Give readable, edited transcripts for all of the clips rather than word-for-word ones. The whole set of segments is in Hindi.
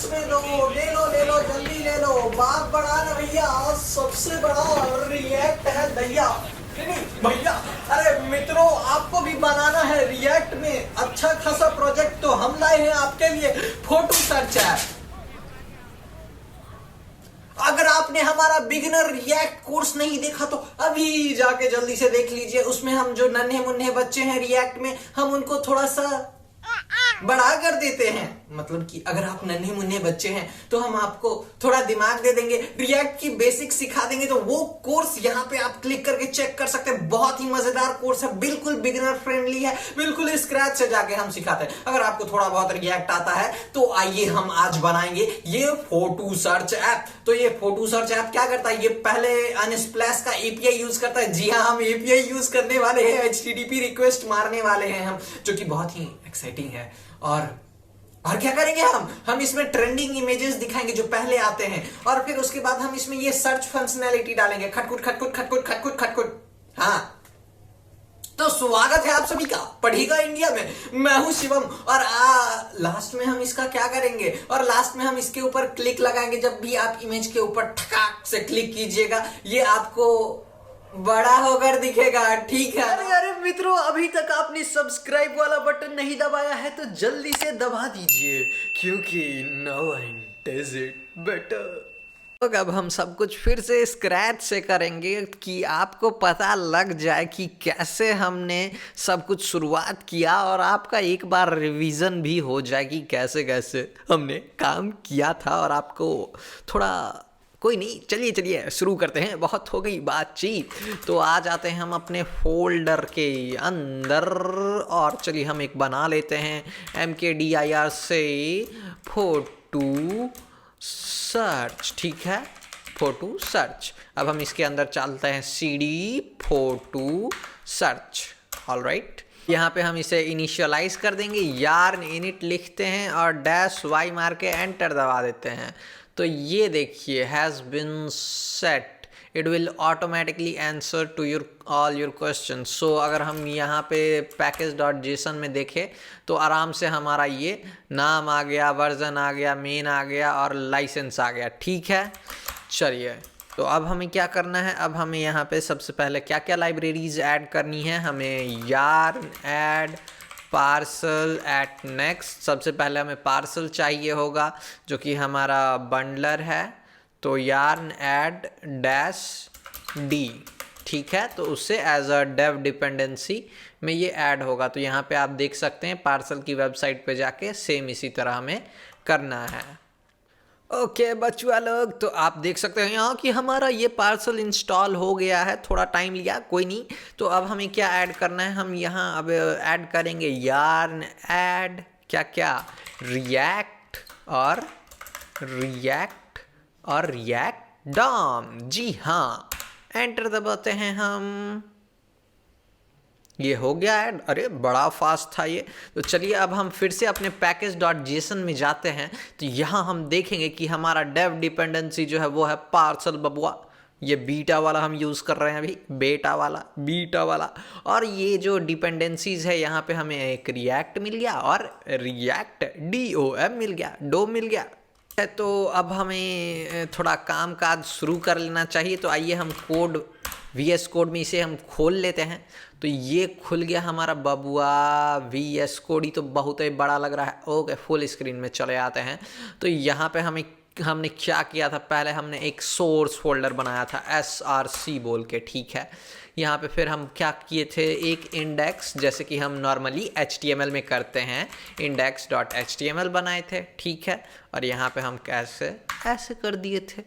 में लो, ले लो ले लो, जल्दी ले लो। बात बड़ा ना भैया, सबसे बड़ा रिएक्ट है दैया। नहीं भैया, अरे मित्रों, आपको भी बनाना है रिएक्ट में अच्छा खासा प्रोजेक्ट, तो हम लाए हैं आपके लिए फोटो सर्च ऐप। अगर आपने हमारा बिगिनर रिएक्ट कोर्स नहीं देखा तो अभी जाके जल्दी से देख लीजिए। उसमें हम जो नन्हे मुन्ने बच्चे हैं रिएक्ट में, हम उनको थोड़ा सा बड़ा कर देते हैं। मतलब कि अगर आप नन्हे मुन्ने बच्चे हैं तो हम आपको थोड़ा दिमाग दे देंगे, रिएक्ट की बेसिक सिखा देंगे। तो वो कोर्स यहाँ पे आप क्लिक करके चेक कर सकते हैं। बहुत ही मजेदार कोर्स है, बिल्कुल बिगिनर फ्रेंडली है, बिल्कुल स्क्रैच से जाके हम सिखाते हैं। अगर आपको थोड़ा बहुत रिएक्ट आता है तो आइए हम आज बनाएंगे ये फोटो सर्च ऐप। तो ये फोटो सर्च ऐप क्या करता है, ये पहले अनस्प्लैश का एपीआई यूज करता है। जी हाँ, हम एपीआई यूज करने वाले हैं, एचटीटीपी रिक्वेस्ट मारने वाले हैं हम, जो कि बहुत ही एक्साइटिंग है। और क्या करेंगे हम इसमें ट्रेंडिंग इमेजेस दिखाएंगे जो पहले आते हैं, और फिर उसके बाद हम इसमें ये सर्च फंक्शनैलिटी डालेंगे, खटखुट खटखुट खटखुट खटखुट खटखुट। हाँ, तो स्वागत है आप सभी का पढ़ेगा इंडिया में। मैं हूं शिवम, और लास्ट में हम इसका क्या करेंगे, और लास्ट में हम इसके ऊपर क्लिक लगाएंगे। जब भी आप इमेज के ऊपर ठकाक से क्लिक कीजिएगा, ये आपको बड़ा होकर दिखेगा, ठीक है। अरे अरे मित्रों, अभी तक आपने सब्सक्राइब वाला बटन नहीं दबाया है तो जल्दी से दबा दीजिए, क्योंकि no one does it better. तो अब हम सब कुछ फिर से स्क्रैच से करेंगे कि आपको पता लग जाए कि कैसे हमने सब कुछ शुरुआत किया, और आपका एक बार रिवीजन भी हो जाए कि कैसे कैसे हमने काम किया था, और आपको थोड़ा कोई नहीं। चलिए चलिए शुरू करते हैं, बहुत हो गई बातचीत। तो आ जाते हैं हम अपने फोल्डर के अंदर, और चलिए हम एक बना लेते हैं MKDIR से फोटो सर्च, ठीक है, फोटो सर्च। अब हम इसके अंदर चलते हैं CD फोटो सर्च। ऑलराइट, यहाँ पे हम इसे इनिशियलाइज कर देंगे, यार्न इनिट लिखते हैं और -y मार के एंटर दबा देते हैं। तो ये देखिए, has been set, it will automatically answer to all your question. So अगर हम यहाँ पे package.json में देखें तो आराम से हमारा ये नाम आ गया, वर्जन आ गया, मेन आ गया और लाइसेंस आ गया, ठीक है। चलिए, तो अब हमें क्या करना है, अब हमें यहाँ पे सबसे पहले क्या क्या लाइब्रेरीज ऐड करनी है। हमें yarn add parcel at next, सबसे पहले हमें पार्सल चाहिए होगा जो कि हमारा बंडलर है। तो यार्न ऐड -d, ठीक है, तो उससे एज अ डेव डिपेंडेंसी में ये ऐड होगा। तो यहाँ पे आप देख सकते हैं पार्सल की वेबसाइट पे जाके सेम इसी तरह हमें करना है। ओके बच्चुआ लोग, तो आप देख सकते हैं यहाँ कि हमारा ये पार्सल इंस्टॉल हो गया है, थोड़ा टाइम लिया, कोई नहीं। तो अब हमें क्या ऐड करना है, हम यहाँ अब ऐड करेंगे यार्न ऐड क्या क्या, रिएक्ट और रिएक्ट डॉम। जी हाँ, एंटर दबाते हैं हम, ये हो गया ऐड। अरे बड़ा फास्ट था ये। तो चलिए अब हम फिर से अपने package.json में जाते हैं। तो यहाँ हम देखेंगे कि हमारा डेव डिपेंडेंसी जो है वो है पार्सल बबुआ। ये बीटा वाला हम यूज़ कर रहे हैं अभी, बीटा वाला। और ये जो डिपेंडेंसीज है यहाँ पे हमें एक रिएक्ट मिल गया और रिएक्ट DOM मिल गया, डोम मिल गया। तो अब हमें थोड़ा काम काज शुरू कर लेना चाहिए। तो आइए हम कोड VS कोड में इसे हम खोल लेते हैं। तो ये खुल गया हमारा बबुआ VS कोड, ही तो बहुत ही बड़ा लग रहा है। ओके, फुल स्क्रीन में चले आते हैं। तो यहाँ पे हमने क्या किया था, पहले हमने एक सोर्स फोल्डर बनाया था SRC बोल के, ठीक है। यहाँ पे फिर हम क्या किए थे, एक इंडेक्स, जैसे कि हम नॉर्मली HTML में करते हैं, index.html बनाए थे, ठीक है। और यहाँ पे हम कैसे ऐसे कर दिए थे।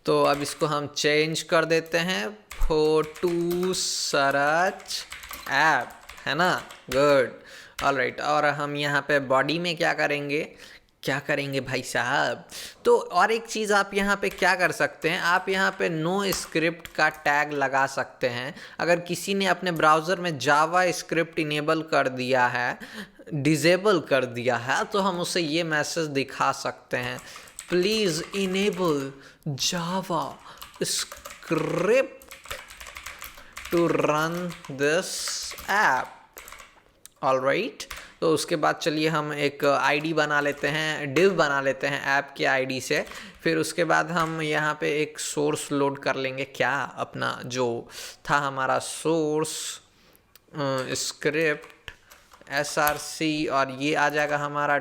तो अब इसको हम चेंज कर देते हैं फोटो सर्च ऐप, है ना, गुड, ऑलराइट। और हम यहाँ पे बॉडी में क्या करेंगे भाई साहब। तो और एक चीज़ आप यहाँ पे क्या कर सकते हैं, आप यहाँ पे नो स्क्रिप्ट का टैग लगा सकते हैं। अगर किसी ने अपने ब्राउज़र में जावा स्क्रिप्ट इनेबल कर दिया है, डिसेबल कर दिया है, तो हम उसे ये मैसेज दिखा सकते हैं, please enable JavaScript to run this app. Alright, तो उसके बाद चलिए हम एक आईडी बना लेते हैं, डिव बना लेते हैं ऐप के आईडी से। फिर उसके बाद हम यहाँ पे एक सोर्स लोड कर लेंगे, क्या अपना जो था हमारा सोर्स स्क्रिप्ट src, और ये आ जाएगा हमारा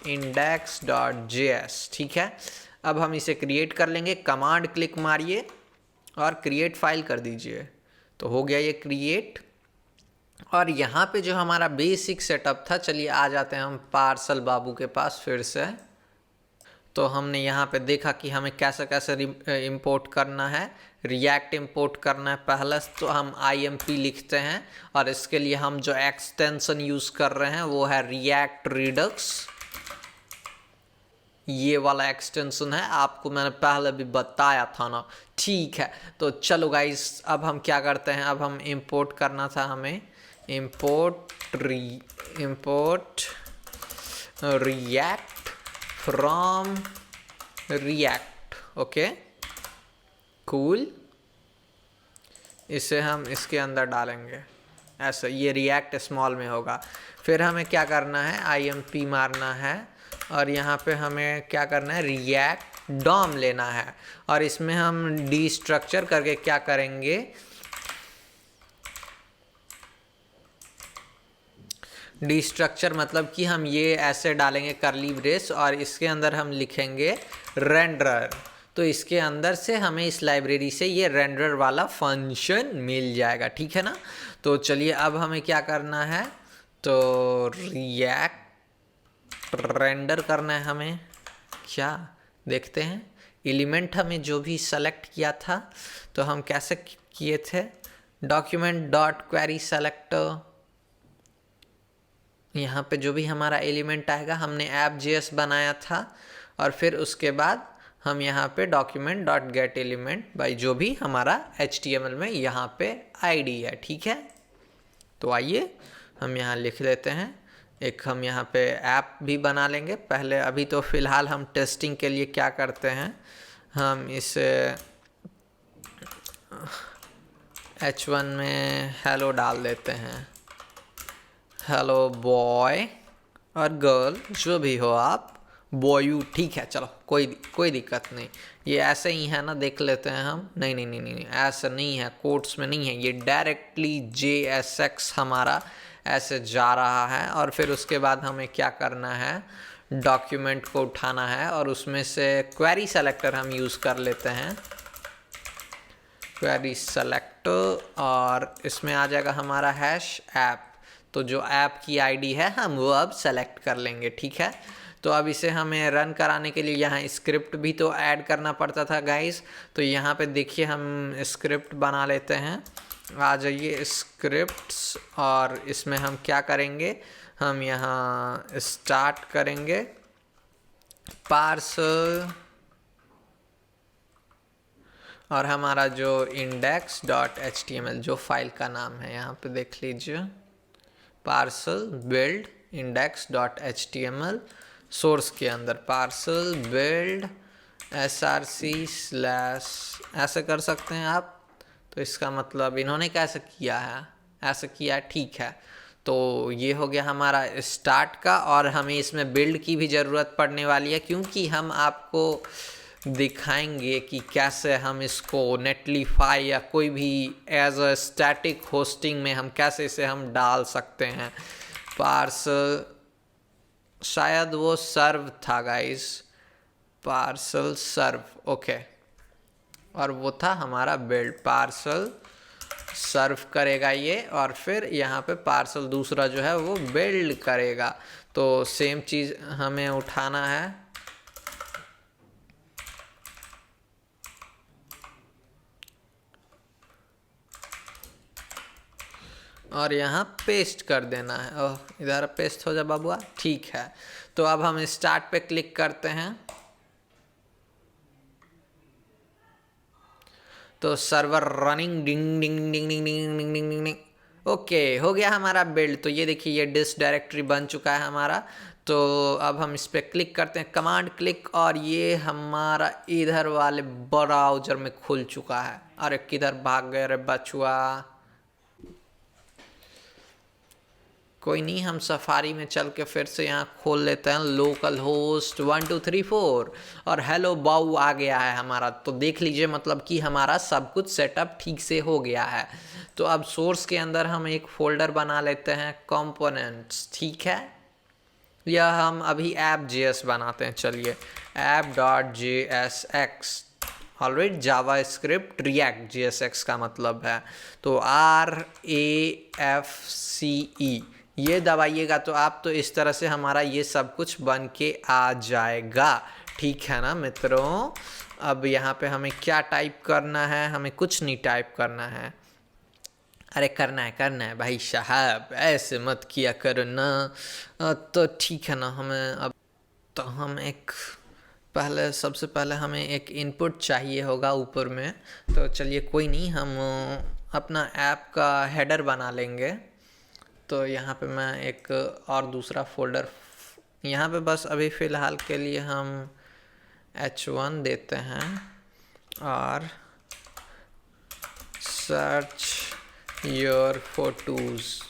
.index.js। ठीक है, अब हम इसे क्रिएट कर लेंगे, कमांड क्लिक मारिए और क्रिएट फाइल कर दीजिए, तो हो गया ये क्रिएट। और यहाँ पे जो हमारा बेसिक सेटअप था, चलिए आ जाते हैं हम पार्सल बाबू के पास फिर से। तो हमने यहाँ पे देखा कि हमें कैसे कैसे इंपोर्ट करना है, रिएक्ट इंपोर्ट करना है। पहले तो हम IMP लिखते हैं और इसके लिए हम जो एक्सटेंशन यूज़ कर रहे हैं वो है रिएक्ट रिडक्स, ये वाला एक्सटेंशन है, आपको मैंने पहले भी बताया था ना। ठीक है, तो चलो गाइस अब हम क्या करते हैं, अब हम इंपोर्ट करना था हमें, import react from react. Okay cool, इसे हम इसके अंदर डालेंगे ऐसा, ये रिएक्ट स्मॉल में होगा। फिर हमें क्या करना है, IMP मारना है और यहाँ पे हमें क्या करना है, रिएक्ट डॉम लेना है और इसमें हम डीस्ट्रक्चर करके क्या करेंगे, डीस्ट्रक्चर मतलब कि हम ये ऐसे डालेंगे करली ब्रेस और इसके अंदर हम लिखेंगे रेंडर, तो इसके अंदर से हमें इस लाइब्रेरी से ये रेंडर वाला फंक्शन मिल जाएगा। ठीक है ना, तो चलिए अब हमें क्या करना है, तो रिएक्ट रेंडर करना है हमें, क्या देखते हैं, एलिमेंट हमें जो भी सेलेक्ट किया था तो हम कैसे किए थे, डॉक्यूमेंट डॉट क्वेरी सेलेक्टर, यहाँ पे जो भी हमारा एलिमेंट आएगा, हमने app.js बनाया था और फिर उसके बाद हम यहाँ पे document dot gate element by जो भी हमारा HTML में यहाँ पे ID है। ठीक है, तो आइए हम यहाँ लिख लेते हैं, एक हम यहाँ पे ऐप भी बना लेंगे पहले। अभी तो फ़िलहाल हम टेस्टिंग के लिए क्या करते हैं, हम इसे H1 में हेलो डाल देते हैं, हेलो बॉय और गर्ल जो भी हो आप, बॉयू। ठीक है, चलो कोई दिक्कत नहीं, ये ऐसे ही है ना, देख लेते हैं हम। नहीं नहीं नहीं नहीं, ऐसा नहीं है, कोट्स में नहीं है, ये डायरेक्टली JSX हमारा ऐसे जा रहा है। और फिर उसके बाद हमें क्या करना है, डॉक्यूमेंट को उठाना है और उसमें से क्वेरी सेलेक्टर हम यूज़ कर लेते हैं, क्वेरी सेलेक्टर, और इसमें आ जाएगा हमारा हैश ऐप, तो जो ऐप की ID है हम वो अब सेलेक्ट कर लेंगे। ठीक है, तो अब इसे हमें रन कराने के लिए यहाँ स्क्रिप्ट भी तो ऐड करना पड़ता था गाइस, तो यहाँ पे देखिए हम स्क्रिप्ट बना लेते हैं। आ जाइए स्क्रिप्ट्स, और इसमें हम क्या करेंगे, हम यहाँ स्टार्ट करेंगे पार्सल, और हमारा जो index.html जो फाइल का नाम है यहाँ पे देख लीजिए, पार्सल बिल्ड index.html, सोर्स के अंदर पार्सल बिल्ड src / ऐसे कर सकते हैं आप। तो इसका मतलब इन्होंने कैसे किया है, ऐसे किया है। ठीक है, तो ये हो गया हमारा स्टार्ट का, और हमें इसमें बिल्ड की भी ज़रूरत पड़ने वाली है क्योंकि हम आपको दिखाएंगे कि कैसे हम इसको नेटलीफाई या कोई भी एज अ स्टैटिक होस्टिंग में हम कैसे इसे हम डाल सकते हैं। पार्सल, शायद वो सर्व था गाइस, पार्सल सर्व, ओके, और वो था हमारा बिल्ड, पार्सल सर्व करेगा ये, और फिर यहाँ पे पार्सल दूसरा जो है वो बिल्ड करेगा। तो सेम चीज़ हमें उठाना है, और यहाँ पेस्ट कर देना है। ओह, इधर पेस्ट हो जा बाबुआ। ठीक है, तो अब हम स्टार्ट पे क्लिक करते हैं, तो सर्वर रनिंग, डिंग डिंग डिंग डिंग डिंग डिंग डिंग डिंग डिंग। ओके, हो गया हमारा बिल्ड। तो ये देखिए ये डिस डायरेक्टरी बन चुका है हमारा। तो अब हम इस पर क्लिक करते हैं, कमांड क्लिक, और ये हमारा इधर वाले ब्राउजर में खुल चुका है। अरे किधर भाग गए रे बचुआ। कोई नहीं, हम सफारी में चल के फिर से यहाँ खोल लेते हैं लोकल होस्ट 1234 और हेलो बाऊ आ गया है हमारा। तो देख लीजिए मतलब कि हमारा सब कुछ सेटअप ठीक से हो गया है। तो अब सोर्स के अंदर हम एक फोल्डर बना लेते हैं कंपोनेंट्स, ठीक है। या हम अभी app.js बनाते हैं, चलिए app.jsx, ऑलराइट, जावा स्क्रिप्ट रिएक्ट JSX का मतलब है। तो RAFCE ये दबाइएगा तो आप तो इस तरह से हमारा ये सब कुछ बन के आ जाएगा, ठीक है ना मित्रों। अब यहाँ पे हमें क्या टाइप करना है, हमें कुछ नहीं टाइप करना है। अरे करना है भाई साहब, ऐसे मत किया करो ना। तो ठीक है ना, हमें अब तो हम एक सबसे पहले हमें एक इनपुट चाहिए होगा ऊपर में। तो चलिए कोई नहीं, हम अपना ऐप का हेडर बना लेंगे। तो यहाँ पे मैं एक और दूसरा फोल्डर यहाँ पे बस अभी फ़िलहाल के लिए हम H1 देते हैं और सर्च योर फोटोज़।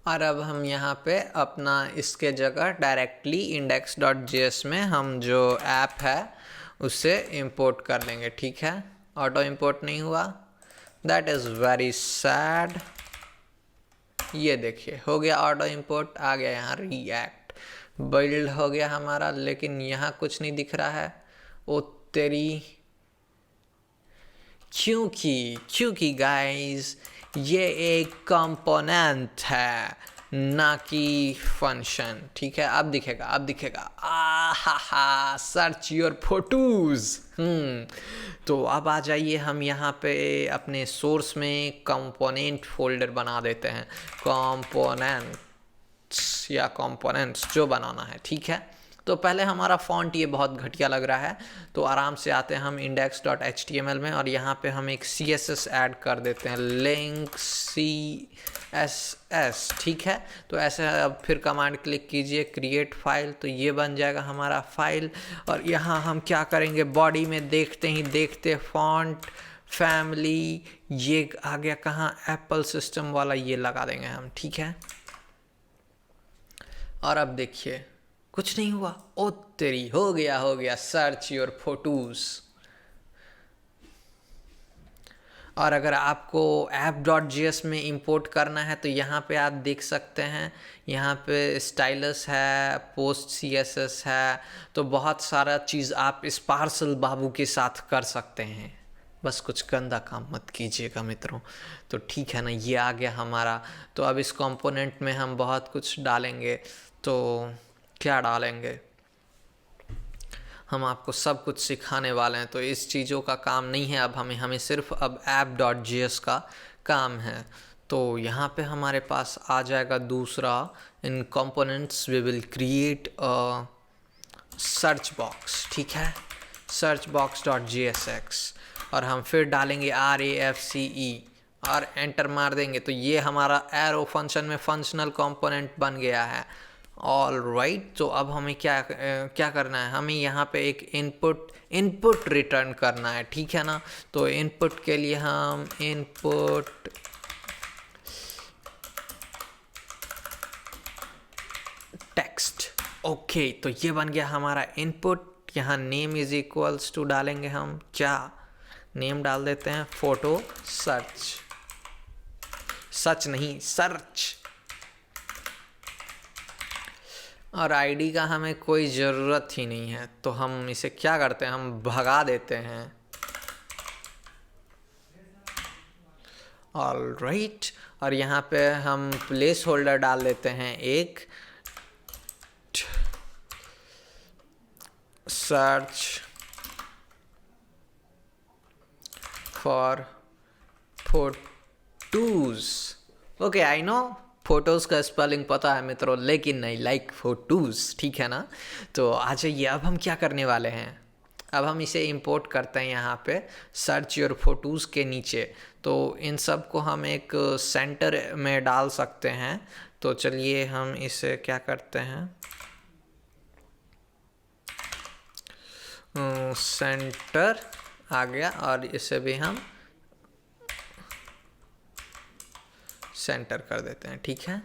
और अब हम यहाँ पे अपना इसके जगह डायरेक्टली index.js में हम जो ऐप है उसे इंपोर्ट कर लेंगे, ठीक है। ऑटो इंपोर्ट नहीं हुआ, दैट इज़ वेरी सैड। ये देखिए हो गया ऑटो इंपोर्ट, आ गया यहाँ रिएक्ट बिल्ड हो गया हमारा, लेकिन यहाँ कुछ नहीं दिख रहा है। ओ तेरी, क्योंकि गाइस ये एक कंपोनेंट है ना कि फंक्शन, ठीक है। अब दिखेगा हा सर्च योर फोटोज। तो अब आ जाइए, हम यहाँ पे अपने सोर्स में कंपोनेंट फोल्डर बना देते हैं, कंपोनेंट्स या कंपोनेंट्स जो बनाना है, ठीक है। तो पहले हमारा फॉन्ट ये बहुत घटिया लग रहा है, तो आराम से आते हैं हम index.html में और यहाँ पे हम एक CSS ऐड कर देते हैं, लिंक CSS, ठीक है। तो ऐसे अब फिर कमांड क्लिक कीजिए, क्रिएट फाइल, तो ये बन जाएगा हमारा फाइल। और यहाँ हम क्या करेंगे, बॉडी में देखते ही देखते फॉन्ट फैमिली ये आ गया कहाँ, एप्पल सिस्टम वाला ये लगा देंगे हम, ठीक है। और अब देखिए कुछ नहीं हुआ, ओ तेरी, हो गया सर्च योर फोटोज। और अगर आपको app.js में इंपोर्ट करना है तो यहाँ पे आप देख सकते हैं, यहाँ पे स्टाइलस है, पोस्ट CSS है, तो बहुत सारा चीज़ आप इस पार्सल बाबू के साथ कर सकते हैं। बस कुछ गंदा काम मत कीजिएगा मित्रों। तो ठीक है ना, ये आ गया हमारा। तो अब इस कंपोनेंट में हम बहुत कुछ डालेंगे, तो क्या डालेंगे, हम आपको सब कुछ सिखाने वाले हैं। तो इस चीज़ों का काम नहीं है अब हमें सिर्फ अब app.js का काम है। तो यहाँ पे हमारे पास आ जाएगा दूसरा, in components we will create a search box, ठीक है, सर्च बॉक्स.jsx, और हम फिर डालेंगे RAFCE और एंटर मार देंगे। तो ये हमारा एरो फंक्शन में फंक्शनल कंपोनेंट बन गया है। ऑल राइट, तो अब हमें क्या करना है, हमें यहाँ पे एक इनपुट रिटर्न करना है, ठीक है ना। तो इनपुट के लिए हम इनपुट टेक्स्ट, ओके, तो ये बन गया हमारा इनपुट। यहाँ नेम इज इक्वल्स टू डालेंगे हम, क्या नेम डाल देते हैं, फोटो सर्च। और आईडी का हमें कोई ज़रूरत ही नहीं है, तो हम इसे क्या करते हैं, हम भगा देते हैं। ऑल राइट, और यहाँ पे हम प्लेस होल्डर डाल देते हैं एक, search for photos. Okay, I know photos का स्पेलिंग पता है मित्रों, लेकिन नहीं लाइक फोटोज़, ठीक है ना। तो आ जाइए, अब हम क्या करने वाले हैं, अब हम इसे इंपोर्ट करते हैं यहाँ पे सर्च योर फोटोज़ के नीचे। तो इन सब को हम एक सेंटर में डाल सकते हैं। तो चलिए हम इसे क्या करते हैं, सेंटर आ गया, और इसे भी हम सेंटर कर देते हैं, ठीक है।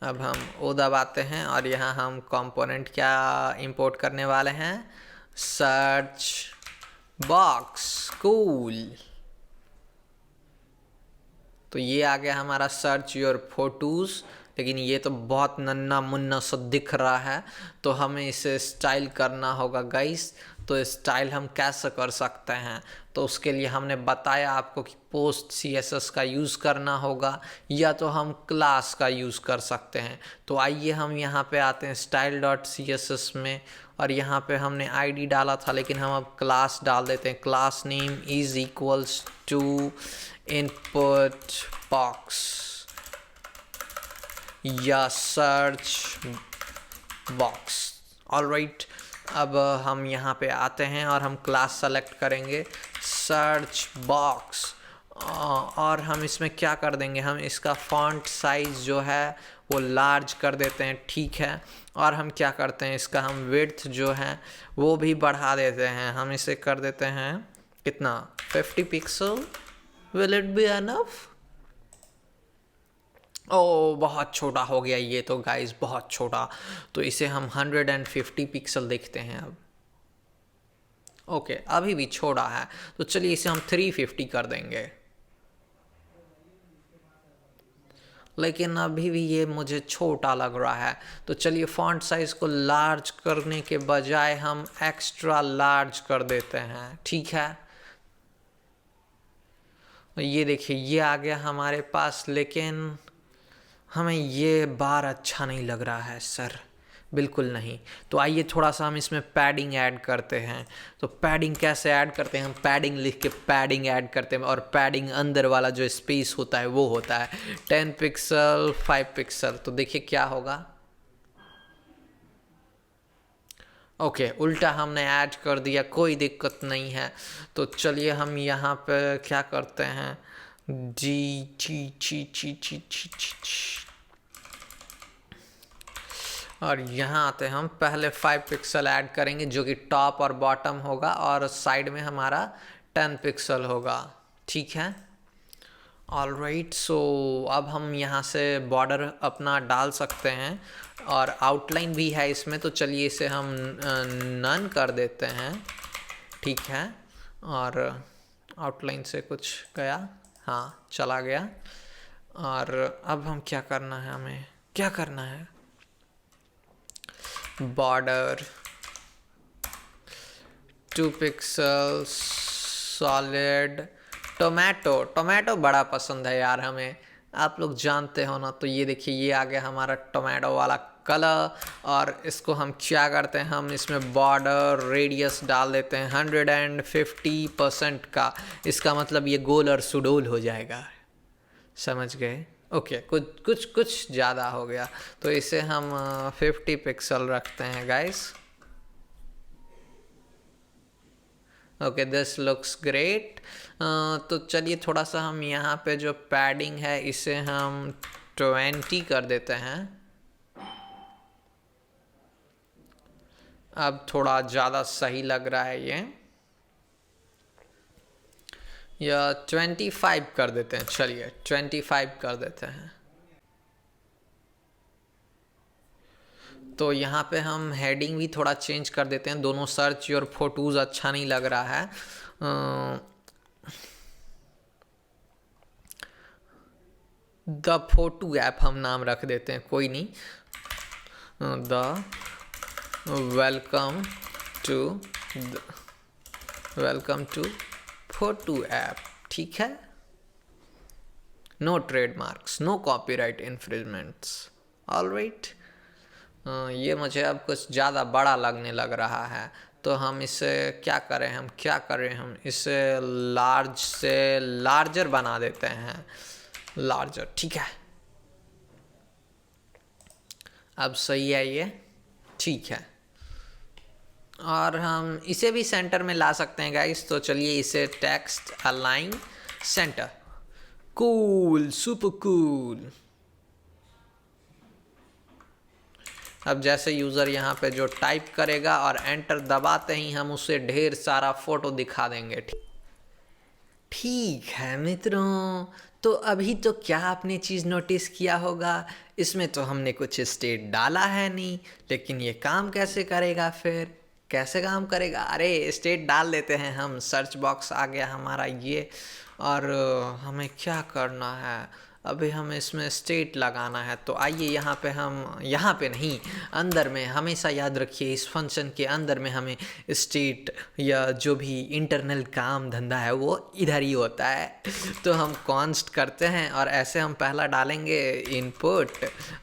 अब हम ओ दबाते हैं और यहाँ हम कंपोनेंट क्या इंपोर्ट करने वाले हैं, सर्च बॉक्स। कूल। तो ये आ गया हमारा सर्च योर फोटोज़, लेकिन ये तो बहुत नन्ना मुन्ना सा दिख रहा है, तो हमें इसे स्टाइल करना होगा गाइस। तो स्टाइल हम कैसे कर सकते हैं, तो उसके लिए हमने बताया आपको कि पोस्ट CSS का यूज़ करना होगा या तो हम क्लास का यूज़ कर सकते हैं। तो आइए हम यहाँ पे आते हैं style.css में, और यहाँ पे हमने ID डाला था, लेकिन हम अब क्लास डाल देते हैं। Class name is equals to input box या सर्च बॉक्स। ऑलराइट, अब हम यहाँ पे आते हैं और हम क्लास सेलेक्ट करेंगे सर्च बॉक्स, और हम इसमें क्या कर देंगे, हम इसका फॉन्ट साइज जो है वो लार्ज कर देते हैं, ठीक है। और हम क्या करते हैं, इसका हम विड्थ जो है वो भी बढ़ा देते हैं। हम इसे कर देते हैं कितना, 50 pixel. Will it be enough? ओ बहुत छोटा हो गया ये तो गाइस, बहुत छोटा। तो इसे हम 150 पिक्सल देखते हैं अब। ओके, अभी भी छोटा है, तो चलिए इसे हम 350 कर देंगे। लेकिन अभी भी ये मुझे छोटा लग रहा है, तो चलिए फॉन्ट साइज को लार्ज करने के बजाय हम एक्स्ट्रा लार्ज कर देते हैं, ठीक है। ये देखिए ये आ गया हमारे पास, लेकिन हमें ये बार अच्छा नहीं लग रहा है सर, बिल्कुल नहीं। तो आइए थोड़ा सा हम इसमें पैडिंग ऐड करते हैं। तो पैडिंग कैसे ऐड करते हैं, हम पैडिंग लिख के पैडिंग ऐड करते हैं, और पैडिंग अंदर वाला जो स्पेस होता है वो होता है 10 पिक्सल 5 पिक्सल। तो देखिए क्या होगा। ओके, उल्टा हमने ऐड कर दिया, कोई दिक्कत नहीं है। तो चलिए हम यहाँ पे क्या करते हैं, और यहाँ आते हैं, हम पहले 5 पिक्सल ऐड करेंगे जो कि टॉप और बॉटम होगा, और साइड में हमारा 10 पिक्सल होगा, ठीक है। ऑलराइट, सो अब हम यहाँ से बॉर्डर अपना डाल सकते हैं, और आउटलाइन भी है इसमें, तो चलिए इसे हम नन कर देते हैं, ठीक है। और आउटलाइन से कुछ गया, हाँ चला गया। और अब हम क्या करना है, हमें क्या करना है, border 2 pixel solid tomato. Tomato बड़ा पसंद है यार हमें, आप लोग जानते हो ना। तो ये देखिए ये आ गया हमारा टोमेटो वाला कलर, और इसको हम क्या करते हैं, हम इसमें बॉर्डर रेडियस डाल देते हैं 150% का। इसका मतलब ये गोल और सुडोल हो जाएगा, समझ गए। ओके, कुछ ज़्यादा हो गया, तो इसे हम 50 पिक्सल रखते हैं guys. Okay, this looks great. तो चलिए थोड़ा सा हम यहाँ पे जो पैडिंग है इसे हम 20 कर देते हैं। अब थोड़ा ज़्यादा सही लग रहा है ये, या 25 कर देते हैं, चलिए 25 कर देते हैं। तो यहाँ पे हम हेडिंग भी थोड़ा चेंज कर देते हैं, दोनों सर्च योर फोटोज़ अच्छा नहीं लग रहा है। द फोटो ऐप हम नाम रख देते हैं, कोई नहीं, the welcome to photo app, ठीक है। No trademarks, no copyright infringements. Alright, ये मुझे अब कुछ ज़्यादा बड़ा लगने लग रहा है, तो हम इसे क्या करें, हम इसे लार्ज से लार्जर बना देते हैं, लार्जर, ठीक है। अब सही है ये, ठीक है। और हम इसे भी सेंटर में ला सकते हैं गाइस, तो चलिए इसे text align centre. Cool, super cool. अब जैसे यूज़र यहाँ पे जो टाइप करेगा और एंटर दबाते ही हम उसे ढेर सारा फोटो दिखा देंगे, ठीक है मित्रों, तो अभी तो क्या आपने चीज़ नोटिस किया होगा, इसमें तो हमने कुछ स्टेट डाला है नहीं, लेकिन ये काम कैसे करेगा फिर? कैसे काम करेगा? अरे स्टेट डाल देते हैं हम, सर्च बॉक्स आ गया हमारा ये। और हमें क्या करना है, अभी हमें इसमें स्टेट लगाना है। तो आइए यहाँ पे हम, यहाँ पे नहीं, अंदर में, हमेशा याद रखिए इस फंक्शन के अंदर में हमें स्टेट या जो भी इंटरनल काम धंधा है वो इधर ही होता है। तो हम कॉन्स्ट करते हैं और ऐसे हम पहला डालेंगे इनपुट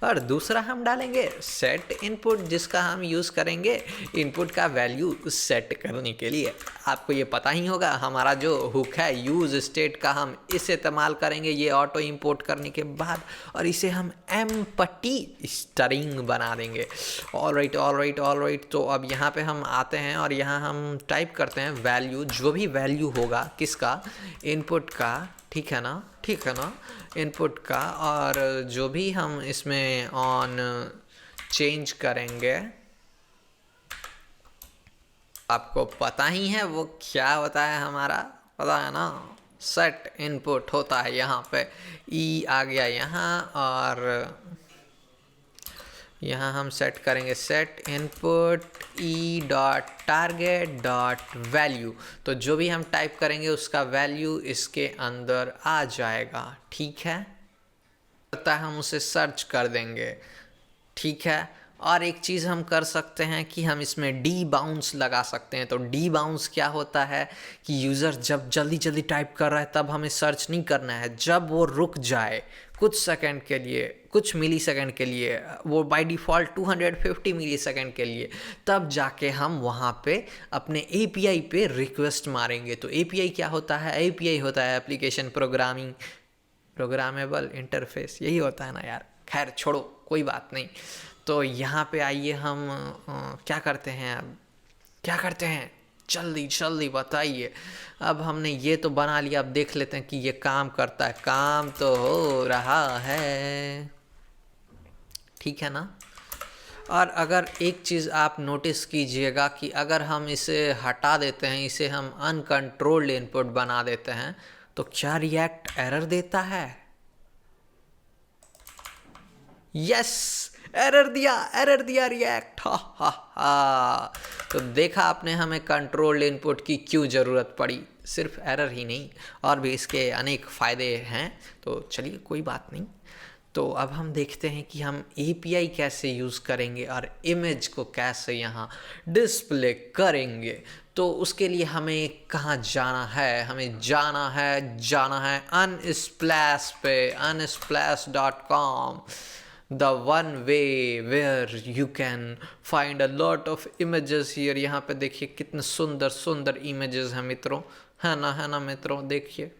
और दूसरा हम डालेंगे सेट इनपुट, जिसका हम यूज़ करेंगे इनपुट का वैल्यू सेट करने के लिए। आपको ये पता ही होगा हमारा जो हुक है यूज़ स्टेट का, हम इसे इस्तेमाल करेंगे ये ऑटो इंपोर्ट करने के बाद, और इसे हम एम्प्टी स्ट्रिंग बना देंगे। All right. तो अब यहाँ पे हम आते हैं और यहाँ हम टाइप करते हैं वैल्यू, जो भी वैल्यू होगा किसका, इनपुट का, ठीक है ना, इनपुट का। और जो भी हम इसमें ऑन चेंज करेंगे, आपको पता ही है वो क्या होता है, हमारा पता है ना, सेट इनपुट होता है। यहाँ पे ई आ गया यहाँ, और यहाँ हम सेट करेंगे set input E dot target dot value. तो जो भी हम टाइप करेंगे उसका वैल्यू इसके अंदर आ जाएगा, ठीक है। पता है हम उसे सर्च कर देंगे, ठीक है। और एक चीज़ हम कर सकते हैं कि हम इसमें डी बाउंस लगा सकते हैं। तो डी बाउंस क्या होता है कि यूज़र जब जल्दी जल्दी टाइप कर रहा है तब हमें सर्च नहीं करना है, जब वो रुक जाए कुछ सेकंड के लिए, कुछ मिली सेकंड के लिए, वो बाय डिफ़ॉल्ट 250 मिली सेकंड के लिए, तब जाके हम वहाँ पे अपने एपीआई पे रिक्वेस्ट मारेंगे। तो एपीआई क्या होता है? एपीआई होता है एप्लीकेशन प्रोग्रामेबल इंटरफेस, यही होता है ना यार। खैर छोड़ो, कोई बात नहीं। तो यहाँ पे आइए हम क्या करते हैं, अब क्या करते हैं, जल्दी बताइए। अब हमने ये तो बना लिया, अब देख लेते हैं कि ये काम करता है। काम तो हो रहा है, ठीक है ना। और अगर एक चीज़ आप नोटिस कीजिएगा कि अगर हम इसे हटा देते हैं, इसे हम अनकंट्रोल्ड इनपुट बना देते हैं, तो क्या रिएक्ट एरर देता है? यस, एरर दिया रिएक्ट, हा। तो देखा आपने, हमें कंट्रोल्ड इनपुट की क्यों ज़रूरत पड़ी। सिर्फ एरर ही नहीं, और भी इसके अनेक फ़ायदे हैं। तो चलिए कोई बात नहीं। तो अब हम देखते हैं कि हम एपीआई कैसे यूज़ करेंगे और इमेज को कैसे यहाँ डिस्प्ले करेंगे। तो उसके लिए हमें कहाँ जाना है? हमें जाना है अनस्प्लैश पे, unsplash.com, the one way where you can find a lot of images here। यहाँ पे देखिए कितने सुंदर इमेजेस हैं मित्रों, है ना मित्रों। देखिए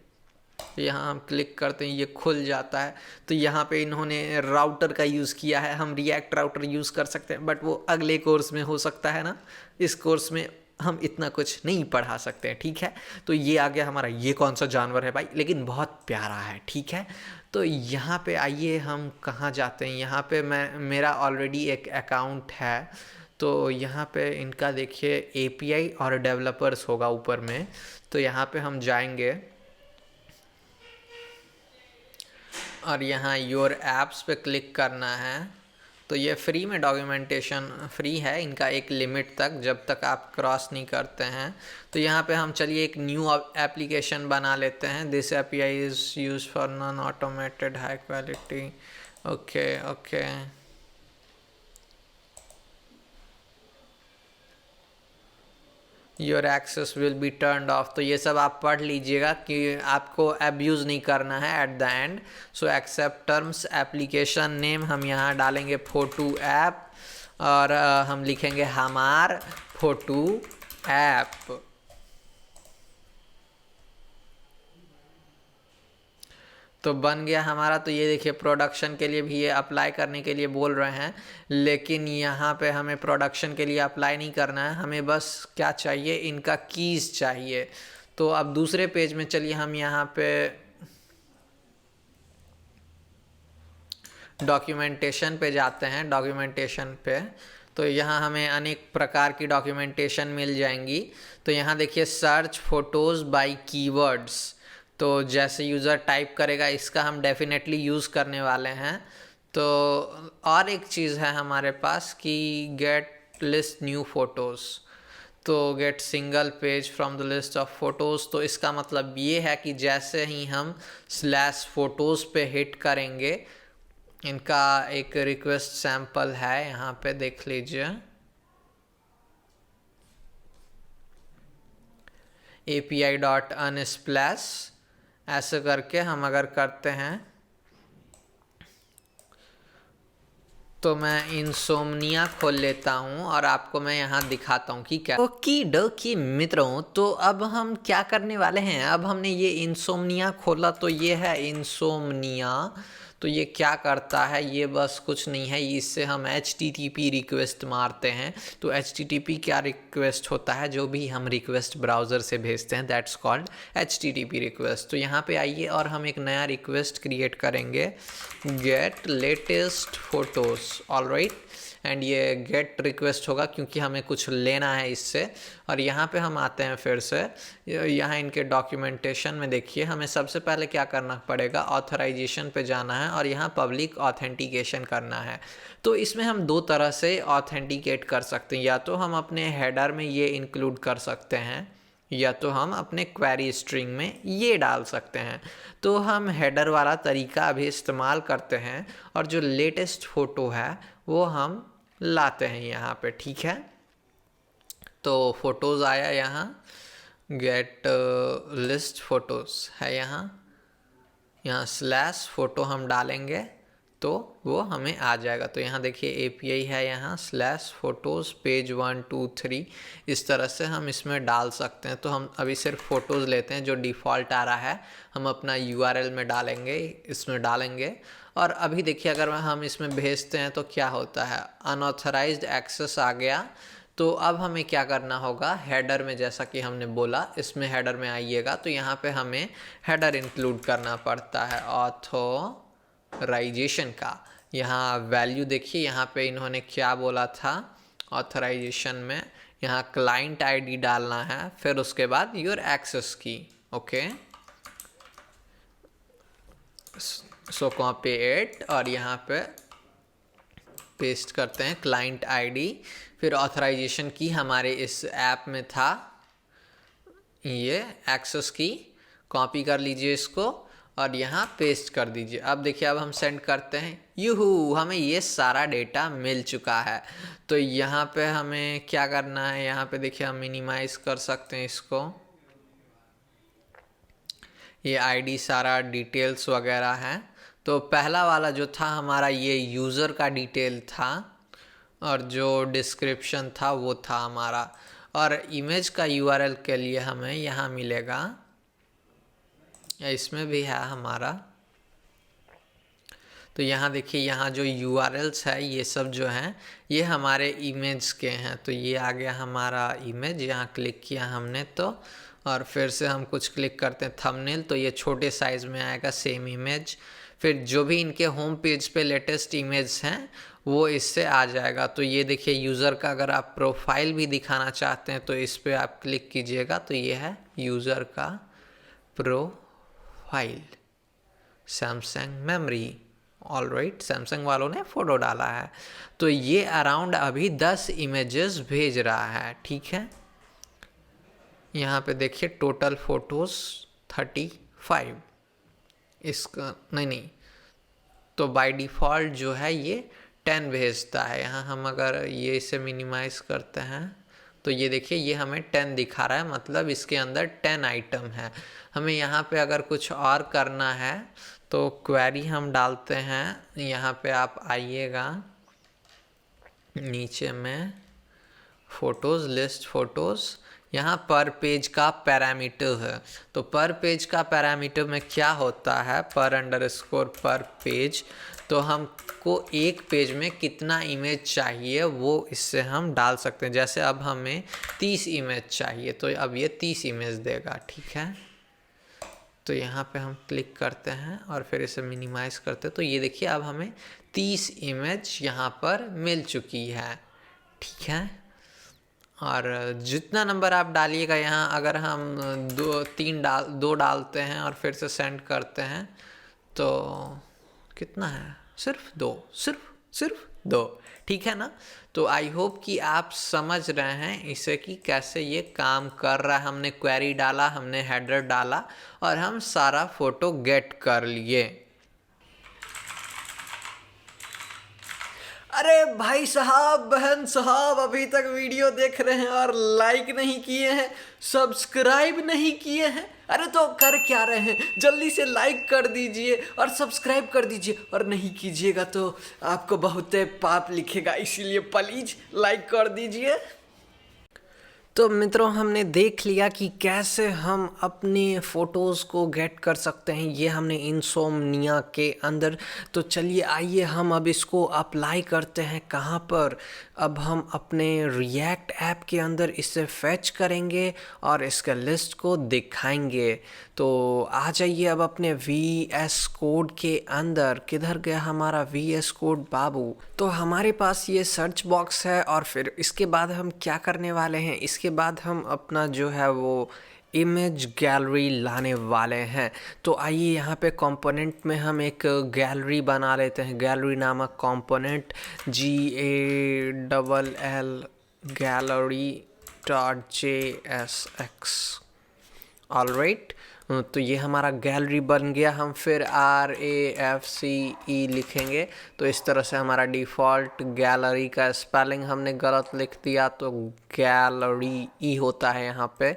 यहाँ हम क्लिक करते हैं, ये खुल जाता है। तो यहाँ पे इन्होंने राउटर का यूज़ किया है। हम रिएक्ट राउटर यूज़ कर सकते हैं, बट वो अगले कोर्स में हो सकता है ना, इस कोर्स में हम इतना कुछ नहीं पढ़ा सकते हैं, ठीक है। तो ये आ गया हमारा, ये कौन सा जानवर है भाई, लेकिन बहुत प्यारा है, ठीक है। तो यहाँ पे आइए हम कहाँ जाते हैं, यहाँ पे मेरा ऑलरेडी एक अकाउंट है। तो यहाँ पे इनका देखिए एपीआई और डेवलपर्स होगा ऊपर में। तो यहाँ पे हम जाएंगे और यहाँ योर एप्स पे क्लिक करना है। तो ये फ्री में डॉक्यूमेंटेशन फ्री है, इनका एक लिमिट तक, जब तक आप क्रॉस नहीं करते हैं। तो यहाँ पे हम चलिए एक न्यू एप्लीकेशन बना लेते हैं। This API is use for non automated high quality, okay. Your access will be turned off. तो ये सब आप पढ़ लीजिएगा कि आपको अब्यूज़ नहीं करना है at the end. So accept terms, application name हम यहाँ डालेंगे फोटो ऐप, और हम लिखेंगे हमार फोटो ऐप। तो बन गया हमारा। तो ये देखिए प्रोडक्शन के लिए भी ये अप्लाई करने के लिए बोल रहे हैं, लेकिन यहाँ पे हमें प्रोडक्शन के लिए अप्लाई नहीं करना है, हमें बस क्या चाहिए, इनका कीज़ चाहिए। तो अब दूसरे पेज में चलिए हम यहाँ पे डॉक्यूमेंटेशन पे जाते हैं। डॉक्यूमेंटेशन पे तो यहाँ हमें अनेक प्रकार की डॉक्यूमेंटेशन मिल जाएंगी। तो यहाँ देखिए सर्च फोटोज़ बाय कीवर्ड्स। तो जैसे यूज़र टाइप करेगा इसका हम डेफिनेटली यूज़ करने वाले हैं। तो और एक चीज़ है हमारे पास कि गेट लिस्ट न्यू फ़ोटोज़, तो get single page from the list of photos. तो इसका मतलब ये है कि जैसे ही हम स्लैश फोटोज़ पे हिट करेंगे, इनका एक रिक्वेस्ट सैंपल है यहाँ पे देख लीजिए, API.unsplash ऐसे करके हम अगर करते हैं तो मैं इंसोम्निया खोल लेता हूँ और आपको मैं यहाँ दिखाता हूँ कि क्या। ओकी डोकी मित्रों, तो अब हम क्या करने वाले हैं, अब हमने ये इंसोम्निया खोला तो ये है इंसोम्निया। तो ये क्या करता है, ये बस कुछ नहीं है, इससे हम HTTP रिक्वेस्ट मारते हैं। तो HTTP क्या रिक्वेस्ट होता है, जो भी हम रिक्वेस्ट ब्राउज़र से भेजते हैं दैट्स कॉल्ड HTTP रिक्वेस्ट। तो यहाँ पे आइए और हम एक नया रिक्वेस्ट क्रिएट करेंगे, gate latest photos, alright. And ये गेट रिक्वेस्ट होगा क्योंकि हमें कुछ लेना है इससे। और यहाँ पे हम आते हैं फिर से, यहाँ इनके डॉक्यूमेंटेशन में देखिए, हमें सबसे पहले क्या करना पड़ेगा, ऑथराइजेशन पे जाना है और यहाँ पब्लिक ऑथेंटिकेशन करना है। तो इसमें हम दो तरह से ऑथेंटिकेट कर सकते हैं, या तो हम अपने हेडर में ये इंक्लूड कर सकते हैं या तो हम अपने क्वेरी स्ट्रिंग में ये डाल सकते हैं। तो हम हेडर वाला तरीका अभी इस्तेमाल करते हैं और जो लेटेस्ट फ़ोटो है वो हम लाते हैं यहाँ पे, ठीक है। तो फ़ोटोज़ आया यहाँ, गेट लिस्ट फ़ोटोज़ है यहाँ स्लैश फ़ोटो हम डालेंगे तो वो हमें आ जाएगा। तो यहाँ देखिए API है, यहाँ स्लैश फ़ोटोज़ पेज 1 2 3, इस तरह से हम इसमें डाल सकते हैं। तो हम अभी सिर्फ फ़ोटोज़ लेते हैं, जो डिफ़ॉल्ट आ रहा है हम अपना URL में डालेंगे, इसमें डालेंगे। और अभी देखिए अगर हम इसमें भेजते हैं तो क्या होता है, अनऑथराइज्ड एक्सेस आ गया। तो अब हमें क्या करना होगा, हेडर में जैसा कि हमने बोला, इसमें हेडर में आइएगा तो यहाँ पे हमें हेडर इंक्लूड करना पड़ता है ऑथराइजेशन का। यहाँ वैल्यू देखिए, यहाँ पे इन्होंने क्या बोला था ऑथराइजेशन में, यहाँ क्लाइंट ID डालना है, फिर उसके बाद योर एक्सेस की, ओके। सो कॉपी इट और यहाँ पे पेस्ट करते हैं क्लाइंट ID, फिर ऑथराइजेशन की हमारे इस ऐप में था, ये एक्सेस की कॉपी कर लीजिए इसको और यहाँ पेस्ट कर दीजिए। अब देखिए अब हम सेंड करते हैं, यूहू, हमें ये सारा डेटा मिल चुका है। तो यहाँ पे हमें क्या करना है, यहाँ पे देखिए हम मिनिमाइज कर सकते हैं इसको, ये ID सारा डिटेल्स वगैरह है। तो पहला वाला जो था हमारा ये यूज़र का डिटेल था और जो डिस्क्रिप्शन था वो था हमारा, और इमेज का URL के लिए हमें यहाँ मिलेगा, या इसमें भी है हमारा। तो यहाँ देखिए यहाँ जो URLs है ये सब जो हैं ये हमारे इमेज के हैं। तो ये आ गया हमारा इमेज, यहाँ क्लिक किया हमने तो, और फिर से हम कुछ क्लिक करते हैं थंबनेल, तो ये छोटे साइज़ में आएगा सेम इमेज। फिर जो भी इनके होम पेज पे लेटेस्ट इमेज हैं वो इससे आ जाएगा। तो ये देखिए यूज़र का अगर आप प्रोफाइल भी दिखाना चाहते हैं तो इस पर आप क्लिक कीजिएगा, तो ये है यूज़र का profile, Samsung memory, alright, Samsung वालों ने फ़ोटो डाला है। तो ये अराउंड अभी 10 इमेजेस भेज रहा है, ठीक है। यहाँ पे देखिए टोटल फ़ोटोज़ 35, इसका नहीं, तो बाय डिफ़ॉल्ट जो है ये 10 भेजता है। यहाँ हम अगर ये इसे मिनिमाइज़ करते हैं तो ये देखिए ये हमें 10 दिखा रहा है, मतलब इसके अंदर 10 आइटम है। हमें यहाँ पे अगर कुछ और करना है तो क्वेरी हम डालते हैं, यहाँ पे आप आइएगा नीचे में फ़ोटोज़, लिस्ट फ़ोटोज़, यहाँ पर पेज का पैरामीटर है। तो पर पेज का पैरामीटर में क्या होता है, पर पेज, तो हमको एक पेज में कितना इमेज चाहिए वो इससे हम डाल सकते हैं। जैसे अब हमें 30 इमेज चाहिए तो अब ये 30 इमेज देगा, ठीक है। तो यहाँ पे हम क्लिक करते हैं और फिर इसे मिनिमाइज़ करते हैं, तो ये देखिए अब हमें 30 इमेज यहाँ पर मिल चुकी है, ठीक है। और जितना नंबर आप डालिएगा यहाँ, अगर हम दो डालते हैं और फिर से सेंड करते हैं तो कितना है, सिर्फ दो, ठीक है ना। तो आई होप कि आप समझ रहे हैं इसे कि कैसे ये काम कर रहा है। हमने क्वेरी डाला, हमने हेडर डाला और हम सारा फोटो गेट कर लिए। अरे भाई साहब, बहन साहब, अभी तक वीडियो देख रहे हैं और लाइक नहीं किए हैं, सब्सक्राइब नहीं किए हैं, अरे तो कर क्या रहे हैं, जल्दी से लाइक कर दीजिए और सब्सक्राइब कर दीजिए। और नहीं कीजिएगा तो आपको बहुत पाप लिखेगा, इसीलिए प्लीज लाइक कर दीजिए। तो मित्रों, हमने देख लिया कि कैसे हम अपने फ़ोटोज़ को गेट कर सकते हैं, ये हमने इनसोमनिया के अंदर। तो चलिए आइए हम अब इसको अप्लाई करते हैं कहाँ पर। अब हम अपने रिएक्ट ऐप के अंदर इसे फेच करेंगे और इसका लिस्ट को दिखाएंगे। तो आ जाइए अब अपने VS कोड के अंदर। किधर गया हमारा VS कोड बाबू? तो हमारे पास ये सर्च बॉक्स है और फिर इसके बाद हम क्या करने वाले हैं, इसके बाद हम अपना जो है वो इमेज गैलरी लाने वाले हैं। तो आइए यहाँ पे कंपोनेंट में हम एक गैलरी बना लेते हैं, गैलरी नामक कंपोनेंट, GALL gallery.jsx। ऑलराइट, तो ये हमारा गैलरी बन गया। हम फिर RAFCE लिखेंगे तो इस तरह से हमारा डिफ़ॉल्ट गैलरी का स्पेलिंग हमने गलत लिख दिया, तो गैलरी ई होता है यहाँ पे,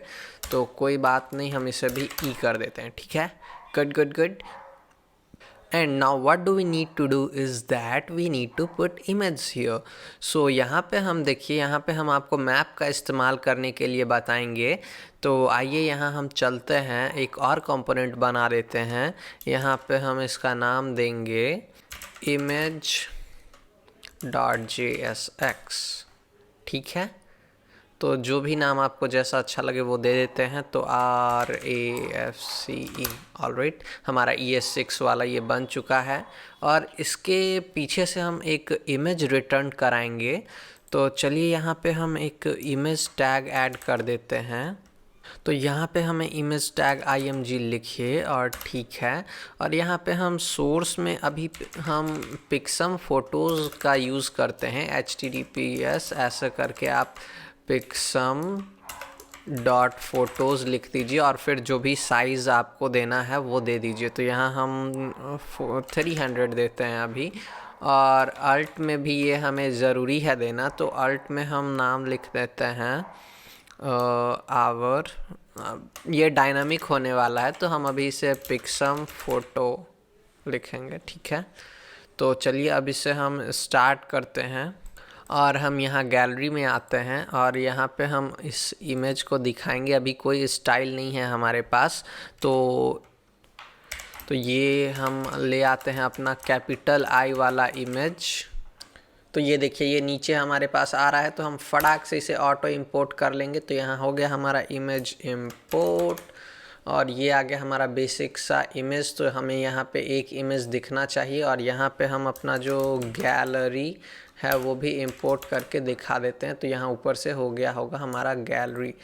तो कोई बात नहीं, हम इसे भी ई कर देते हैं, ठीक है। Good. And now what do we need to do is that we need to put image here. So यहाँ पे हम देखिए, यहाँ पे हम आपको मैप का इस्तेमाल करने के लिए बताएंगे। तो आइए यहाँ हम चलते हैं, एक और कंपोनेंट बना देते हैं। यहाँ पे हम इसका नाम देंगे image.jsx, ठीक है। तो जो भी नाम आपको जैसा अच्छा लगे वो दे देते हैं। तो RAFCE, ऑलराइट, हमारा ES6 वाला ये बन चुका है और इसके पीछे से हम एक इमेज रिटर्न कराएंगे। तो चलिए यहाँ पे हम एक इमेज टैग ऐड कर देते हैं। तो यहाँ पे हमें इमेज टैग IMG लिखिए और ठीक है। और यहाँ पे हम सोर्स में अभी हम पिक्सम फ़ोटोज़ का यूज़ करते हैं, HTTPS ऐसे करके आप pixum.photos लिख दीजिए और फिर जो भी साइज़ आपको देना है वो दे दीजिए। तो यहाँ हम 300 देते हैं अभी, और अल्ट में भी ये हमें ज़रूरी है देना, तो अल्ट में हम नाम लिख देते हैं आवर। ये डायनामिक होने वाला है तो हम अभी इसे पिक्सम फ़ोटो लिखेंगे, ठीक है। तो चलिए अब इसे हम स्टार्ट करते हैं और हम यहाँ गैलरी में आते हैं और यहाँ पे हम इस इमेज को दिखाएंगे। अभी कोई स्टाइल नहीं है हमारे पास, तो ये हम ले आते हैं अपना कैपिटल I वाला इमेज। तो ये देखिए, ये नीचे हमारे पास आ रहा है, तो हम फटाक से इसे ऑटो इंपोर्ट कर लेंगे। तो यहाँ हो गया हमारा इमेज इंपोर्ट और ये आ गया हमारा बेसिक सा इमेज। तो हमें यहाँ पे एक इमेज दिखना चाहिए और यहाँ पे हम अपना जो गैलरी है वो भी इंपोर्ट करके दिखा देते हैं। तो यहाँ ऊपर से हो गया होगा हमारा गैलरी।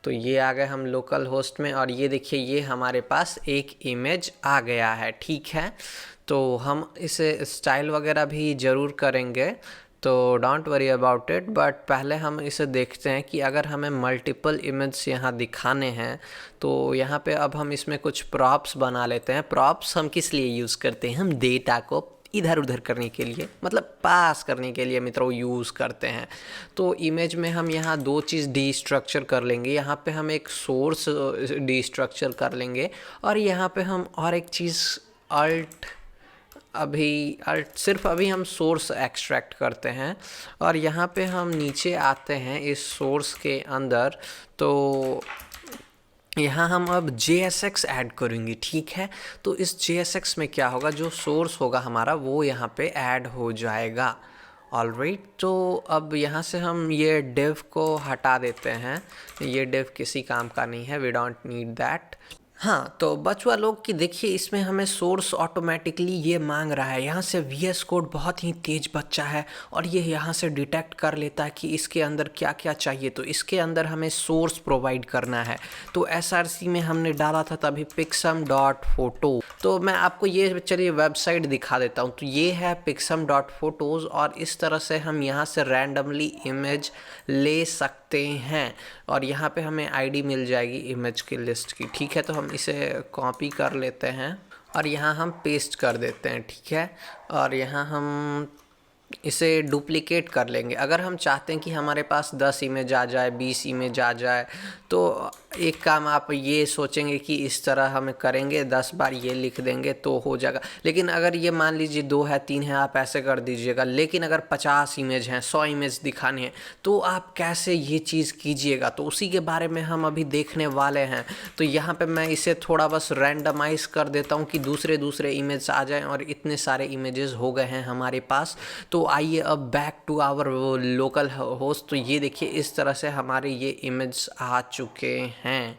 तो ये आ गए हम लोकल होस्ट में और ये देखिए, ये हमारे पास एक इमेज आ गया है, ठीक है। तो हम इसे स्टाइल वगैरह भी ज़रूर करेंगे, तो don't worry about it. But पहले हम इसे देखते हैं कि अगर हमें मल्टीपल इमेज यहाँ दिखाने हैं तो यहाँ पे अब हम इसमें कुछ प्रॉप्स बना लेते हैं। प्रॉप्स हम किस लिए यूज़ करते हैं? हम डेटा को इधर उधर करने के लिए, मतलब पास करने के लिए मित्रों यूज़ करते हैं। तो इमेज में हम यहाँ दो चीज़ डीस्ट्रक्चर कर लेंगे। यहाँ पे हम एक सोर्स डीस्ट्रक्चर कर लेंगे और यहाँ पे हम और एक चीज़ सिर्फ अभी हम सोर्स एक्सट्रैक्ट करते हैं और यहाँ पे हम नीचे आते हैं इस सोर्स के अंदर। तो यहाँ हम अब JSX ऐड करेंगे, ठीक है। तो इस JSX में क्या होगा, जो सोर्स होगा हमारा वो यहाँ पे ऐड हो जाएगा, ऑलराइट। तो अब यहाँ से हम ये div को हटा देते हैं, ये div किसी काम का नहीं है, वी डोंट नीड दैट। हाँ, तो बचवा लोग कि देखिए इसमें हमें सोर्स ऑटोमेटिकली ये मांग रहा है। यहाँ से वीएस कोड बहुत ही तेज बच्चा है और ये यहाँ से डिटेक्ट कर लेता है कि इसके अंदर क्या क्या चाहिए, तो इसके अंदर हमें सोर्स प्रोवाइड करना है। तो एसआरसी में हमने डाला था तभी pixum.photo। तो मैं आपको ये चलिए वेबसाइट दिखा देता हूँ। तो ये है pixum.photos और इस तरह से हम यहाँ से रैंडमली इमेज ले सकते हैं और यहाँ पे हमें आईडी मिल जाएगी इमेज की लिस्ट की। ठीक है, तो हम इसे कॉपी कर लेते हैं और यहाँ हम पेस्ट कर देते हैं। ठीक है, और यहाँ हम इसे डुप्लिकेट कर लेंगे। अगर हम चाहते हैं कि हमारे पास 10 इमेज आ जाए, 20 इमेज आ जाए, तो एक काम आप ये सोचेंगे कि इस तरह हमें करेंगे, 10 बार ये लिख देंगे तो हो जाएगा। लेकिन अगर ये मान लीजिए 2 है, 3 है, आप ऐसे कर दीजिएगा। लेकिन अगर 50 इमेज हैं, 100 इमेज दिखाने हैं, तो आप कैसे ये चीज़ कीजिएगा, तो उसी के बारे में हम अभी देखने वाले हैं। तो यहाँ पे मैं इसे थोड़ा बस रैंडमाइज कर देता हूँ कि दूसरे दूसरे इमेज आ जाएं और इतने सारे इमेजेस हो गए हैं हमारे पास। तो आइए अब back to our localhost. तो ये देखिए इस तरह से हमारे ये इमेज आ चुके हैं।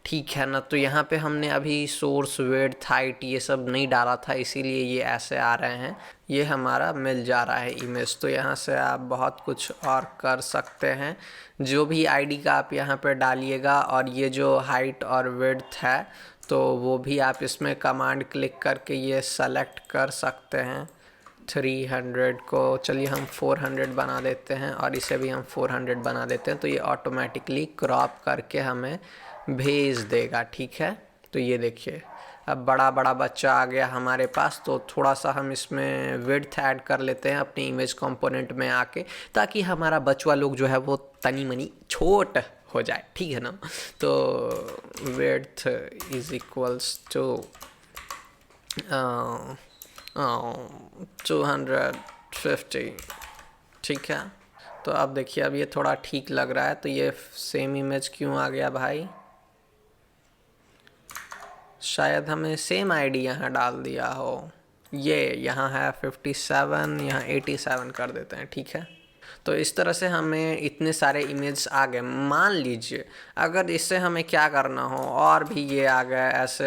ठीक है ना, तो यहाँ पे हमने अभी सोर्स विड्थ हाइट ये सब नहीं डाला था, इसीलिए ये ऐसे आ रहे हैं। ये हमारा मिल जा रहा है इमेज। तो यहाँ से आप बहुत कुछ और कर सकते हैं, जो भी आईडी का आप यहाँ पे डालिएगा। और ये जो हाइट और विड्थ है तो वो भी आप इसमें कमांड क्लिक करके ये सेलेक्ट कर सकते हैं। 300 को चलिए हम 400 बना देते हैं और इसे भी हम 400 बना देते हैं। तो ये ऑटोमेटिकली क्रॉप करके हमें भेज देगा। ठीक है, तो ये देखिए अब बड़ा बड़ा बच्चा आ गया हमारे पास। तो थोड़ा सा हम इसमें विड्थ ऐड कर लेते हैं अपनी इमेज कंपोनेंट में आके, ताकि हमारा बचवा लोग जो है वो तनी मनी छोट हो जाए। ठीक है ना, तो विड्थ इज इक्वल्स टू 250। ठीक है, तो अब देखिए अब ये थोड़ा ठीक लग रहा है। तो ये सेम इमेज क्यों आ गया भाई? शायद हमें सेम आईडी यहाँ डाल दिया हो। ये यहाँ है 57, यहाँ 87 कर देते हैं। ठीक है, तो इस तरह से हमें इतने सारे इमेज आ गए। मान लीजिए अगर इससे हमें क्या करना हो और भी ये आ गए, ऐसे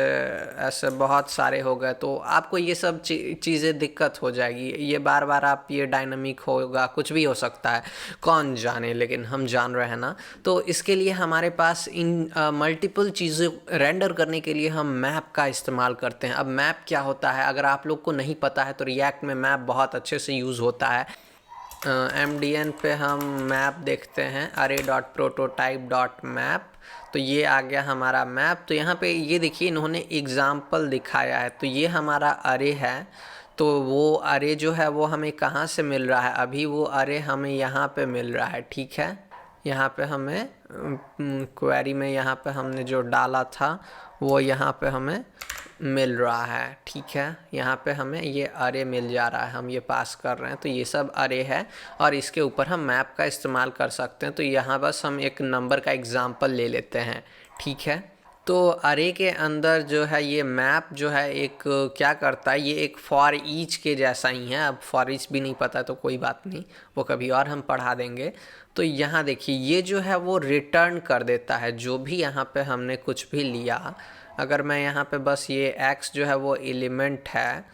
ऐसे बहुत सारे हो गए, तो आपको ये सब चीज़ें दिक्कत हो जाएगी। ये बार बार आप ये डायनामिक होगा, कुछ भी हो सकता है, कौन जाने, लेकिन हम जान रहे हैं ना। तो इसके लिए हमारे पास इन मल्टीपल चीज़ें रेंडर करने के लिए हम मैप का इस्तेमाल करते हैं। अब मैप क्या होता है, अगर आप लोग को नहीं पता है तो रिएक्ट में मैप बहुत अच्छे से यूज़ होता है। MDN पे हम मैप देखते हैं, array.prototype.map। तो ये आ गया हमारा मैप। तो यहाँ पे ये देखिए इन्होंने एग्जाम्पल दिखाया है। तो ये हमारा अरे है। तो वो अरे जो है वो हमें कहाँ से मिल रहा है? अभी वो अरे हमें यहाँ पे मिल रहा है। ठीक है, यहाँ पे हमें क्वेरी में यहाँ पे हमने जो डाला था वो यहाँ पे हमें मिल रहा है। ठीक है, यहाँ पे हमें ये अरे मिल जा रहा है, हम ये पास कर रहे हैं। तो ये सब अरे है और इसके ऊपर हम मैप का इस्तेमाल कर सकते हैं। तो यहाँ बस हम एक नंबर का एग्जांपल ले लेते हैं। ठीक है, तो अरे के अंदर जो है ये मैप जो है एक क्या करता है, ये एक फॉर ईच के जैसा ही है। अब फॉर ईच भी नहीं पता तो कोई बात नहीं, वो कभी और हम पढ़ा देंगे। तो यहाँ देखिए ये जो है वो रिटर्न कर देता है जो भी यहाँ पे हमने कुछ भी लिया। अगर मैं यहाँ पे बस ये x जो है वो एलिमेंट है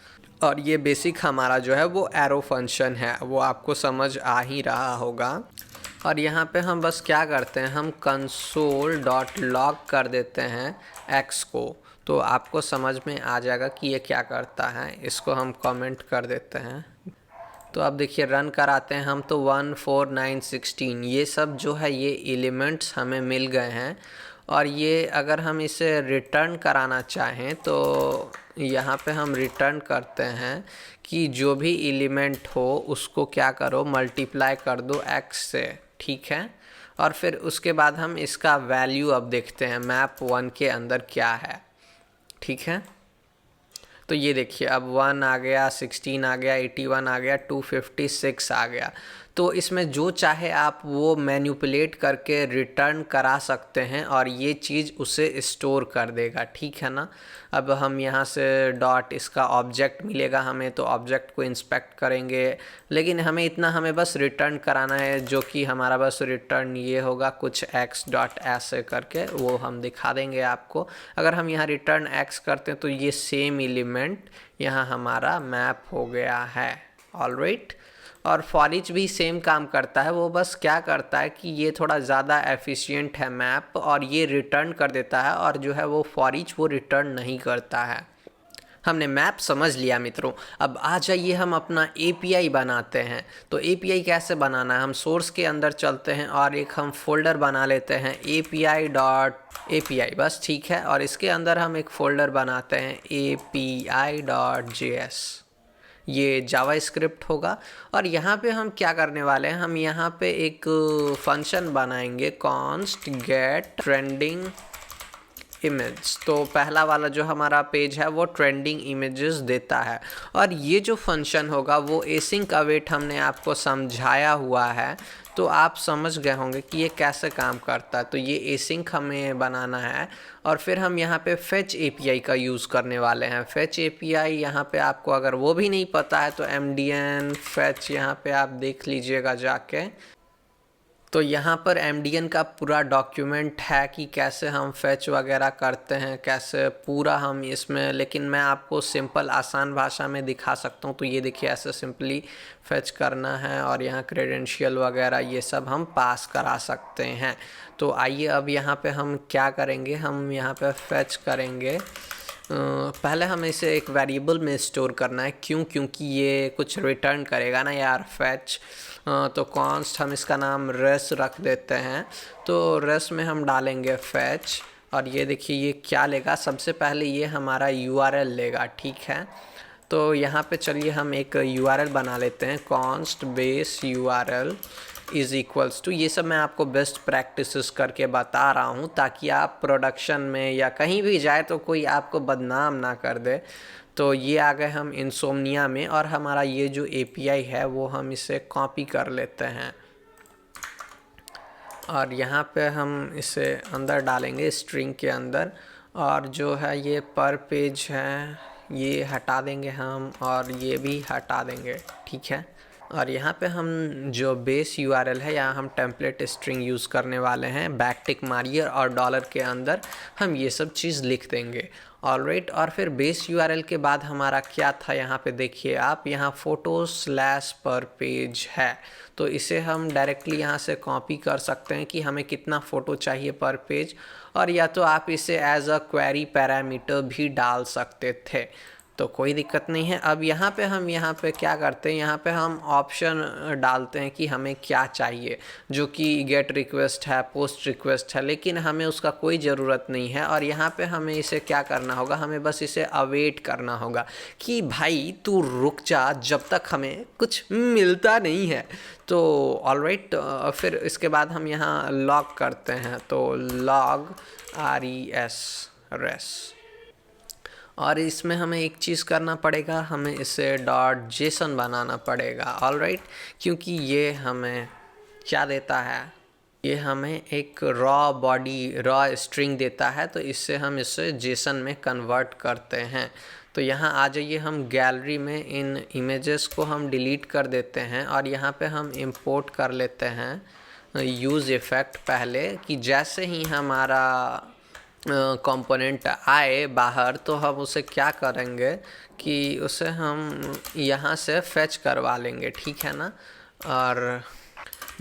और ये बेसिक हमारा जो है वो एरो फंक्शन है, वो आपको समझ आ ही रहा होगा। और यहाँ पे हम बस क्या करते हैं, हम console.log कर देते हैं x को, तो आपको समझ में आ जाएगा कि ये क्या करता है। इसको हम कमेंट कर देते हैं। तो अब देखिए रन कराते हैं हम, तो 1 4 9 16 ये सब जो है ये एलिमेंट्स हमें मिल गए हैं। और ये अगर हम इसे रिटर्न कराना चाहें तो यहाँ पे हम रिटर्न करते हैं कि जो भी एलिमेंट हो उसको क्या करो, मल्टीप्लाई कर दो x से। ठीक है, और फिर उसके बाद हम इसका वैल्यू अब देखते हैं मैप 1 के अंदर क्या है। ठीक है, तो ये देखिए अब 1 आ गया, 16 आ गया, 81 आ गया, 256 आ गया। तो इसमें जो चाहे आप वो मैनिपुलेट करके रिटर्न करा सकते हैं और ये चीज़ उसे स्टोर कर देगा, ठीक है ना। अब हम यहाँ से डॉट इसका ऑब्जेक्ट मिलेगा हमें, तो ऑब्जेक्ट को इंस्पेक्ट करेंगे, लेकिन हमें बस रिटर्न कराना है, जो कि हमारा बस रिटर्न ये होगा कुछ x डॉट ऐसे करके, वो हम दिखा देंगे आपको। अगर हम यहाँ रिटर्न x करते हैं तो ये सेम एलिमेंट यहाँ हमारा मैप हो गया है, ऑलराइट। और फॉर ईच भी सेम काम करता है, वो बस क्या करता है कि ये थोड़ा ज़्यादा एफिशिएंट है मैप, और ये रिटर्न कर देता है, और जो है वो फॉर ईच वो रिटर्न नहीं करता है। हमने मैप समझ लिया मित्रों। अब आ जाइए हम अपना API बनाते हैं। तो API कैसे बनाना है, हम सोर्स के अंदर चलते हैं और एक हम फोल्डर बना लेते हैं API, बस ठीक है। और इसके अंदर हम एक फोल्डर बनाते हैं API.js, ये जावास्क्रिप्ट होगा। और यहाँ पे हम क्या करने वाले हैं, हम यहाँ पे एक फंक्शन बनाएंगे const get trending इमेज। तो पहला वाला जो हमारा पेज है वो ट्रेंडिंग इमेजेस देता है, और ये जो फंक्शन होगा वो एसिंक अवेट हमने आपको समझाया हुआ है, तो आप समझ गए होंगे कि ये कैसे काम करता है। तो ये एसिंक हमें बनाना है, और फिर हम यहाँ पे फेच API का यूज़ करने वाले हैं। फेच API यहाँ पे आपको अगर वो भी नहीं पता है तो MDN फेच यहाँ पे आप देख लीजिएगा जाके। तो यहाँ पर MDN का पूरा डॉक्यूमेंट है कि कैसे हम फेच वगैरह करते हैं, कैसे पूरा हम इसमें, लेकिन मैं आपको सिंपल आसान भाषा में दिखा सकता हूँ। तो ये देखिए, ऐसे सिंपली फेच करना है, और यहाँ क्रेडेंशियल वगैरह ये सब हम पास करा सकते हैं। तो आइए अब यहाँ पे हम क्या करेंगे, हम यहाँ पे फेच करेंगे। पहले हमें इसे एक वेरिएबल में स्टोर करना है, क्योंकि ये कुछ रिटर्न करेगा ना यार, फेच। तो कॉन्स्ट हम इसका नाम रेस रख देते हैं। तो रेस में हम डालेंगे फेच, और ये देखिए ये क्या लेगा, सबसे पहले ये हमारा URL लेगा, ठीक है। तो यहाँ पे चलिए हम एक URL बना लेते हैं, const base URL is equals to, ये सब मैं आपको बेस्ट प्रैक्टिसेस करके बता रहा हूँ, ताकि आप प्रोडक्शन में या कहीं भी जाए तो कोई आपको बदनाम ना कर दे। तो ये आ गए हम इंसोम्निया में, और हमारा ये जो API है वो हम इसे कॉपी कर लेते हैं, और यहाँ पे हम इसे अंदर डालेंगे स्ट्रिंग के अंदर। और जो है ये पर पेज है, ये हटा देंगे हम, और ये भी हटा देंगे, ठीक है। और यहाँ पे हम जो बेस URL है, यहाँ हम टेम्पलेट स्ट्रिंग यूज़ करने वाले हैं, बैकटिक मारिए और डॉलर के अंदर हम ये सब चीज़ लिख देंगे, ऑलराइट। और फिर बेस URL के बाद हमारा क्या था, यहाँ पे देखिए आप, यहाँ फोटो/पर पेज है। तो इसे हम डायरेक्टली यहाँ से कॉपी कर सकते हैं कि हमें कितना फ़ोटो चाहिए पर पेज, और या तो आप इसे एज अ क्वेरी पैरामीटर भी डाल सकते थे, तो कोई दिक्कत नहीं है। अब यहाँ पे क्या करते हैं, यहाँ पे हम ऑप्शन डालते हैं कि हमें क्या चाहिए, जो कि गेट रिक्वेस्ट है, पोस्ट रिक्वेस्ट है, लेकिन हमें उसका कोई ज़रूरत नहीं है। और यहाँ पे हमें इसे क्या करना होगा, हमें बस इसे अवेट करना होगा कि भाई तू रुक जा जब तक हमें कुछ मिलता नहीं है। तो ऑलराइट, फिर इसके बाद हम यहाँ लॉग करते हैं, तो लॉग रेस, और इसमें हमें एक चीज़ करना पड़ेगा, हमें इसे .json बनाना पड़ेगा, ऑलराइट। क्योंकि ये हमें क्या देता है, ये हमें एक रॉ स्ट्रिंग देता है, तो इससे हम इसे JSON में कन्वर्ट करते हैं। तो यहाँ आ जाइए, हम गैलरी में इन इमेजेस को हम डिलीट कर देते हैं, और यहाँ पे हम इंपोर्ट कर लेते हैं यूज़ इफ़ेक्ट पहले, कि जैसे ही हमारा कंपोनेंट आए बाहर तो हम उसे क्या करेंगे कि उसे हम यहाँ से फेच करवा लेंगे, ठीक है ना। और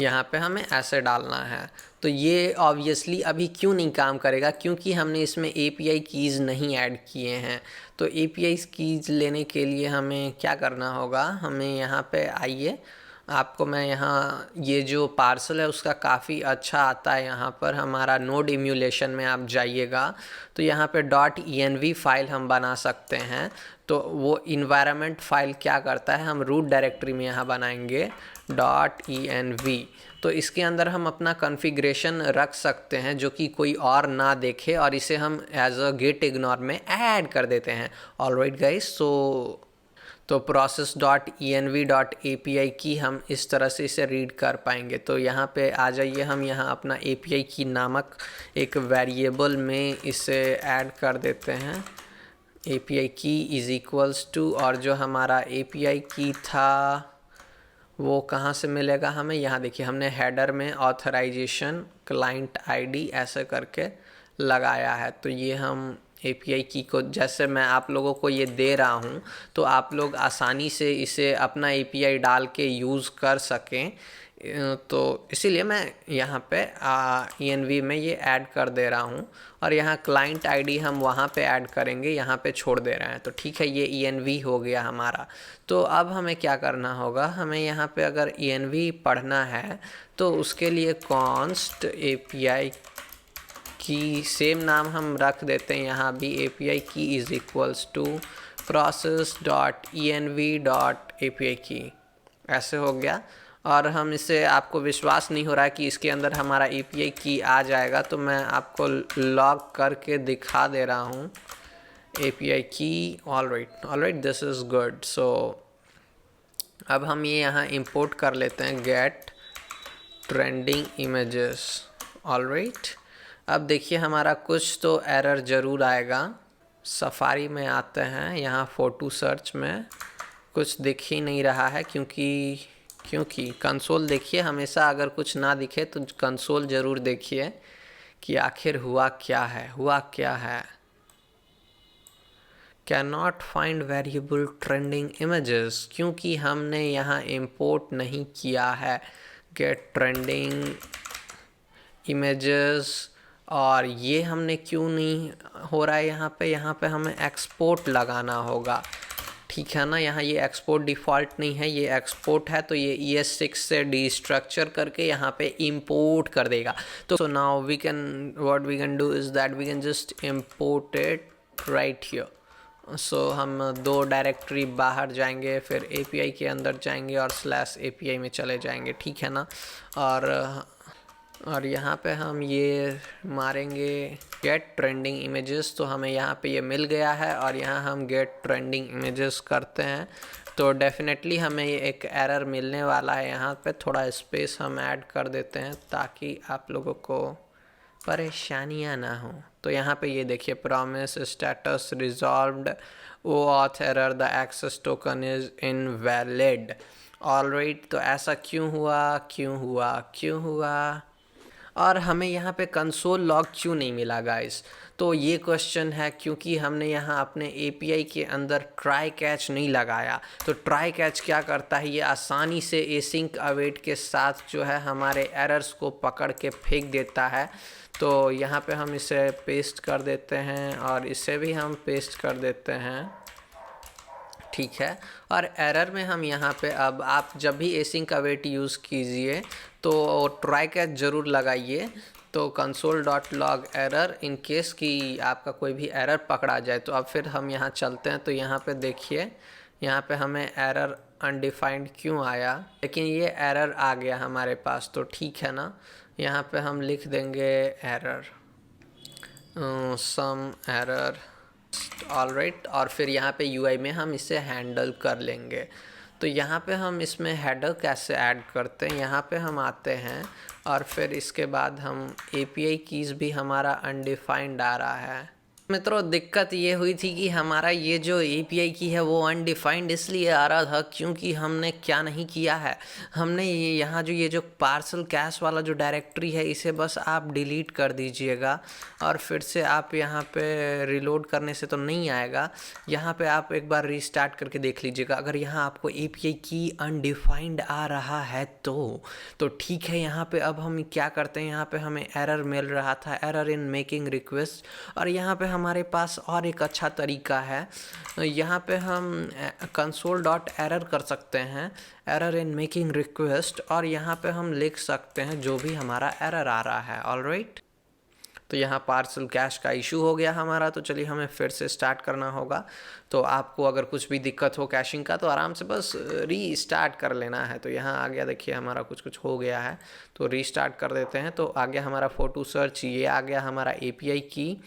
यहाँ पे हमें ऐसे डालना है। तो ये ऑब्वियसली अभी क्यों नहीं काम करेगा, क्योंकि हमने इसमें API कीज़ नहीं ऐड किए हैं। तो API कीज़ लेने के लिए हमें क्या करना होगा, हमें यहाँ पे आइए, आपको मैं यहाँ ये जो पार्सल है उसका काफ़ी अच्छा आता है। यहाँ पर हमारा नोड इम्यूलेशन में आप जाइएगा तो यहाँ पे .env फाइल हम बना सकते हैं। तो वो इन्वायरमेंट फाइल क्या करता है, हम रूट डायरेक्टरी में यहाँ बनाएंगे .env। तो इसके अंदर हम अपना कॉन्फ़िगरेशन रख सकते हैं जो कि कोई और ना देखे, और इसे हम एज अ गेट इग्नोर में ऐड कर देते हैं। ऑलराइट गाइस, तो process.env.api की हम इस तरह से इसे रीड कर पाएंगे। तो यहाँ पे आ जाइए, हम यहाँ अपना API की नामक एक वेरिएबल में इसे ऐड कर देते हैं। API की इज़ इक्वल्स टू, और जो हमारा API की था वो कहाँ से मिलेगा हमें, यहाँ देखिए हमने हेडर में ऑथराइजेशन क्लाइंट आईडी ऐसे करके लगाया है। तो ये हम API की को जैसे मैं आप लोगों को ये दे रहा हूँ तो आप लोग आसानी से इसे अपना API डाल के यूज़ कर सकें। तो इसीलिए मैं यहाँ पे ENV में ये ऐड कर दे रहा हूँ, और यहाँ क्लाइंट आईडी हम वहाँ पे ऐड करेंगे, यहाँ पे छोड़ दे रहे हैं। तो ठीक है, ये ENV हो गया हमारा। तो अब हमें क्या करना होगा, हमें यहाँ पे अगर ENV पढ़ना है तो उसके लिए कॉन्स्ट API की सेम नाम हम रख देते हैं यहाँ भी, API की इज़ इक्वल्स टू process.env.api की, ऐसे हो गया। और हम इसे, आपको विश्वास नहीं हो रहा है कि इसके अंदर हमारा API की आ जाएगा, तो मैं आपको लॉग करके दिखा दे रहा हूँ API की। Alright this is good. So अब हम ये यहाँ इंपोर्ट कर लेते हैं गेट ट्रेंडिंग इमेजेस। ऑलराइट, अब देखिए हमारा कुछ तो एरर ज़रूर आएगा। सफारी में आते हैं, यहाँ फ़ोटो सर्च में कुछ दिख ही नहीं रहा है, क्योंकि कंसोल देखिए, हमेशा अगर कुछ ना दिखे तो कंसोल ज़रूर देखिए कि आखिर हुआ क्या है। Can not find variable trending images, क्योंकि हमने यहाँ इंपोर्ट नहीं किया है गेट ट्रेंडिंग इमेजेस। और ये हमने क्यों नहीं हो रहा है यहाँ पे हमें एक्सपोर्ट लगाना होगा, ठीक है ना। यहाँ ये एक्सपोर्ट डिफ़ॉल्ट नहीं है, ये एक्सपोर्ट है, तो ये ES6 से डिस्ट्रक्चर करके यहाँ पे इंपोर्ट कर देगा। तो now what we can do is that we can just import it right here. So हम दो डायरेक्टरी बाहर जाएंगे, फिर API के अंदर जाएंगे और /API में चले जाएंगे, ठीक है ना। और यहाँ पे हम ये मारेंगे गेट ट्रेंडिंग इमेजेस, तो हमें यहाँ पे ये मिल गया है, और यहाँ हम गेट ट्रेंडिंग इमेजेस करते हैं तो डेफिनेटली हमें ये एक एरर मिलने वाला है। यहाँ पे थोड़ा स्पेस हम ऐड कर देते हैं ताकि आप लोगों को परेशानियाँ ना हो। तो यहाँ पे ये देखिए promise status resolved OAuth error, the access token is invalid. Alright, तो ऐसा क्यों हुआ और हमें यहाँ पे कंसोल लॉग क्यों नहीं मिला गाइस? तो ये क्वेश्चन है क्योंकि हमने यहाँ अपने API के अंदर ट्राई कैच नहीं लगाया। तो ट्राई कैच क्या करता है, ये आसानी से एसिंक अवेट के साथ जो है हमारे एरर्स को पकड़ के फेंक देता है। तो यहाँ पे हम इसे पेस्ट कर देते हैं और इसे भी हम पेस्ट कर देते हैं, ठीक है। और एरर में हम यहाँ पे, अब आप जब भी एसिंक अवेट यूज़ कीजिए तो ट्राई कैच ज़रूर लगाइए। तो console.log एरर, इन केस कि आपका कोई भी एरर पकड़ा जाए। तो अब फिर हम यहाँ चलते हैं, तो यहाँ पे देखिए, यहाँ पे हमें एरर अनडिफाइंड क्यों आया, लेकिन ये एरर आ गया हमारे पास, तो ठीक है ना। यहाँ पे हम लिख देंगे एरर, सम एरर, ऑलराइट। और फिर यहाँ पे UI में हम इसे हैंडल कर लेंगे। तो यहाँ पे हम इसमें हेडर कैसे ऐड करते हैं, यहाँ पे हम आते हैं और फिर इसके बाद हम API कीज़ भी हमारा अनडिफाइंड आ रहा है। मित्रों, दिक्कत ये हुई थी कि हमारा ये जो API की है वो अनडिफाइंड इसलिए आ रहा था क्योंकि हमने क्या नहीं किया है, हमने यहाँ ये जो पार्सल कैश वाला जो डायरेक्टरी है इसे बस आप डिलीट कर दीजिएगा और फिर से आप यहाँ पे रिलोड करने से तो नहीं आएगा। यहाँ पे आप एक बार रीस्टार्ट करके देख लीजिएगा। अगर यहाँ आपको API की अनडिफाइंड आ रहा है तो ठीक है। यहाँ पे अब हम क्या करते हैं, यहाँ पे हमें एरर मिल रहा था, एरर इन मेकिंग रिक्वेस्ट। और यहाँ पे हमारे पास और एक अच्छा तरीका है, यहाँ पे हम console.error कर सकते हैं, एरर इन मेकिंग रिक्वेस्ट, और यहाँ पे हम लिख सकते हैं जो भी हमारा एरर आ रहा है। ऑलराइट, तो यहाँ पार्सल कैश का इशू हो गया हमारा। तो चलिए हमें फिर से स्टार्ट करना होगा। तो आपको अगर कुछ भी दिक्कत हो कैशिंग का तो आराम से बस रीस्टार्ट कर लेना है। तो यहाँ आ गया, देखिए हमारा कुछ हो गया है, तो रीस्टार्ट कर देते हैं। तो आ गया हमारा फ़ोटो सर्च, ये आ गया हमारा API की,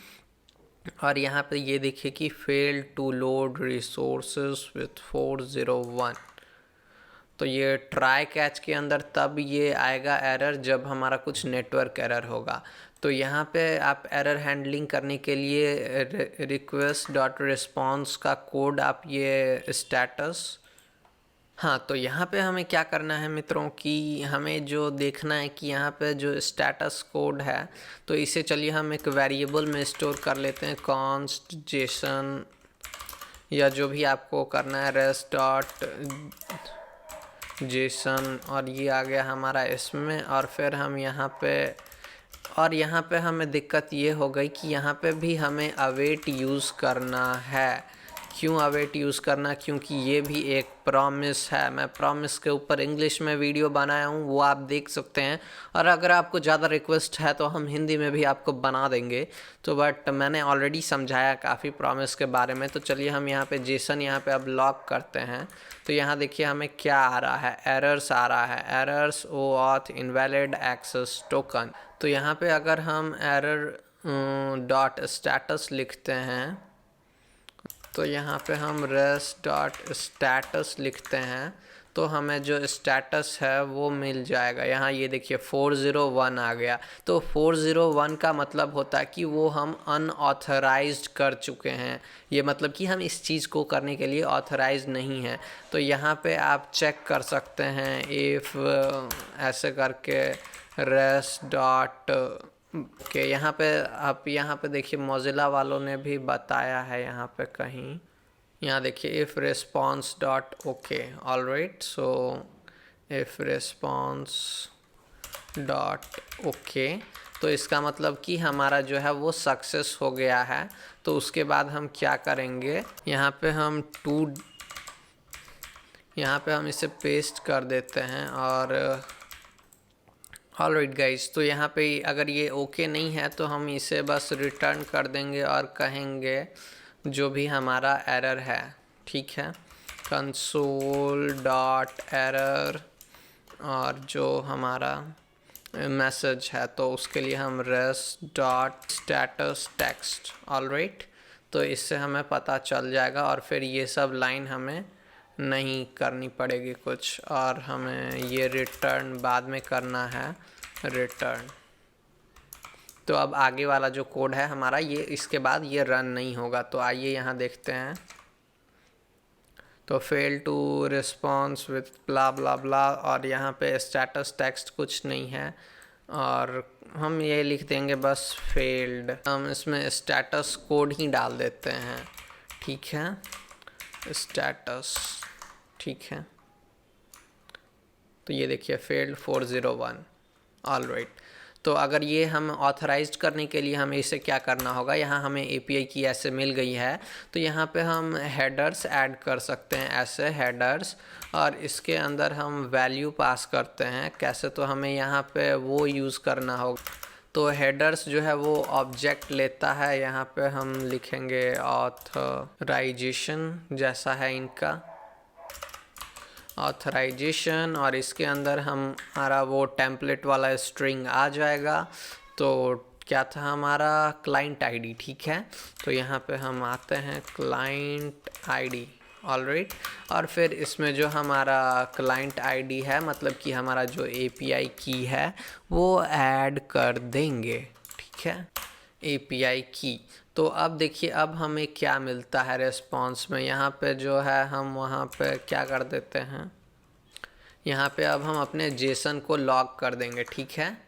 और यहाँ पे ये देखिए कि fail to load resources with 401। तो ये ट्राई कैच के अंदर तब ये आएगा एरर जब हमारा कुछ नेटवर्क एरर होगा। तो यहाँ पे आप एरर हैंडलिंग करने के लिए रिक्वेस्ट डॉट रिस्पॉन्स का कोड आप ये स्टेटस, हाँ, तो यहाँ पे हमें क्या करना है मित्रों कि हमें जो देखना है कि यहाँ पे जो स्टेटस कोड है, तो इसे चलिए हम एक वेरिएबल में स्टोर कर लेते हैं, कॉन्स्ट जेसन या जो भी आपको करना है, रेस्ट डॉट जेसन, और ये आ गया हमारा इसमें। और फिर हम यहाँ पे, और यहाँ पे हमें दिक्कत ये हो गई कि यहाँ पे भी हमें अवेट यूज़ करना है। क्यों अवेट यूज़ करना? क्योंकि ये भी एक प्रॉमिस है। मैं प्रॉमिस के ऊपर इंग्लिश में वीडियो बनाया हूँ, वो आप देख सकते हैं। और अगर आपको ज़्यादा रिक्वेस्ट है तो हम हिंदी में भी आपको बना देंगे। तो बट मैंने ऑलरेडी समझाया काफ़ी प्रॉमिस के बारे में। तो चलिए हम यहाँ पे जेसन यहाँ पे अब लॉक करते हैं। तो यहाँ देखिए हमें क्या आ रहा है, एरर्स आ रहा है, errors OAuth invalid access token. तो यहाँ पे अगर हम एरर डॉट स्टेटस लिखते हैं, तो यहाँ पे हम रेस्ट डॉट स्टेटस लिखते हैं, तो हमें जो स्टेटस है वो मिल जाएगा। यहाँ ये देखिए 401 आ गया। तो 401 का मतलब होता है कि वो हम अनऑथराइज्ड कर चुके हैं। ये मतलब कि हम इस चीज़ को करने के लिए ऑथराइज नहीं हैं। तो यहाँ पे आप चेक कर सकते हैं इफ़ ऐसे करके रेस्ट डॉट के, यहाँ पे आप यहाँ पे देखिए मोजिला वालों ने भी बताया है यहाँ पे कहीं, यहाँ देखिए if response dot okay. Alright, so if response dot okay, तो इसका मतलब कि हमारा जो है वो सक्सेस हो गया है। तो उसके बाद हम क्या करेंगे, यहाँ पे हम इसे पेस्ट कर देते हैं। और ऑलराइट गाइस, तो यहाँ पे अगर ये ओके नहीं है तो हम इसे बस रिटर्न कर देंगे और कहेंगे जो भी हमारा एरर है, ठीक है, कंसोल डॉट एरर, और जो हमारा मैसेज है तो उसके लिए हम rest dot status text. Alright, तो इससे हमें पता चल जाएगा और फिर ये सब लाइन हमें नहीं करनी पड़ेगी कुछ, और हमें ये रिटर्न बाद में करना है, रिटर्न। तो अब आगे वाला जो कोड है हमारा, ये इसके बाद ये रन नहीं होगा। तो आइए यहाँ देखते हैं। तो fail to response with blah blah ब्ला, और यहाँ पे स्टेटस टेक्स्ट कुछ नहीं है, और हम ये लिख देंगे बस फेल्ड। हम इसमें स्टेटस कोड ही डाल देते हैं, ठीक है, स्टेटस, ठीक है। तो ये देखिए फेल्ड 401। ऑलराइट, तो अगर ये हम ऑथराइज्ड करने के लिए हमें इसे क्या करना होगा, यहाँ हमें API की ऐसे मिल गई है, तो यहाँ पे हम हेडर्स ऐड कर सकते हैं, ऐसे हेडर्स, और इसके अंदर हम वैल्यू पास करते हैं। कैसे, तो हमें यहाँ पे वो यूज़ करना होगा। तो हेडर्स जो है वो ऑब्जेक्ट लेता है, यहाँ पे हम लिखेंगे ऑथराइजेशन, जैसा है इनका ऑथराइजेशन, और इसके अंदर हमारा वो टेम्पलेट वाला स्ट्रिंग आ जाएगा। तो क्या था हमारा, क्लाइंट आईडी, ठीक है। तो यहाँ पे हम आते हैं क्लाइंट आईडी, ऑलराइट, और फिर इसमें जो हमारा क्लाइंट आईडी है, मतलब कि हमारा जो API की है वो ऐड कर देंगे, ठीक है, API की। तो अब देखिए अब हमें क्या मिलता है रिस्पॉन्स में, यहाँ पे जो है हम वहाँ पे क्या कर देते हैं, यहाँ पे अब हम अपने जेसन को लॉग कर देंगे, ठीक है।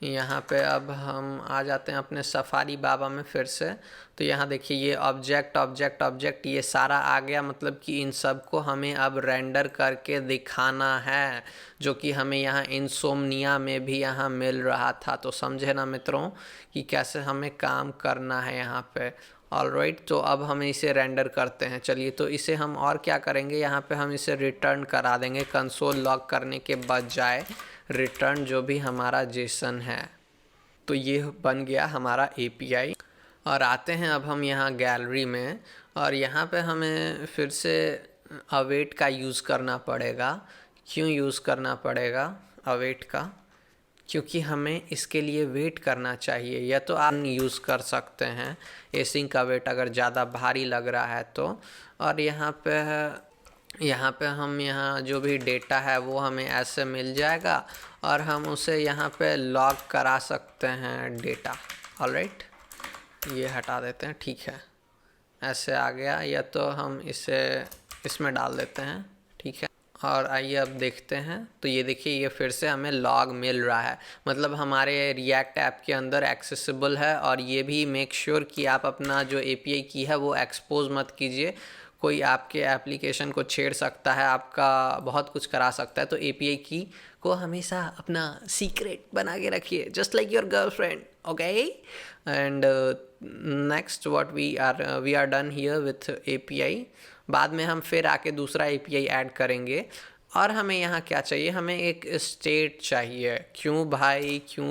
यहाँ पे अब हम आ जाते हैं अपने सफारी बाबा में फिर से। तो यहाँ देखिए ये ऑब्जेक्ट ऑब्जेक्ट ऑब्जेक्ट ये सारा आ गया, मतलब कि इन सब को हमें अब रेंडर करके दिखाना है, जो कि हमें यहाँ इनसोमनिया में भी यहाँ मिल रहा था। तो समझे ना मित्रों कि कैसे हमें काम करना है यहाँ पे। ऑलराइट, तो अब हम इसे रेंडर करते हैं। चलिए, तो इसे हम और क्या करेंगे, यहाँ पे हम इसे रिटर्न करा देंगे, कंसोल लॉग करने के बजाय रिटर्न जो भी हमारा जेसन है। तो ये बन गया हमारा API। और आते हैं अब हम यहाँ गैलरी में, और यहाँ पे हमें फिर से अवेट का यूज़ करना पड़ेगा। क्यों यूज़ करना पड़ेगा अवेट का, क्योंकि हमें इसके लिए वेट करना चाहिए। या तो आप यूज़ कर सकते हैं एसिंग का वेट अगर ज़्यादा भारी लग रहा है तो। और यहाँ पे हम यहाँ जो भी डेटा है वो हमें ऐसे मिल जाएगा और हम उसे यहाँ पे लॉग करा सकते हैं डेटा। ऑलराइट, ये हटा देते हैं, ठीक है, ऐसे आ गया। या तो हम इसे इसमें डाल देते हैं, ठीक है। और आइए अब देखते हैं, तो ये देखिए ये फिर से हमें लॉग मिल रहा है, मतलब हमारे रिएक्ट ऐप के अंदर एक्सेसिबल है। और ये भी मेक श्योर कि आप अपना जो एपीआई की है वो एक्सपोज मत कीजिए, कोई आपके एप्लीकेशन को छेड़ सकता है, आपका बहुत कुछ करा सकता है। तो एपीआई की को हमेशा अपना सीक्रेट बना के रखिए, just like your girlfriend, okay. And next what we are done here with API. बाद में हम फिर आके दूसरा एपीआई ऐड करेंगे। और हमें यहाँ क्या चाहिए, हमें एक स्टेट चाहिए, क्यों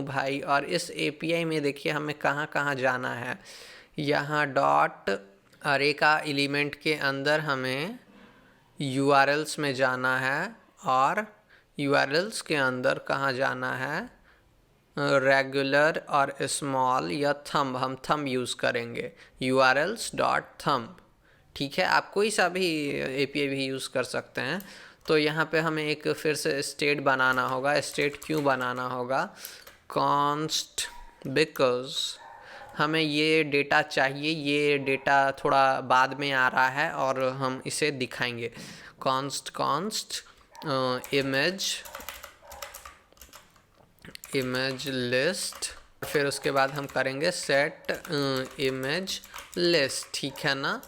भाई। और इस एपीआई में देखिए हमें कहाँ कहाँ जाना है। यहाँ डॉट अरे का एलिमेंट के अंदर हमें यूआरएल्स में जाना है, और यूआरएल्स के अंदर कहाँ जाना है, रेगुलर और स्मॉल या थंब, हम थंब यूज़ करेंगे, urls डॉट थंब, ठीक है। आप कोई सा भी एपीआई भी यूज़ कर सकते हैं। तो यहाँ पे हमें एक फिर से स्टेट बनाना होगा। स्टेट क्यों बनाना होगा, कॉन्स्ट, बिकॉज हमें ये डेटा चाहिए, ये डेटा थोड़ा बाद में आ रहा है और हम इसे दिखाएंगे। कॉन्स्ट इमेज लिस्ट, फिर उसके बाद हम करेंगे सेट इमेज लिस्ट, ठीक है ना।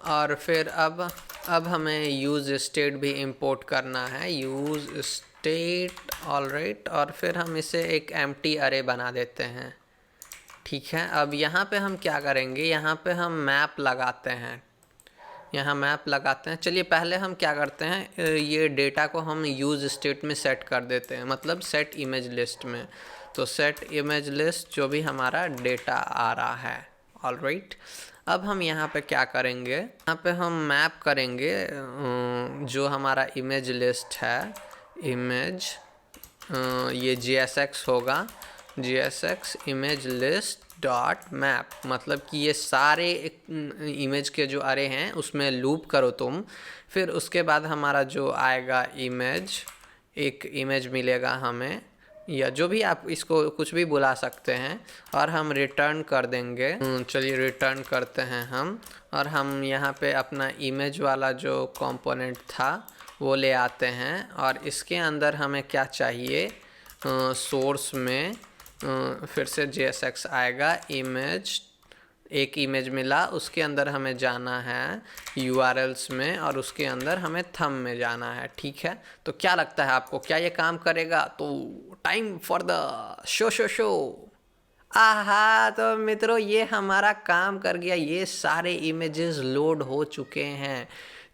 और फिर अब हमें यूज़ स्टेट भी इंपोर्ट करना है, यूज़ स्टेट, ऑलराइट। और फिर हम इसे एक एम्प्टी अरे बना देते हैं, ठीक है। अब यहाँ पे हम क्या करेंगे, यहाँ पे हम मैप लगाते हैं, चलिए पहले हम क्या करते हैं, ये डेटा को हम यूज़ स्टेट में सेट कर देते हैं, मतलब सेट इमेज लिस्ट में। तो सेट इमेज लिस्ट जो भी हमारा डेटा आ रहा है, ऑलराइट। अब हम यहाँ पे क्या करेंगे, यहाँ पे हम मैप करेंगे जो हमारा इमेज लिस्ट है, इमेज ये JSX होगा, JSX image list dot map, मतलब कि ये सारे इमेज के जो अरे हैं उसमें लूप करो तुम। फिर उसके बाद हमारा जो आएगा इमेज, एक इमेज मिलेगा हमें, या जो भी आप इसको कुछ भी बुला सकते हैं, और हम रिटर्न कर देंगे। चलिए रिटर्न करते हैं हम, और हम यहाँ पे अपना इमेज वाला जो कंपोनेंट था वो ले आते हैं। और इसके अंदर हमें क्या चाहिए, सोर्स में फिर से JSX आएगा, इमेज, एक इमेज मिला, उसके अंदर हमें जाना है URLs में, और उसके अंदर हमें थंब में जाना है, ठीक है। तो क्या लगता है आपको, क्या ये काम करेगा? तो टाइम फॉर द शो। आहा, तो मित्रों ये हमारा काम कर गया, ये सारे इमेजेस लोड हो चुके हैं।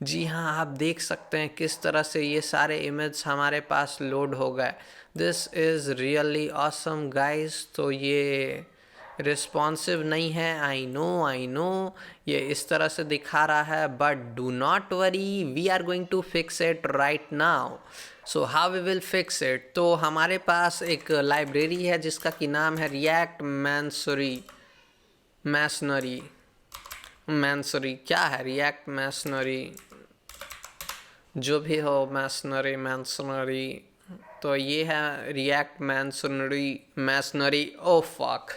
जी हाँ, आप देख सकते हैं किस तरह से ये सारे इमेज हमारे पास लोड हो गए। This is really awesome guys. तो ये रिस्पॉन्सिव नहीं है, आई नो ये इस तरह से दिखा रहा है, but do not worry, we are going to fix it right now. So how we will fix it, तो हमारे पास एक लाइब्रेरी है जिसका कि नाम है रिएक्ट मैसनरी। क्या है रिएक्ट मैसनरी, जो भी हो, मैसनरी, तो ये है रिएक्ट मैसनरी, ओ फक।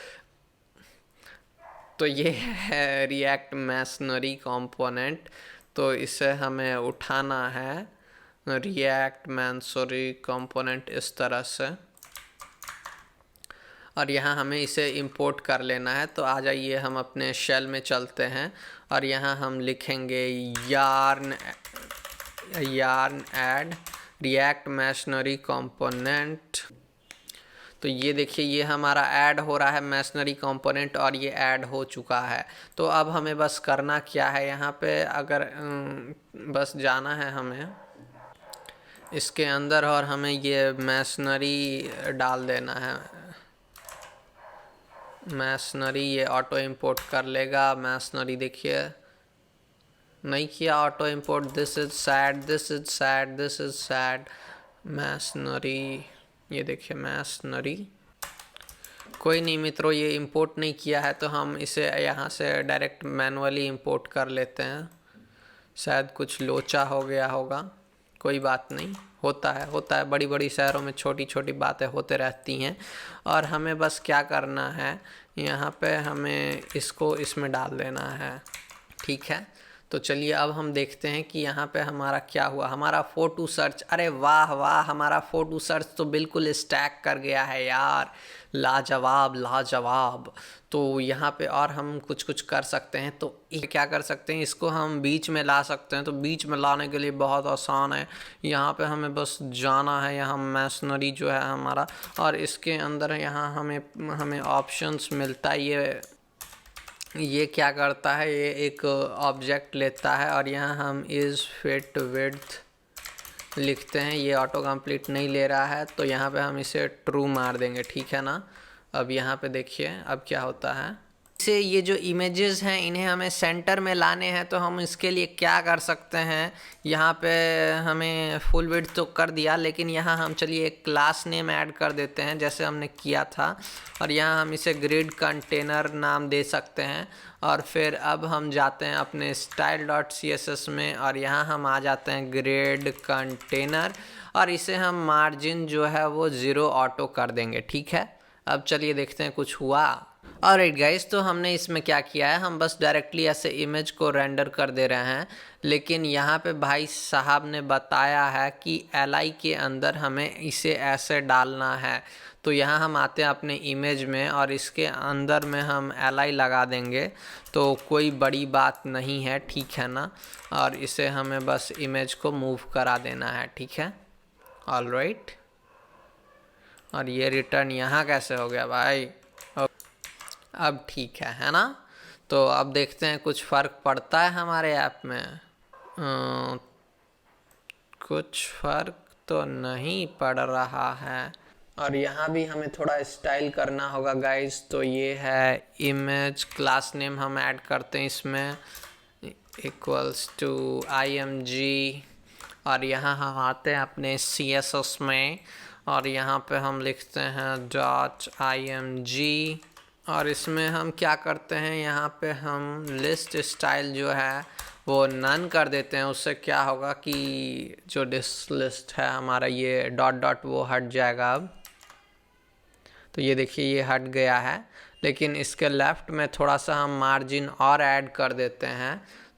तो ये है रिएक्ट मैसनरी कंपोनेंट, तो इसे हमें उठाना है, रिएक्ट मैसनरी कंपोनेंट इस तरह से, और यहाँ हमें इसे इंपोर्ट कर लेना है। तो आ जाइए हम अपने शेल में चलते हैं, और यहाँ हम लिखेंगे yarn add react masonry component. तो ये देखिए ये हमारा ऐड हो रहा है मैसनरी कंपोनेंट, और ये ऐड हो चुका है। तो अब हमें बस करना क्या है, यहाँ पे अगर बस जाना है हमें इसके अंदर, और हमें ये मैसनरी डाल देना है। मैसनरी ये ऑटो इंपोर्ट कर लेगा। मैसनरी देखिए नहीं किया auto import, this is sad. Masonry, ये देखिए मैसनरी, कोई नहीं मित्रों, ये इंपोर्ट नहीं किया है तो हम इसे यहाँ से डायरेक्ट मैनुअली इंपोर्ट कर लेते हैं। शायद कुछ लोचा हो गया होगा, कोई बात नहीं, होता है। बड़ी बड़ी शहरों में छोटी छोटी बातें होते रहती हैं। और हमें बस क्या करना है, यहाँ पे हमें इसको इसमें डाल देना है, ठीक है। तो चलिए अब हम देखते हैं कि यहाँ पे हमारा क्या हुआ। हमारा फ़ोटो सर्च, अरे वाह वाह, हमारा फ़ोटो सर्च तो बिल्कुल स्टैक कर गया है यार, लाजवाब लाजवाब। तो यहाँ पे और हम कुछ कुछ कर सकते हैं। तो ये क्या कर सकते हैं, इसको हम बीच में ला सकते हैं। तो बीच में लाने के लिए बहुत आसान है, यहाँ पे हमें बस जाना है, यहाँ मैसनरी जो है हमारा, और इसके अंदर यहाँ हमें ऑप्शंस मिलता है। ये क्या करता है, ये एक ऑब्जेक्ट लेता है और यहाँ हम इज़ फिट विड्थ लिखते हैं। ये ऑटो कंप्लीट नहीं ले रहा है तो यहाँ पे हम इसे ट्रू मार देंगे, ठीक है ना। अब यहाँ पे देखिए अब क्या होता है। से ये जो इमेजेस हैं इन्हें हमें सेंटर में लाने हैं, तो हम इसके लिए क्या कर सकते हैं, यहाँ पे हमें फुल विड्थ तो कर दिया, लेकिन यहाँ हम चलिए एक क्लास नेम ऐड कर देते हैं जैसे हमने किया था। और यहाँ हम इसे ग्रिड कंटेनर नाम दे सकते हैं। और फिर अब हम जाते हैं अपने style.css में और यहाँ हम आ जाते हैं ग्रिड कंटेनर और इसे हम मार्जिन जो है वो 0 ऑटो कर देंगे, ठीक है। अब चलिए देखते हैं कुछ हुआ। ऑलराइट गाइस, तो हमने इसमें क्या किया है, हम बस डायरेक्टली ऐसे इमेज को रेंडर कर दे रहे हैं। लेकिन यहाँ पे भाई साहब ने बताया है कि li के अंदर हमें इसे ऐसे डालना है। तो यहाँ हम आते हैं अपने इमेज में और इसके अंदर में हम li लगा देंगे, तो कोई बड़ी बात नहीं है, ठीक है ना। और इसे हमें बस इमेज को मूव करा देना है, ठीक है। ऑलराइट, और ये रिटर्न यहाँ कैसे हो गया भाई, अब ठीक है ना। तो अब देखते हैं कुछ फ़र्क पड़ता है हमारे ऐप में। कुछ फ़र्क तो नहीं पड़ रहा है। और यहाँ भी हमें थोड़ा स्टाइल करना होगा गाइस। तो ये है इमेज, क्लास नेम हम ऐड करते हैं इसमें इक्वल्स टू img। और यहाँ हम आते हैं अपने CSS में और यहाँ पे हम लिखते हैं .img। और इसमें हम क्या करते हैं, यहाँ पे हम लिस्ट स्टाइल जो है वो नन कर देते हैं। उससे क्या होगा कि जो डिस लिस्ट है हमारा ये डॉट डॉट वो हट जाएगा। अब तो ये देखिए ये हट गया है, लेकिन इसके लेफ़्ट में थोड़ा सा हम मार्जिन और ऐड कर देते हैं।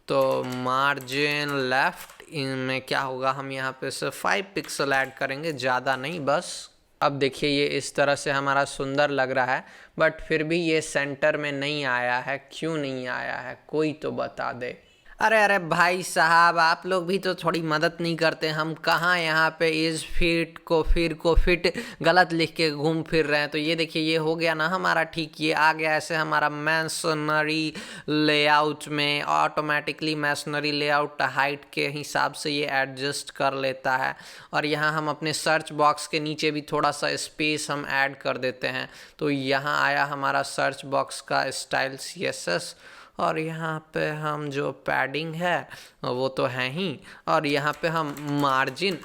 तो मार्जिन लेफ़्ट इनमें क्या होगा, हम यहाँ पे से 5 पिक्सल ऐड करेंगे, ज़्यादा नहीं बस। अब देखिए ये इस तरह से हमारा सुंदर लग रहा है, बट फिर भी ये सेंटर में नहीं आया है। क्यों नहीं आया है, कोई तो बता दे। अरे अरे भाई साहब, आप लोग भी तो थोड़ी मदद नहीं करते। हम कहाँ यहाँ पे इस फिट को फिट गलत लिख के घूम फिर रहे हैं। तो ये देखिए ये हो गया ना हमारा ठीक, ये आ गया ऐसे हमारा मैसनरी लेआउट में। ऑटोमेटिकली मैसनरी लेआउट हाइट के हिसाब से ये एडजस्ट कर लेता है। और यहाँ हम अपने सर्च बॉक्स के नीचे भी थोड़ा सा स्पेस हम ऐड कर देते हैं। तो यहाँ आया हमारा सर्च बॉक्स का स्टाइल CSS। और यहाँ पे हम जो पैडिंग है वो तो है ही। और यहाँ पे हम मार्जिन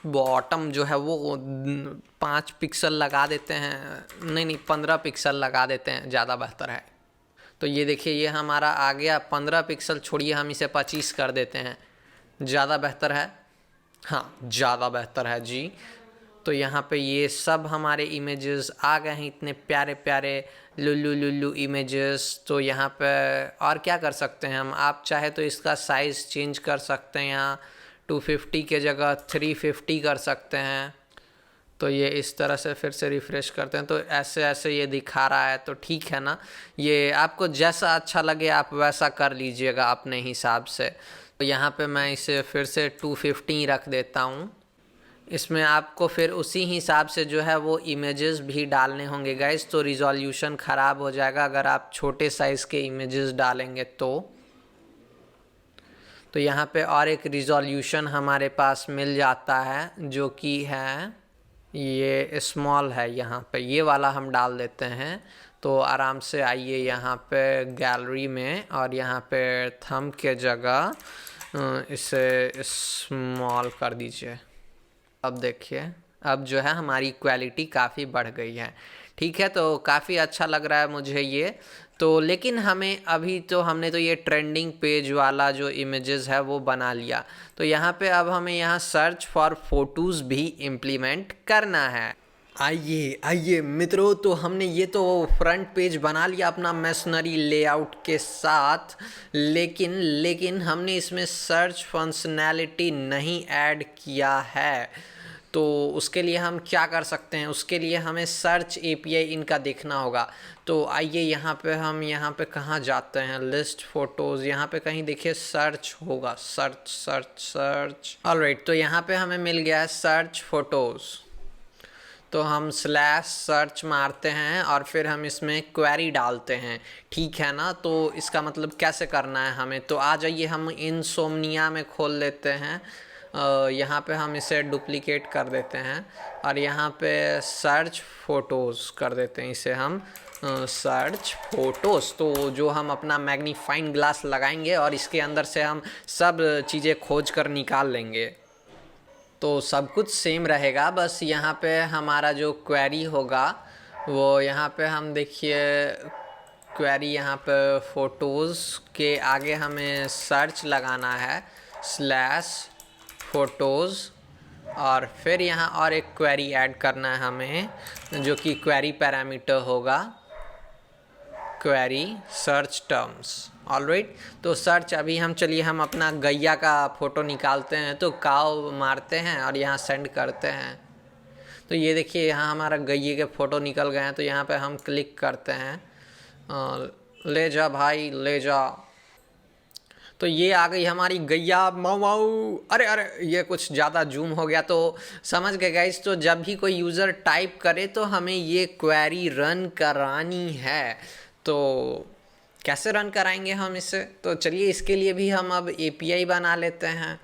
बॉटम जो है वो 5 पिक्सल लगा देते हैं, नहीं 15 पिक्सल लगा देते हैं, ज़्यादा बेहतर है। तो ये देखिए ये हमारा आ गया 15 पिक्सल, छोड़िए हम इसे 25 कर देते हैं, ज़्यादा बेहतर है। हाँ ज़्यादा बेहतर है जी। तो यहाँ पे ये सब हमारे इमेजेस आ गए हैं, इतने प्यारे प्यारे लुल्लू इमेजेस। तो यहाँ पे और क्या कर सकते हैं हम, आप चाहे तो इसका साइज़ चेंज कर सकते हैं, यहाँ 250 के जगह 350 कर सकते हैं। तो ये इस तरह से फिर से रिफ़्रेश करते हैं तो ऐसे ऐसे ये दिखा रहा है। तो ठीक है ना, ये आपको जैसा अच्छा लगे आप वैसा कर लीजिएगा अपने हिसाब से। तो यहाँ पे मैं इसे फिर से 250 रख देता हूँ। इसमें आपको फिर उसी हिसाब से जो है वो इमेजेस भी डालने होंगे गाइस। तो रिज़ॉल्यूशन ख़राब हो जाएगा अगर आप छोटे साइज़ के इमेजेस डालेंगे तो यहाँ पे और एक रिज़ॉल्यूशन हमारे पास मिल जाता है जो कि है ये स्मॉल है। यहाँ पे ये वाला हम डाल देते हैं। तो आराम से आइए यहाँ पे गैलरी में और यहाँ पे थंब के जगह इसे स्मॉल कर दीजिए। अब देखिए अब जो है हमारी क्वालिटी काफ़ी बढ़ गई है। ठीक है, तो काफ़ी अच्छा लग रहा है मुझे ये। तो लेकिन हमें अभी तो हमने तो ये ट्रेंडिंग पेज वाला जो इमेजेस है वो बना लिया, तो यहाँ पे अब हमें यहाँ सर्च फॉर फोटोज़ भी इम्प्लीमेंट करना है। आइए आइए मित्रों, तो हमने ये तो फ्रंट पेज बना लिया अपना मैशनरी लेआउट के साथ, लेकिन हमने इसमें सर्च फंक्शनैलिटी नहीं ऐड किया है। तो उसके लिए हम क्या कर सकते हैं, उसके लिए हमें सर्च एपीआई इनका देखना होगा। तो आइए यहाँ पे कहाँ जाते हैं, लिस्ट फोटोज़, यहाँ पे कहीं देखिए सर्च होगा, सर्च सर्च सर्च। ऑलराइट, तो यहाँ पे हमें मिल गया है सर्च फोटोज़। तो हम स्लैश सर्च मारते हैं और फिर हम इसमें क्वेरी डालते हैं, ठीक है ना। तो इसका मतलब कैसे करना है हमें, तो आ जाइए हम इनसोम्निया में खोल लेते हैं। यहाँ पे हम इसे डुप्लिकेट कर देते हैं और यहाँ पे सर्च फ़ोटोज़ कर देते हैं, इसे हम सर्च फोटोज़। तो जो हम अपना मैग्नीफाइंग ग्लास लगाएंगे और इसके अंदर से हम सब चीज़ें खोज कर निकाल लेंगे। तो सब कुछ सेम रहेगा, बस यहाँ पे हमारा जो क्वेरी होगा वो यहाँ पे हम देखिए क्वेरी यहाँ पे फ़ोटोज़ के आगे हमें सर्च लगाना है स्लैश फ़ोटोज़, और फिर यहाँ और एक क्वेरी ऐड करना है हमें, जो कि क्वेरी पैरामीटर होगा क्वेरी सर्च टर्म्स। ऑलराइट, तो सर्च अभी हम चलिए हम अपना गैया का फ़ोटो निकालते हैं, तो काव मारते हैं और यहाँ सेंड करते हैं। तो ये देखिए यहाँ हमारा गैये के फ़ोटो निकल गए हैं। तो यहाँ पे हम क्लिक करते हैं, ले जा भाई ले जा। तो ये आ गई हमारी गैया माऊ माऊ। अरे अरे ये कुछ ज़्यादा जूम हो गया, तो समझ गए गाइस। तो जब भी कोई यूज़र टाइप करे तो हमें ये क्वेरी रन करानी है। तो कैसे रन कराएंगे हम इसे, तो चलिए इसके लिए भी हम अब एपीआई बना लेते हैं।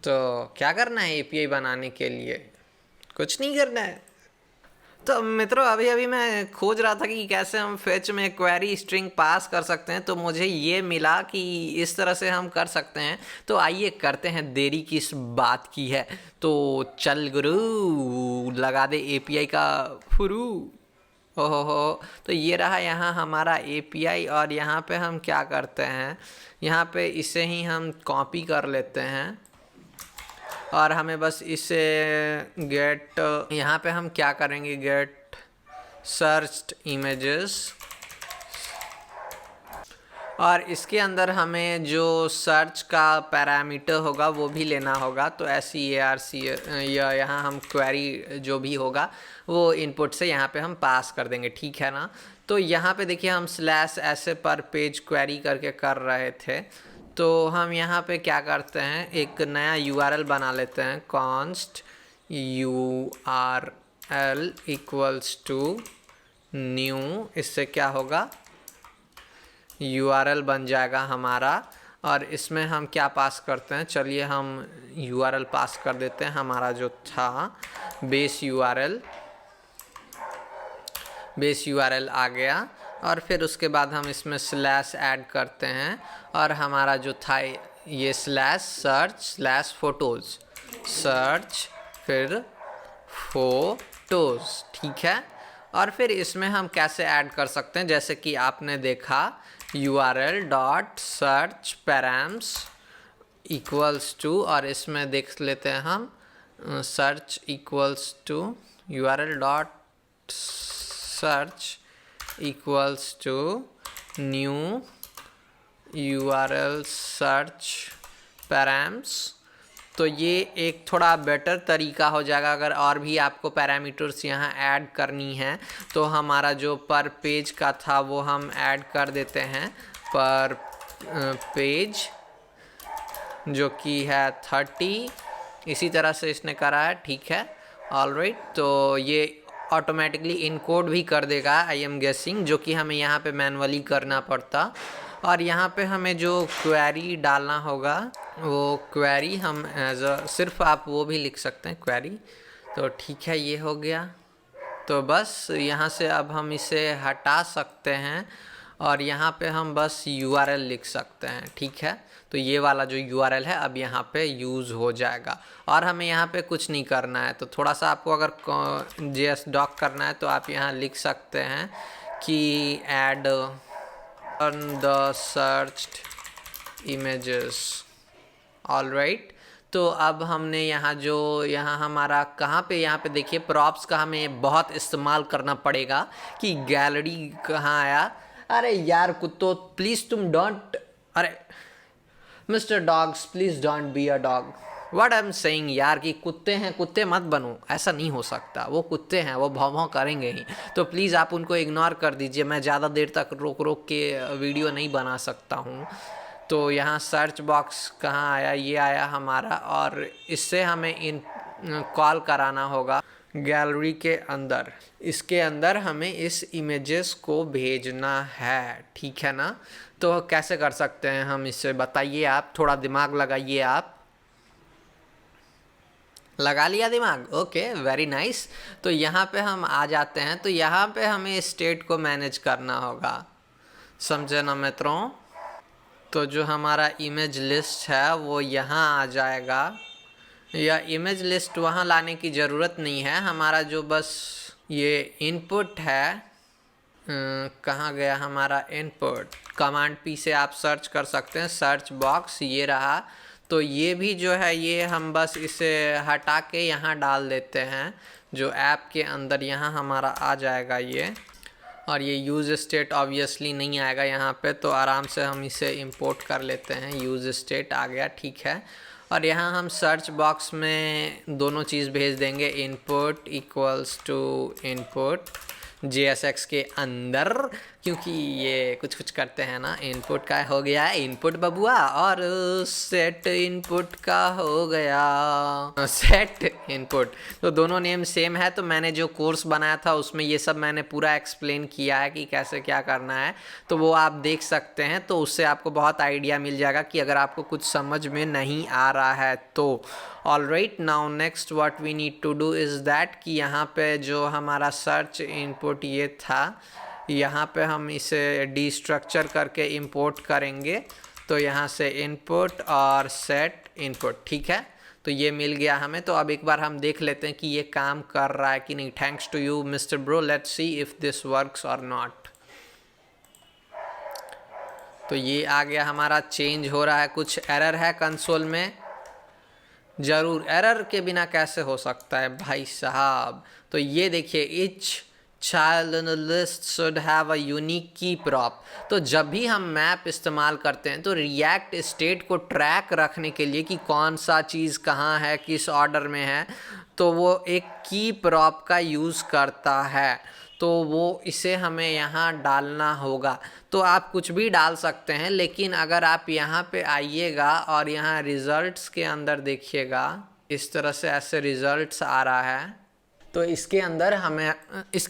तो क्या करना है एपीआई बनाने के लिए, कुछ नहीं करना है। तो मित्रों अभी मैं खोज रहा था कि कैसे हम फेच में क्वेरी स्ट्रिंग पास कर सकते हैं, तो मुझे ये मिला कि इस तरह से हम कर सकते हैं। तो आइए करते हैं, देरी किस बात की है। तो चल गुरु लगा दे एपीआई का फुरू। हो, तो ये रहा यहाँ हमारा एपीआई, और यहाँ पे हम क्या करते हैं, यहाँ पे इसे ही हम कॉपी कर लेते हैं और हमें बस इसे गेट, यहाँ पे हम क्या करेंगे, गेट सर्च्ड इमेजेस, और इसके अंदर हमें जो सर्च का पैरामीटर होगा वो भी लेना होगा। तो SEARC या यहाँ हम क्वेरी जो भी होगा वो इनपुट से यहाँ पे हम पास कर देंगे, ठीक है ना। तो यहाँ पे देखिए हम स्लैश ऐसे पर पेज क्वेरी करके कर रहे थे, तो हम यहाँ पे क्या करते हैं, एक नया URL बना लेते हैं, const URL equals to new. इससे क्या होगा, URL बन जाएगा हमारा, और इसमें हम क्या पास करते हैं, चलिए हम URL पास कर देते हैं हमारा जो था बेस URL आ गया। और फिर उसके बाद हम इसमें स्लैश ऐड करते हैं, और हमारा जो था ये slash search slash photos, search फिर फोटोज़, ठीक है। और फिर इसमें हम कैसे ऐड कर सकते हैं, जैसे कि आपने देखा URL dot search params equals to, और इसमें देख लेते हैं हम search equals to URL dot search equals to new URL search params. तो ये एक थोड़ा बेटर तरीका हो जाएगा। अगर और भी आपको पैरामीटर्स यहाँ ऐड करनी है तो हमारा जो पर पेज का था वो हम ऐड कर देते हैं, पर पेज जो कि है 30, इसी तरह से इसने करा है, ठीक है। ऑलराइट, तो ये ऑटोमेटिकली इनकोड भी कर देगा आई एम गेसिंग, जो कि हमें यहाँ पे मैनुअली करना पड़ता। और यहाँ पे हमें जो क्वेरी डालना होगा वो क्वेरी हम एज अ, सिर्फ आप वो भी लिख सकते हैं क्वेरी। तो ठीक है, ये हो गया। तो बस यहाँ से अब हम इसे हटा सकते हैं और यहाँ पे हम बस URL लिख सकते हैं, ठीक है। तो ये वाला जो URL है अब यहाँ पे यूज़ हो जाएगा और हमें यहाँ पे कुछ नहीं करना है। तो थोड़ा सा आपको अगर JSDoc करना है तो आप यहाँ लिख सकते हैं कि add on the searched images, alright. तो अब हमने यहाँ हमारा कहाँ पे, यहाँ पे देखिए प्रॉप्स का हमें बहुत इस्तेमाल करना पड़ेगा कि गैलरी कहाँ आया। अरे यार कुत्तों प्लीज़ तुम डोंट, अरे mister dogs please don't be a dog. What I am saying यार कि कुत्ते हैं, कुत्ते मत बनो, ऐसा नहीं हो सकता। वो कुत्ते हैं, वो भौं भौं करेंगे ही, तो प्लीज़ आप उनको इग्नोर कर दीजिए। मैं ज़्यादा देर तक रोक रोक के वीडियो नहीं बना सकता हूँ। तो यहाँ सर्च बॉक्स कहाँ आया, ये आया हमारा, और इससे हमें इन कॉल कराना होगा गैलरी के अंदर। इसके अंदर हमें इस इमेजेस को भेजना है, ठीक है ना। तो कैसे कर सकते हैं हम इससे, बताइए आप, थोड़ा दिमाग लगाइए आप। लगा लिया दिमाग, ओके वेरी नाइस। तो यहाँ पे हम आ जाते हैं। तो यहाँ पे हमें स्टेट को मैनेज करना होगा, समझे ना मित्रों। तो जो हमारा इमेज लिस्ट है वो यहाँ आ जाएगा, या इमेज लिस्ट वहाँ लाने की ज़रूरत नहीं है। हमारा जो बस ये इनपुट है, कहाँ गया हमारा इनपुट, कमांड P से आप सर्च कर सकते हैं, सर्च बॉक्स ये रहा। तो ये भी जो है ये हम बस इसे हटा के यहाँ डाल देते हैं, जो ऐप के अंदर यहाँ हमारा आ जाएगा ये। और ये यूज़ स्टेट ऑब्वियसली नहीं आएगा यहाँ पे, तो आराम से हम इसे इंपोर्ट कर लेते हैं। यूज़ स्टेट आ गया, ठीक है। और यहाँ हम सर्च बॉक्स में दोनों चीज़ भेज देंगे, input equals to input JSX के अंदर, क्योंकि ये कुछ कुछ करते हैं ना। इनपुट का हो गया इनपुट बबुआ, और सेट इनपुट का हो गया सेट इनपुट। तो दोनों नेम सेम है। तो मैंने जो कोर्स बनाया था उसमें ये सब मैंने पूरा एक्सप्लेन किया है कि कैसे क्या करना है, तो वो आप देख सकते हैं। तो उससे आपको बहुत आइडिया मिल जाएगा कि अगर आपको कुछ समझ में नहीं आ रहा है तो। Alright, now next what we need to do is that कि यहाँ पे जो हमारा सर्च इनपुट ये था, यहाँ पे हम इसे डिस्ट्रक्चर करके इंपोर्ट करेंगे। तो यहाँ से इनपुट और सेट इनपुट, ठीक है। तो ये मिल गया हमें। तो अब एक बार हम देख लेते हैं कि ये काम कर रहा है कि नहीं। Thanks to you mister bro, let's see if this works और नॉट। तो ये आ गया हमारा, चेंज हो रहा है, कुछ एरर है कंसोल में। ज़रूर, एरर के बिना कैसे हो सकता है भाई साहब। तो ये देखिए, each child in the list should have a unique key prop। तो जब भी हम मैप इस्तेमाल करते हैं तो रिएक्ट स्टेट को ट्रैक रखने के लिए कि कौन सा चीज़ कहाँ है, किस ऑर्डर में है, तो वो एक की प्रॉप का यूज़ करता है। तो वो इसे हमें यहाँ डालना होगा। तो आप कुछ भी डाल सकते हैं, लेकिन अगर आप यहाँ पे आइएगा और यहाँ रिज़ल्ट्स के अंदर देखिएगा, इस तरह से ऐसे रिज़ल्ट्स आ रहा है। तो इसके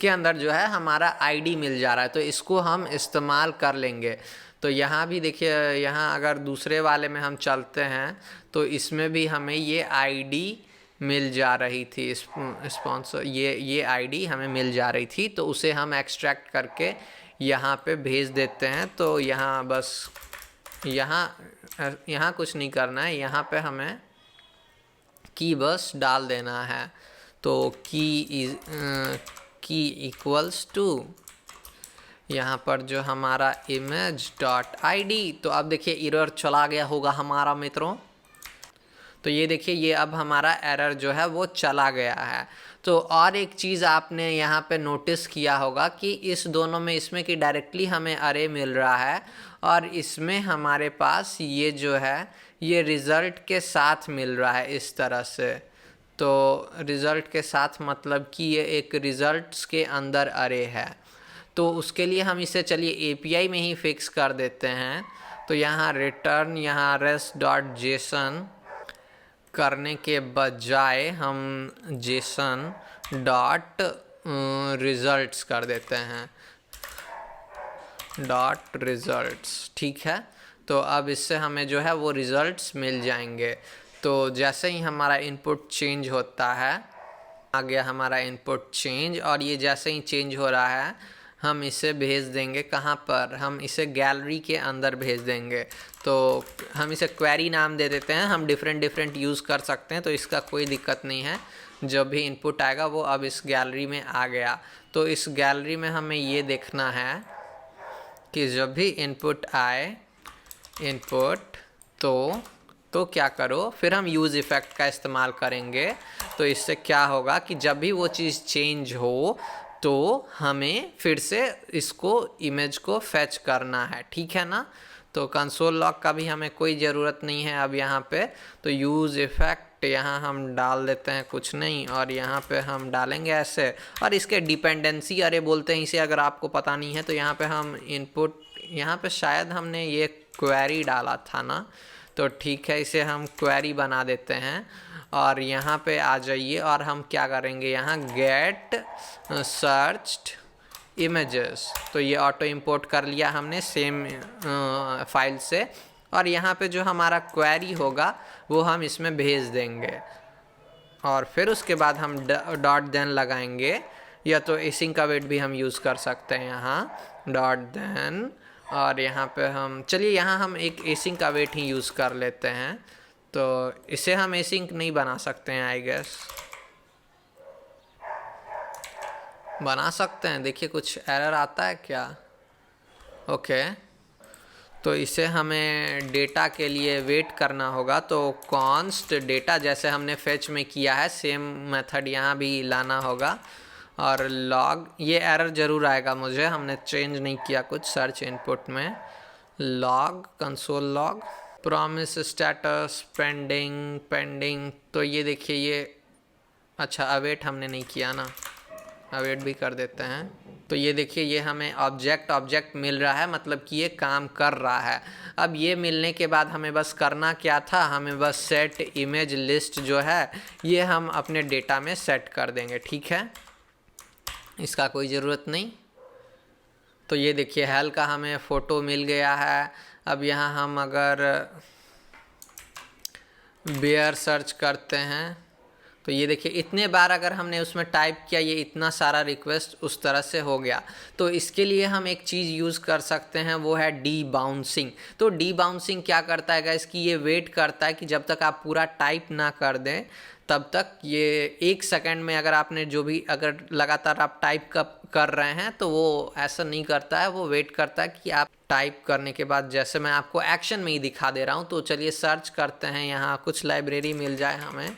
अंदर जो है हमारा आईडी मिल जा रहा है, तो इसको हम इस्तेमाल कर लेंगे। तो यहाँ भी देखिए, यहाँ अगर दूसरे वाले में हम चलते हैं तो इसमें भी हमें ये आईडी मिल जा रही थी, स्पॉन्सर ये आईडी हमें मिल जा रही थी। तो उसे हम एक्सट्रैक्ट करके यहाँ पे भेज देते हैं। तो यहाँ बस यहाँ कुछ नहीं करना है, यहाँ पे हमें की बस डाल देना है। तो की इक्वल्स टू यहाँ पर जो हमारा image.id। तो अब देखिए एरर चला गया होगा हमारा मित्रों। तो ये देखिए, ये अब हमारा एरर जो है वो चला गया है। तो और एक चीज़ आपने यहाँ पे नोटिस किया होगा कि इस दोनों में, इसमें कि डायरेक्टली हमें अरे मिल रहा है, और इसमें हमारे पास ये जो है ये रिज़ल्ट के साथ मिल रहा है इस तरह से। तो रिज़ल्ट के साथ मतलब कि ये एक रिज़ल्ट्स के अंदर अरे है। तो उसके लिए हम इसे चलिए API में ही फिक्स कर देते हैं। तो यहाँ रिटर्न, यहाँ res.json करने के बजाय हम जेसन डॉट रिज़ल्ट्स कर देते हैं, डॉट रिज़ल्ट्स, ठीक है। तो अब इससे हमें जो है वो रिज़ल्ट्स मिल जाएंगे। तो जैसे ही हमारा इनपुट चेंज होता है, आ गया हमारा इनपुट चेंज, और ये जैसे ही चेंज हो रहा है हम इसे भेज देंगे कहाँ पर, हम इसे गैलरी के अंदर भेज देंगे। तो हम इसे क्वेरी नाम दे देते हैं, हम डिफरेंट यूज़ कर सकते हैं, तो इसका कोई दिक्कत नहीं है। जब भी इनपुट आएगा वो अब इस गैलरी में आ गया। तो इस गैलरी में हमें ये देखना है कि जब भी इनपुट आए, इनपुट तो क्या करो, फिर हम यूज़ इफ़ेक्ट का इस्तेमाल करेंगे। तो इससे क्या होगा कि जब भी वो चीज़ चेंज हो तो हमें फिर से इसको इमेज को फेच करना है, ठीक है ना। तो कंसोल लॉग का भी हमें कोई ज़रूरत नहीं है अब यहाँ पे। तो यूज़ इफ़ेक्ट यहाँ हम डाल देते हैं कुछ नहीं, और यहाँ पे हम डालेंगे ऐसे, और इसके डिपेंडेंसी अरे बोलते हैं इसे, अगर आपको पता नहीं है तो यहाँ पे हम इनपुट, यहाँ पे शायद हमने ये क्वेरी डाला था ना, तो ठीक है इसे हम क्वेरी बना देते हैं। और यहाँ पे आ जाइए और हम क्या करेंगे, यहाँ गेट सर्च्ड इमेजेस, तो ये ऑटो इंपोर्ट कर लिया हमने सेम फाइल से। और यहाँ पे जो हमारा क्वेरी होगा वो हम इसमें भेज देंगे, और फिर उसके बाद हम डॉट देन लगाएंगे, या तो एसिंक का वेट भी हम यूज़ कर सकते हैं यहाँ डॉट देन। और यहाँ पे हम चलिए यहाँ हम एक एसिंक का वेट ही यूज़ कर लेते हैं। तो इसे हम एसिंक नहीं बना सकते हैं, आई गेस बना सकते हैं, देखिए कुछ एरर आता है क्या। ओके, तो इसे हमें डेटा के लिए वेट करना होगा। तो कॉन्स्ट डेटा जैसे हमने फेच में किया है सेम मेथड यहाँ भी लाना होगा। और लॉग, ये एरर ज़रूर आएगा मुझे, हमने चेंज नहीं किया कुछ सर्च इनपुट में। Log console log promise status pending, तो ये देखिए ये, अच्छा अवेट हमने नहीं किया ना, अवेट भी कर देते हैं। तो ये देखिए ये हमें ऑब्जेक्ट मिल रहा है, मतलब कि ये काम कर रहा है। अब ये मिलने के बाद हमें बस करना क्या था, हमें बस सेट इमेज लिस्ट जो है ये हम अपने डेटा में सेट कर देंगे, ठीक है, इसका कोई ज़रूरत नहीं। तो ये देखिए हेल का हमें फ़ोटो मिल गया है। अब यहाँ हम अगर बेयर सर्च करते हैं तो ये देखिए इतने बार अगर हमने उसमें टाइप किया, ये इतना सारा रिक्वेस्ट उस तरह से हो गया। तो इसके लिए हम एक चीज़ यूज़ कर सकते हैं, वो है डी बाउंसिंग। तो डी बाउंसिंग क्या करता है गाइस कि ये वेट करता है कि जब तक आप पूरा टाइप ना कर दें तब तक ये 1 सेकंड में, अगर आपने जो भी अगर लगातार आप टाइप कर रहे हैं तो वो ऐसा नहीं करता है, वो वेट करता है कि आप टाइप करने के बाद, जैसे मैं आपको एक्शन में ही दिखा दे रहा हूँ। तो चलिए सर्च करते हैं, यहाँ कुछ लाइब्रेरी मिल जाए हमें,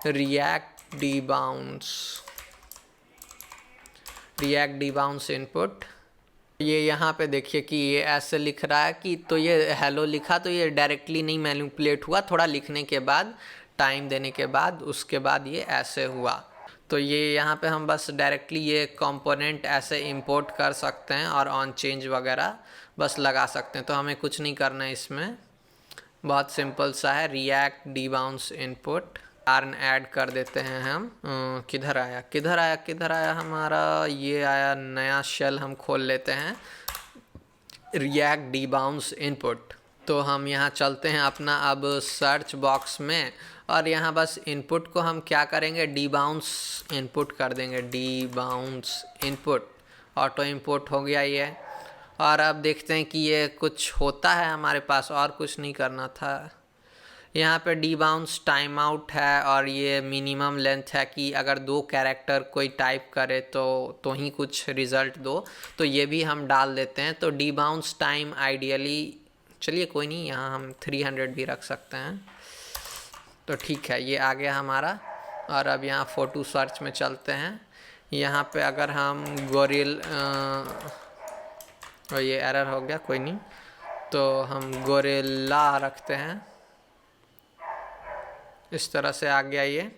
रिएक्ट डिबाउंस इनपुट। ये यहाँ पे देखिए कि ये ऐसे लिख रहा है कि, तो ये हेलो लिखा, तो ये डायरेक्टली नहीं मैनिपुलेट हुआ, थोड़ा लिखने के बाद, टाइम देने के बाद, उसके बाद ये ऐसे हुआ। तो ये यहाँ पे हम बस डायरेक्टली ये कंपोनेंट ऐसे इंपोर्ट कर सकते हैं और ऑन चेंज वगैरह बस लगा सकते हैं। तो हमें कुछ नहीं करना है इसमें, बहुत सिंपल सा है। रिएक्ट डिबाउंस इनपुट आर्न ऐड कर देते हैं हम। किधर आया हमारा, ये आया नया शेल, हम खोल लेते हैं रिएक्ट डिबाउंस इनपुट। तो हम यहाँ चलते हैं अपना अब सर्च बॉक्स में, और यहाँ बस इनपुट को हम क्या करेंगे, डिबाउंस इनपुट कर देंगे, डिबाउंस इनपुट, ऑटो इनपुट हो गया ये। और अब देखते हैं कि ये कुछ होता है हमारे पास, और कुछ नहीं करना था। यहाँ पे डिबाउंस टाइम आउट है, और ये मिनिमम लेंथ है कि अगर 2 कैरेक्टर कोई टाइप करे तो ही कुछ रिज़ल्ट दो, तो ये भी हम डाल देते हैं। तो डिबाउंस टाइम आइडियली, चलिए कोई नहीं, यहाँ हम 300 भी रख सकते हैं। तो ठीक है, ये आ गया हमारा। और अब यहाँ फ़ोटो सर्च में चलते हैं। यहाँ पे अगर हम गोरिल, और ये एरर हो गया, कोई नहीं, तो हम गोरिल्ला रखते हैं, इस तरह से आ गया ये।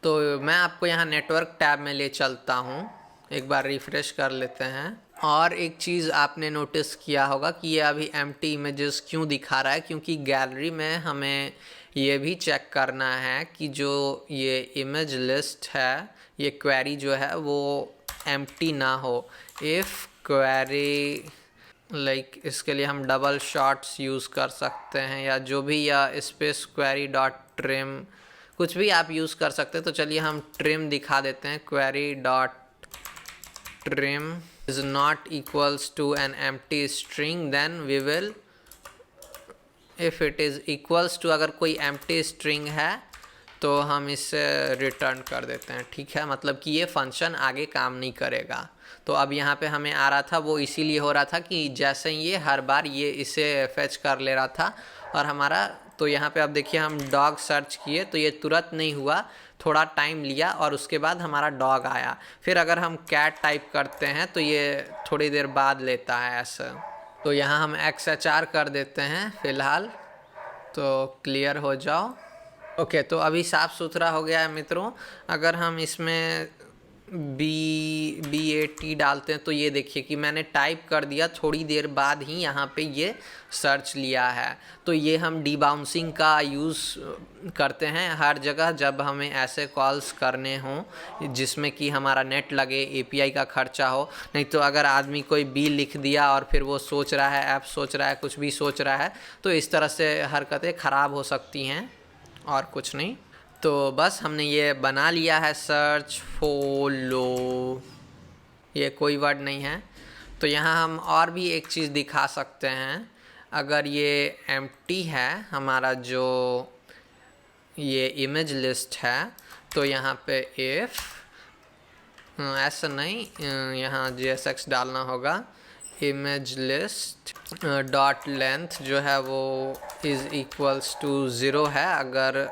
तो मैं आपको यहाँ नेटवर्क टैब में ले चलता हूँ, एक बार रिफ़्रेश कर लेते हैं। और एक चीज़ आपने नोटिस किया होगा कि ये अभी एम्प्टी इमेजेस क्यों दिखा रहा है, क्योंकि गैलरी में हमें ये भी चेक करना है कि जो ये इमेज लिस्ट है, ये क्वेरी जो है वो एम्प्टी ना हो। इफ़ क्वेरी लाइक, इसके लिए हम डबल शॉट्स यूज़ कर सकते हैं, या जो भी, या स्पेस क्वेरी डॉट ट्रिम, कुछ भी आप यूज़ कर सकते हैं। तो चलिए हम ट्रिम दिखा देते हैं, query dot trim is not equals to an empty string, then we will, if it is equals to, अगर कोई empty string है तो हम इसे रिटर्न कर देते हैं, ठीक है। मतलब कि ये फंक्शन आगे काम नहीं करेगा। तो अब यहाँ पे हमें आ रहा था वो इसीलिए हो रहा था कि जैसे ये हर बार ये इसे फेच कर ले रहा था और हमारा, तो यहाँ पे अब देखिए हम डॉग सर्च किए तो ये तुरंत नहीं हुआ, थोड़ा टाइम लिया और उसके बाद हमारा डॉग आया। फिर अगर हम कैट टाइप करते हैं तो ये थोड़ी देर बाद लेता है ऐसा। तो यहाँ हम XHR कर देते हैं फ़िलहाल, तो क्लियर हो जाओ। ओके, तो अभी साफ़ सुथरा हो गया है मित्रों। अगर हम इसमें BAT डालते हैं तो ये देखिए कि मैंने टाइप कर दिया, थोड़ी देर बाद ही यहाँ पे ये सर्च लिया है। तो ये हम डीबाउंसिंग का यूज़ करते हैं हर जगह जब हमें ऐसे कॉल्स करने हों जिसमें कि हमारा नेट लगे, API का खर्चा हो। नहीं तो अगर आदमी कोई बी लिख दिया और फिर वो सोच रहा है, ऐप सोच रहा है, कुछ भी सोच रहा है, तो इस तरह से हरकतें ख़राब हो सकती हैं और कुछ नहीं। तो बस हमने ये बना लिया है, सर्च फॉलो, ये कोई वर्ड नहीं है। तो यहाँ हम और भी एक चीज़ दिखा सकते हैं। अगर ये एम्प्टी है हमारा जो ये इमेज लिस्ट है, तो यहाँ पे इफ़, ऐसा नहीं, यहाँ JSX डालना होगा, इमेज लिस्ट डॉट लेंथ जो है वो इज़ इक्वल्स टू 0 है अगर,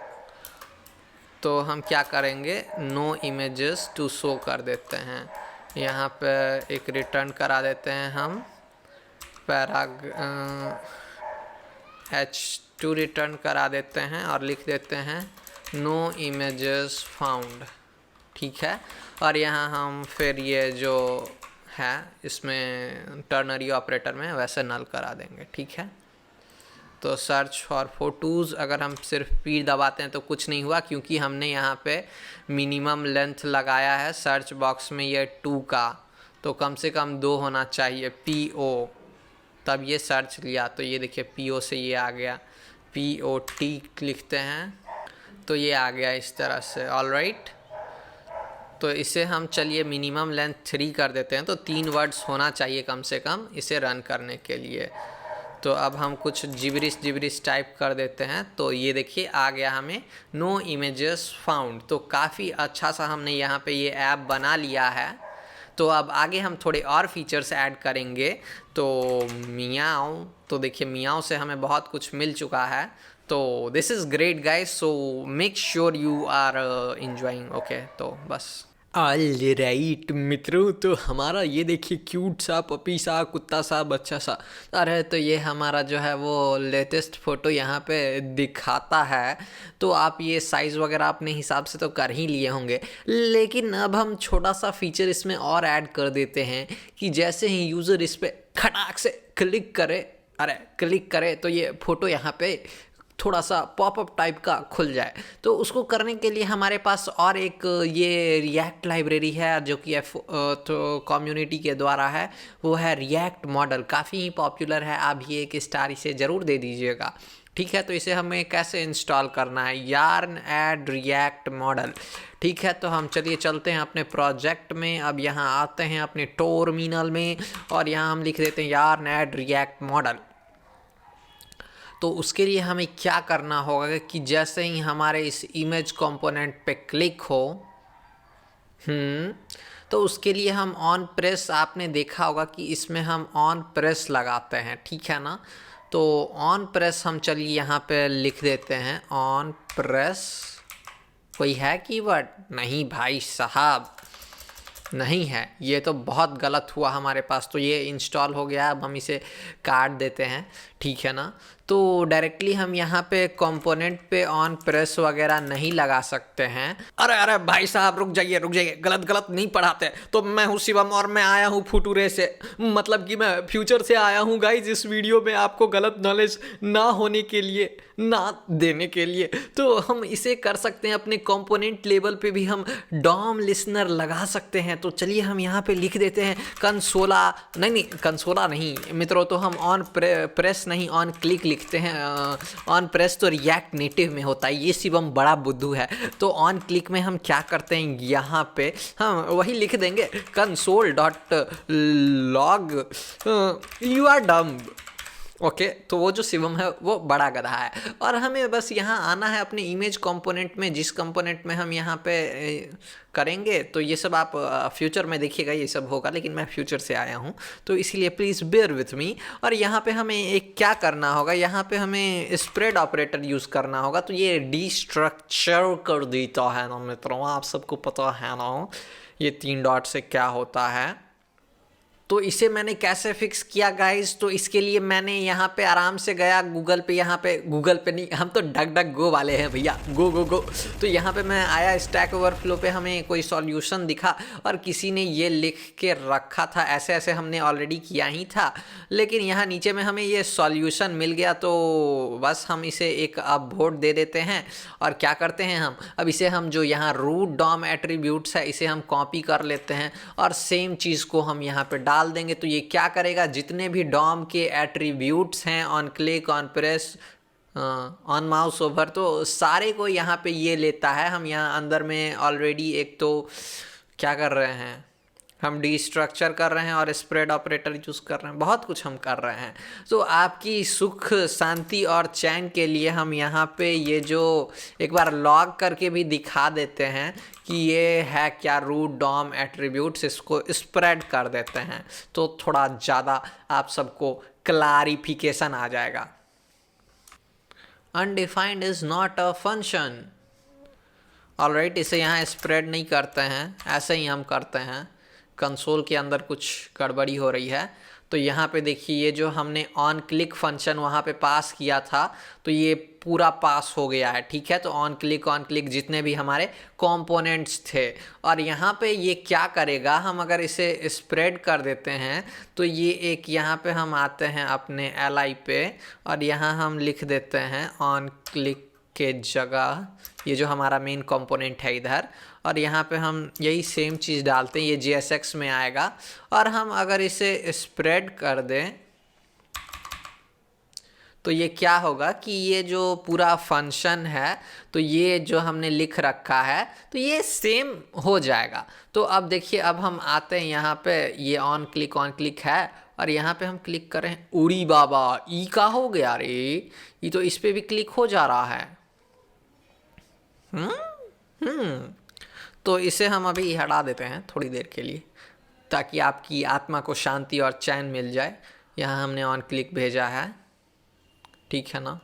तो हम क्या करेंगे, नो इमेजेस टू शो कर देते हैं। यहाँ पे एक रिटर्न करा देते हैं हम, पैराग H2 रिटर्न करा देते हैं और लिख देते हैं नो इमेजेस फाउंड, ठीक है। और यहाँ हम फिर ये जो है इसमें टर्नरी ऑपरेटर में वैसे नल करा देंगे, ठीक है। तो सर्च फॉर फोटोज़ अगर हम सिर्फ P दबाते हैं तो कुछ नहीं हुआ, क्योंकि हमने यहाँ पे मिनिमम लेंथ लगाया है सर्च बॉक्स में ये 2 का, तो कम से कम 2 होना चाहिए, PO, तब ये सर्च लिया। तो ये देखिए PO से ये आ गया, POT लिखते हैं तो ये आ गया इस तरह से, ऑलराइट। तो इसे हम चलिए मिनिमम लेंथ 3 कर देते हैं, तो 3 वर्ड्स होना चाहिए कम से कम इसे रन करने के लिए। तो अब हम कुछ जिबरिश टाइप कर देते हैं, तो ये देखिए आ गया हमें नो इमेजेस फाउंड। तो काफ़ी अच्छा सा हमने यहाँ पे ये ऐप बना लिया है। तो अब आगे हम थोड़े और फीचर्स ऐड करेंगे। तो मियाओ, तो देखिए मियाओ से हमें बहुत कुछ मिल चुका है। तो this is great guys, so make sure you are enjoying. Okay, तो बस ऑलराइट मित्रों, तो हमारा ये देखिए क्यूट सा पपी सा कुत्ता सा बच्चा सा, अरे तो ये हमारा जो है वो लेटेस्ट फ़ोटो यहाँ पे दिखाता है। तो आप ये साइज़ वगैरह अपने हिसाब से तो कर ही लिए होंगे, लेकिन अब हम छोटा सा फीचर इसमें और ऐड कर देते हैं कि जैसे ही यूज़र इस पर खटाक से क्लिक करे तो ये फ़ोटो यहाँ पे थोड़ा सा पॉपअप टाइप का खुल जाए। तो उसको करने के लिए हमारे पास और एक ये रिएक्ट लाइब्रेरी है जो कि तो कम्युनिटी के द्वारा है, वो है रिएक्ट मॉडल, काफ़ी ही पॉपुलर है। आप ये एक स्टार इसे ज़रूर दे दीजिएगा, ठीक है। तो इसे हमें कैसे इंस्टॉल करना है, यार्न ऐड रिएक्ट मॉडल, ठीक है। तो हम चलिए चलते हैं अपने प्रोजेक्ट में। अब यहाँ आते हैं अपने टर्मिनल में और यहाँ हम लिख देते हैं यार्न ऐड रिएक्ट मॉडल। तो उसके लिए हमें क्या करना होगा कि जैसे ही हमारे इस इमेज कंपोनेंट पे क्लिक हो, तो उसके लिए हम ऑन प्रेस, आपने देखा होगा कि इसमें हम ऑन प्रेस लगाते हैं, ठीक है ना। तो ऑन प्रेस हम चलिए यहाँ पे लिख देते हैं ऑन प्रेस। कोई है कीवर्ड? नहीं भाई साहब, नहीं है, ये तो बहुत गलत हुआ हमारे पास। तो ये इंस्टॉल हो गया, अब हम इसे काट देते हैं, ठीक है ना। तो डायरेक्टली हम यहाँ पे कंपोनेंट पे ऑन प्रेस वगैरह नहीं लगा सकते हैं। अरे भाई साहब रुक जाइए, गलत नहीं पढ़ाते। तो मैं हूँ शिवम और मैं आया हूँ फुटूरे से, मतलब कि मैं फ्यूचर से आया हूँ गाइज इस वीडियो में आपको गलत नॉलेज ना होने के लिए, ना देने के लिए। तो हम इसे कर सकते हैं अपने कंपोनेंट लेवल पे भी हम डॉम लिसनर लगा सकते हैं। तो चलिए हम यहाँ पे लिख देते हैं कंसोला, नहीं कंसोला नहीं मित्रों, तो हम ऑन प्रेस नहीं ऑन क्लिक लिखते हैं, ऑन प्रेस तो रिएक्ट नेटिव में होता है। ये शिवम बड़ा बुद्धू है। तो ऑन क्लिक में हम क्या करते हैं, यहाँ पे हम वही लिख देंगे console.log you are dumb। Okay तो वो जो शिवम है वो बड़ा गधा है, और हमें बस यहाँ आना है अपने इमेज कंपोनेंट में, जिस कंपोनेंट में हम यहाँ पे करेंगे। तो ये सब आप फ्यूचर में देखिएगा ये सब होगा, लेकिन मैं फ्यूचर से आया हूँ तो इसीलिए प्लीज़ बेयर विथ मी। और यहाँ पे हमें एक क्या करना होगा, यहाँ पे हमें स्प्रेड ऑपरेटर यूज़ करना होगा। तो ये डिस्ट्रक्चर कर देता है ना मित्रों, आप सबको पता है ना ये 3 डॉट से क्या होता है। तो इसे मैंने कैसे फिक्स किया गाइस, तो इसके लिए मैंने यहाँ पे आराम से गया गूगल पे, यहाँ पे गूगल पे नहीं, हम तो डक डक गो वाले हैं भैया, गो गो गो। तो यहाँ पे मैं आया स्टैक ओवरफ्लो पे, हमें कोई सॉल्यूशन दिखा और किसी ने ये लिख के रखा था, ऐसे ऐसे हमने ऑलरेडी किया ही था, लेकिन यहाँ नीचे में हमें ये सॉल्यूशन मिल गया। तो बस हम इसे एक अब वोट दे देते हैं और क्या करते हैं हम, अब इसे हम जो यहाँ रूट डॉम एट्रीब्यूट्स है इसे हम कॉपी कर लेते हैं और सेम चीज़ को हम यहाँ पे डाल देंगे। तो ये क्या करेगा, जितने भी डॉम के एट्रीब्यूट्स हैं on click, on press, on mouse over, तो सारे को यहाँ पे ये लेता है। हम यहाँ अंदर में ऑलरेडी एक तो क्या कर रहे हैं, हम डिस्ट्रक्चर कर रहे हैं और स्प्रेड ऑपरेटर यूज़ कर रहे हैं, बहुत कुछ हम कर रहे हैं। तो आपकी सुख शांति और चैन के लिए हम यहाँ पे ये जो एक बार लॉग करके भी दिखा देते हैं कि ये है क्या, रूट डॉम एट्रीब्यूट्स, इसको स्प्रेड कर देते हैं तो थोड़ा ज़्यादा आप सबको क्लैरिफिकेशन आ जाएगा। Undefined is not a function. Alright, इसे यहाँ स्प्रेड नहीं करते हैं, ऐसे ही हम करते हैं। कंसोल के अंदर कुछ गड़बड़ी हो रही है। तो यहाँ पे देखिए ये जो हमने ऑन क्लिक फंक्शन वहाँ पे पास किया था तो ये पूरा पास हो गया है, ठीक है। तो ऑन क्लिक जितने भी हमारे कंपोनेंट्स थे, और यहाँ पे ये क्या करेगा, हम अगर इसे स्प्रेड कर देते हैं तो ये एक यहाँ पे हम आते हैं अपने li पे और यहाँ हम लिख देते हैं ऑन क्लिक के जगह ये जो हमारा मेन कंपोनेंट है इधर, और यहाँ पे हम यही सेम चीज़ डालते हैं, ये JSX में आएगा। और हम अगर इसे स्प्रेड कर दें तो ये क्या होगा कि ये जो पूरा फंक्शन है तो ये जो हमने लिख रखा है तो ये सेम हो जाएगा। तो अब देखिए, अब हम आते हैं यहाँ पे, ये ऑन क्लिक है और यहाँ पे हम क्लिक करें, उड़ी बाबा ई का हो गया रे, ये तो इस पे भी क्लिक हो जा रहा है। तो इसे हम अभी हटा देते हैं थोड़ी देर के लिए ताकि आपकी आत्मा को शांति और चैन मिल जाए। यहाँ हमने ऑन क्लिक भेजा है, ठीक है ना।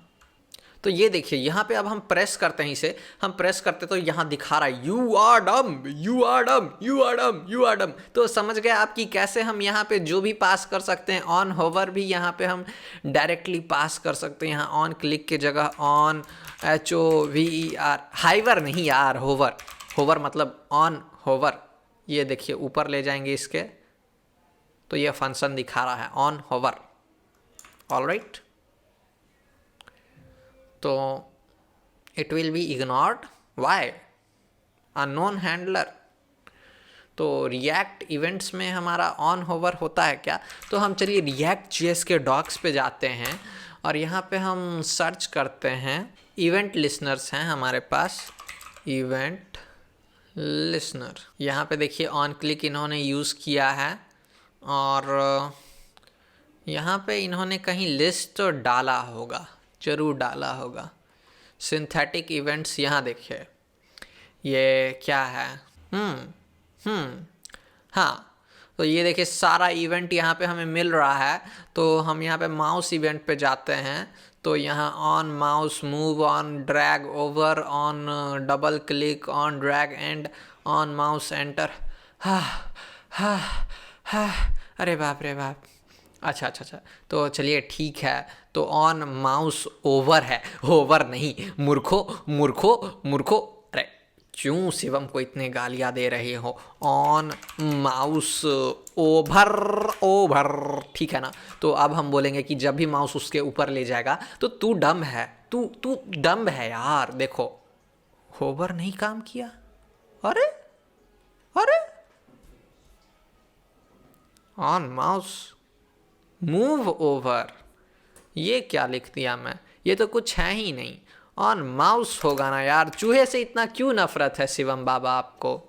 तो ये देखिए यहाँ पे अब हम प्रेस करते हैं, इसे हम प्रेस करते तो यहाँ दिखा रहा है you are dumb, you are dumb, you are dumb, you are dumb. तो समझ गए आपकी कैसे हम यहाँ पे जो भी पास कर सकते हैं। ऑन होवर भी यहाँ पे हम डायरेक्टली पास कर सकते हैं। यहाँ ऑन क्लिक की जगह ऑन HOVER, हाइवर नहीं यार, होवर, होवर मतलब ऑन होवर। ये देखिए ऊपर ले जाएंगे इसके तो ये फंक्शन दिखा रहा है ऑन होवर, ऑलराइट। तो it will be ignored, why, unknown handler. तो रिएक्ट इवेंट्स में हमारा ऑन होवर होता है क्या, तो हम चलिए React.js के डॉक्स पे जाते हैं और यहाँ पे हम सर्च करते हैं, इवेंट लिसनर्स हैं हमारे पास, इवेंट लिसनर। यहाँ पे देखिए ऑन क्लिक इन्होंने यूज़ किया है और यहाँ पे इन्होंने कहीं लिस्ट तो डाला होगा, जरूर डाला होगा। सिंथेटिक इवेंट्स यहाँ देखिए ये क्या है, हाँ। तो ये देखिए सारा इवेंट यहाँ पे हमें मिल रहा है। तो हम यहाँ पे माउस इवेंट पे जाते हैं तो यहाँ on mouse move, on drag over, on double click, on drag and, on mouse enter. अरे बाप रे बाप, अच्छा। तो चलिए ठीक है, तो ऑन माउस ओवर है, ओवर नहीं, मूर्खो। अरे क्यों शिवम को इतने गालियाँ दे रहे हो। ऑन माउस ओवर, ठीक है ना। तो अब हम बोलेंगे कि जब भी माउस उसके ऊपर ले जाएगा तो तू डम है, तू डम है यार। देखो होवर नहीं काम किया, अरे ऑन माउस मूव ओवर, ये क्या लिख दिया मैं, ये तो कुछ है ही नहीं। ऑन माउस होगा ना यार, चूहे से इतना क्यों नफरत है शिवम बाबा आपको।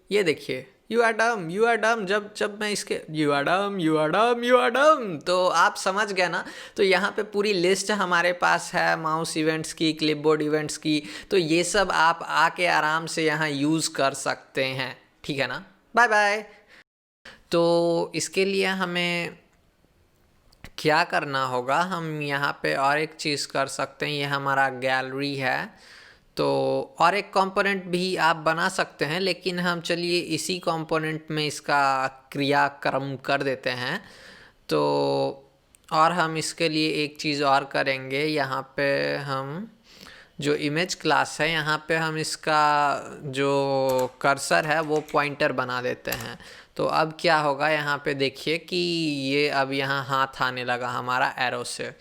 ये देखिए, you are dumb, you are dumb, जब जब मैं इसके you are dumb, you are dumb, you are dumb, तो आप समझ गए ना। तो यहाँ पे पूरी लिस्ट हमारे पास है माउस इवेंट्स की, क्लिपबोर्ड इवेंट्स की, तो ये सब आप आके आराम से यहाँ यूज़ कर सकते हैं, ठीक है ना। Bye bye. तो इसके लिए हमें क्या करना होगा, हम यहाँ पे और एक चीज़ कर सकते हैं, ये हमारा गैलरी है, तो और एक कंपोनेंट भी आप बना सकते हैं, लेकिन हम चलिए इसी कंपोनेंट में इसका क्रियाक्रम कर देते हैं। तो और हम इसके लिए एक चीज़ और करेंगे, यहाँ पे हम जो इमेज क्लास है यहाँ पे हम इसका जो कर्सर है वो पॉइंटर बना देते हैं। तो अब क्या होगा, यहाँ पे देखिए कि ये अब यहाँ हाथ आने लगा हमारा एरो से।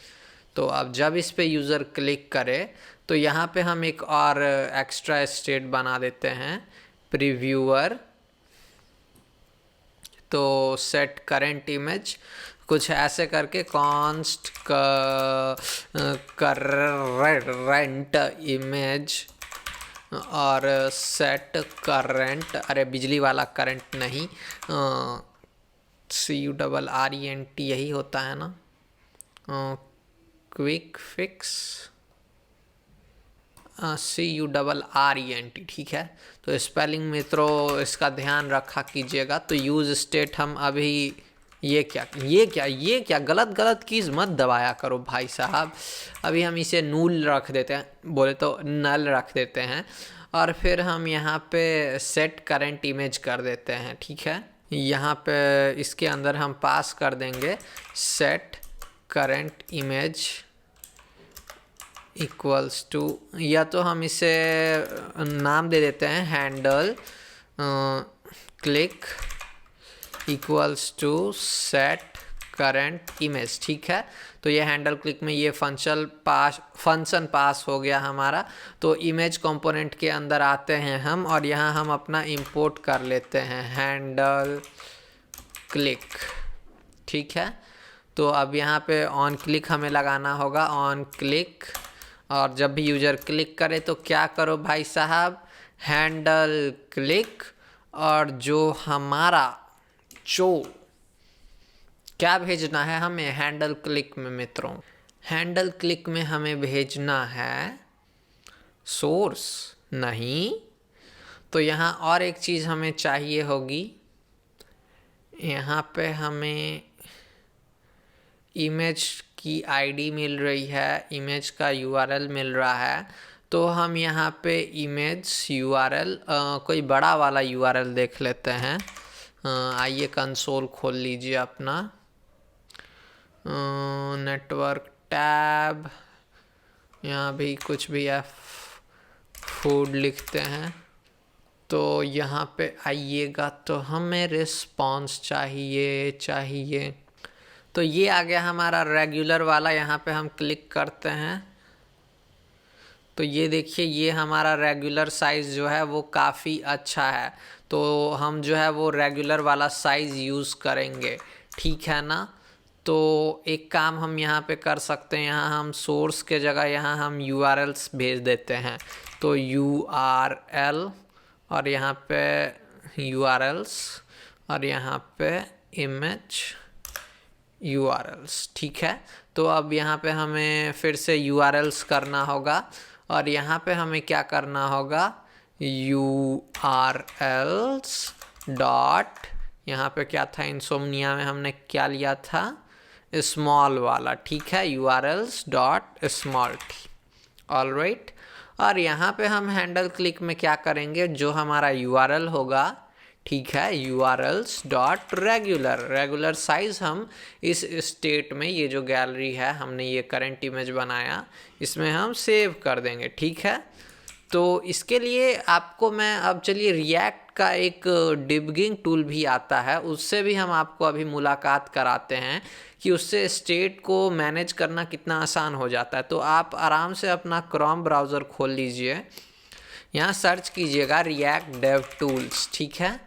तो अब जब इस पे यूज़र क्लिक करे तो यहाँ पे हम एक और एक्स्ट्रा स्टेट बना देते हैं, प्रीव्यूअर। तो सेट करेंट इमेज कुछ ऐसे करके कॉन्स्ट करेंट इमेज और सेट करेंट, अरे बिजली वाला करंट नहीं, CURRENT यही होता है ना, क्विक फिक्स, CURRENT, ठीक है। तो स्पेलिंग मित्रों इसका ध्यान रखा कीजिएगा। तो यूज स्टेट हम अभी ये क्या गलत कीज मत दबाया करो भाई साहब। अभी हम इसे नूल रख देते हैं, बोले तो नल रख देते हैं, और फिर हम यहाँ पे सेट करेंट इमेज कर देते हैं, ठीक है। यहाँ पे इसके अंदर हम पास कर देंगे set current image equals to, या तो हम इसे नाम दे देते हैं handle click equals to set current image, ठीक है। तो ये हैंडल क्लिक में ये फंक्शन पास हो गया हमारा। तो इमेज कंपोनेंट के अंदर आते हैं हम, और यहाँ हम अपना इंपोर्ट कर लेते हैं हैंडल क्लिक, ठीक है। तो अब यहाँ पे ऑन क्लिक हमें लगाना होगा, ऑन क्लिक, और जब भी यूज़र क्लिक करे तो क्या करो भाई साहब, हैंडल क्लिक, और जो हमारा जो क्या भेजना है हमें हैंडल क्लिक में मित्रों, हैंडल क्लिक में हमें भेजना है सोर्स नहीं। तो यहाँ और एक चीज़ हमें चाहिए होगी, यहाँ पे हमें इमेज की आईडी मिल रही है, इमेज का URL मिल रहा है। तो हम यहाँ पे इमेज URL कोई बड़ा वाला URL देख लेते हैं। आइए कंसोल खोल लीजिए अपना, नेटवर्क टैब, यहाँ भी कुछ भी है, फूड लिखते हैं। तो यहाँ पे आइएगा तो हमें रिस्पॉन्स चाहिए। तो ये आ गया हमारा रेगुलर वाला, यहाँ पे हम क्लिक करते हैं तो ये देखिए ये हमारा रेगुलर साइज़ जो है वो काफ़ी अच्छा है। तो हम जो है वो रेगुलर वाला साइज़ यूज़ करेंगे, ठीक है ना। तो एक काम हम यहाँ पे कर सकते हैं, यहाँ हम सोर्स के जगह यहाँ हम URLs भेज देते हैं। तो URL और यहाँ पे URLs और यहाँ पे इमेज URLs, ठीक है। तो अब यहाँ पे हमें फिर से URLs करना होगा, और यहाँ पे हमें क्या करना होगा, URLs डॉट, यहाँ पे क्या था, इंसोमनिया में हमने क्या लिया था, स्मॉल वाला, ठीक है, URLs डॉट स्मॉल, ऑलराइट। और यहाँ पे हम हैंडल क्लिक में क्या करेंगे, जो हमारा URL होगा, ठीक है, URLs डॉट रेगुलर साइज़ हम इस स्टेट में, ये जो गैलरी है हमने ये करंट इमेज बनाया, इसमें हम सेव कर देंगे, ठीक है। तो इसके लिए आपको मैं अब चलिए रिएक्ट का एक डिबगिंग टूल भी आता है, उससे भी हम आपको अभी मुलाकात कराते हैं कि उससे स्टेट को मैनेज करना कितना आसान हो जाता है। तो आप आराम से अपना क्रोम ब्राउज़र खोल लीजिए, यहाँ सर्च कीजिएगा रिएक्ट डेव टूल्स, ठीक है।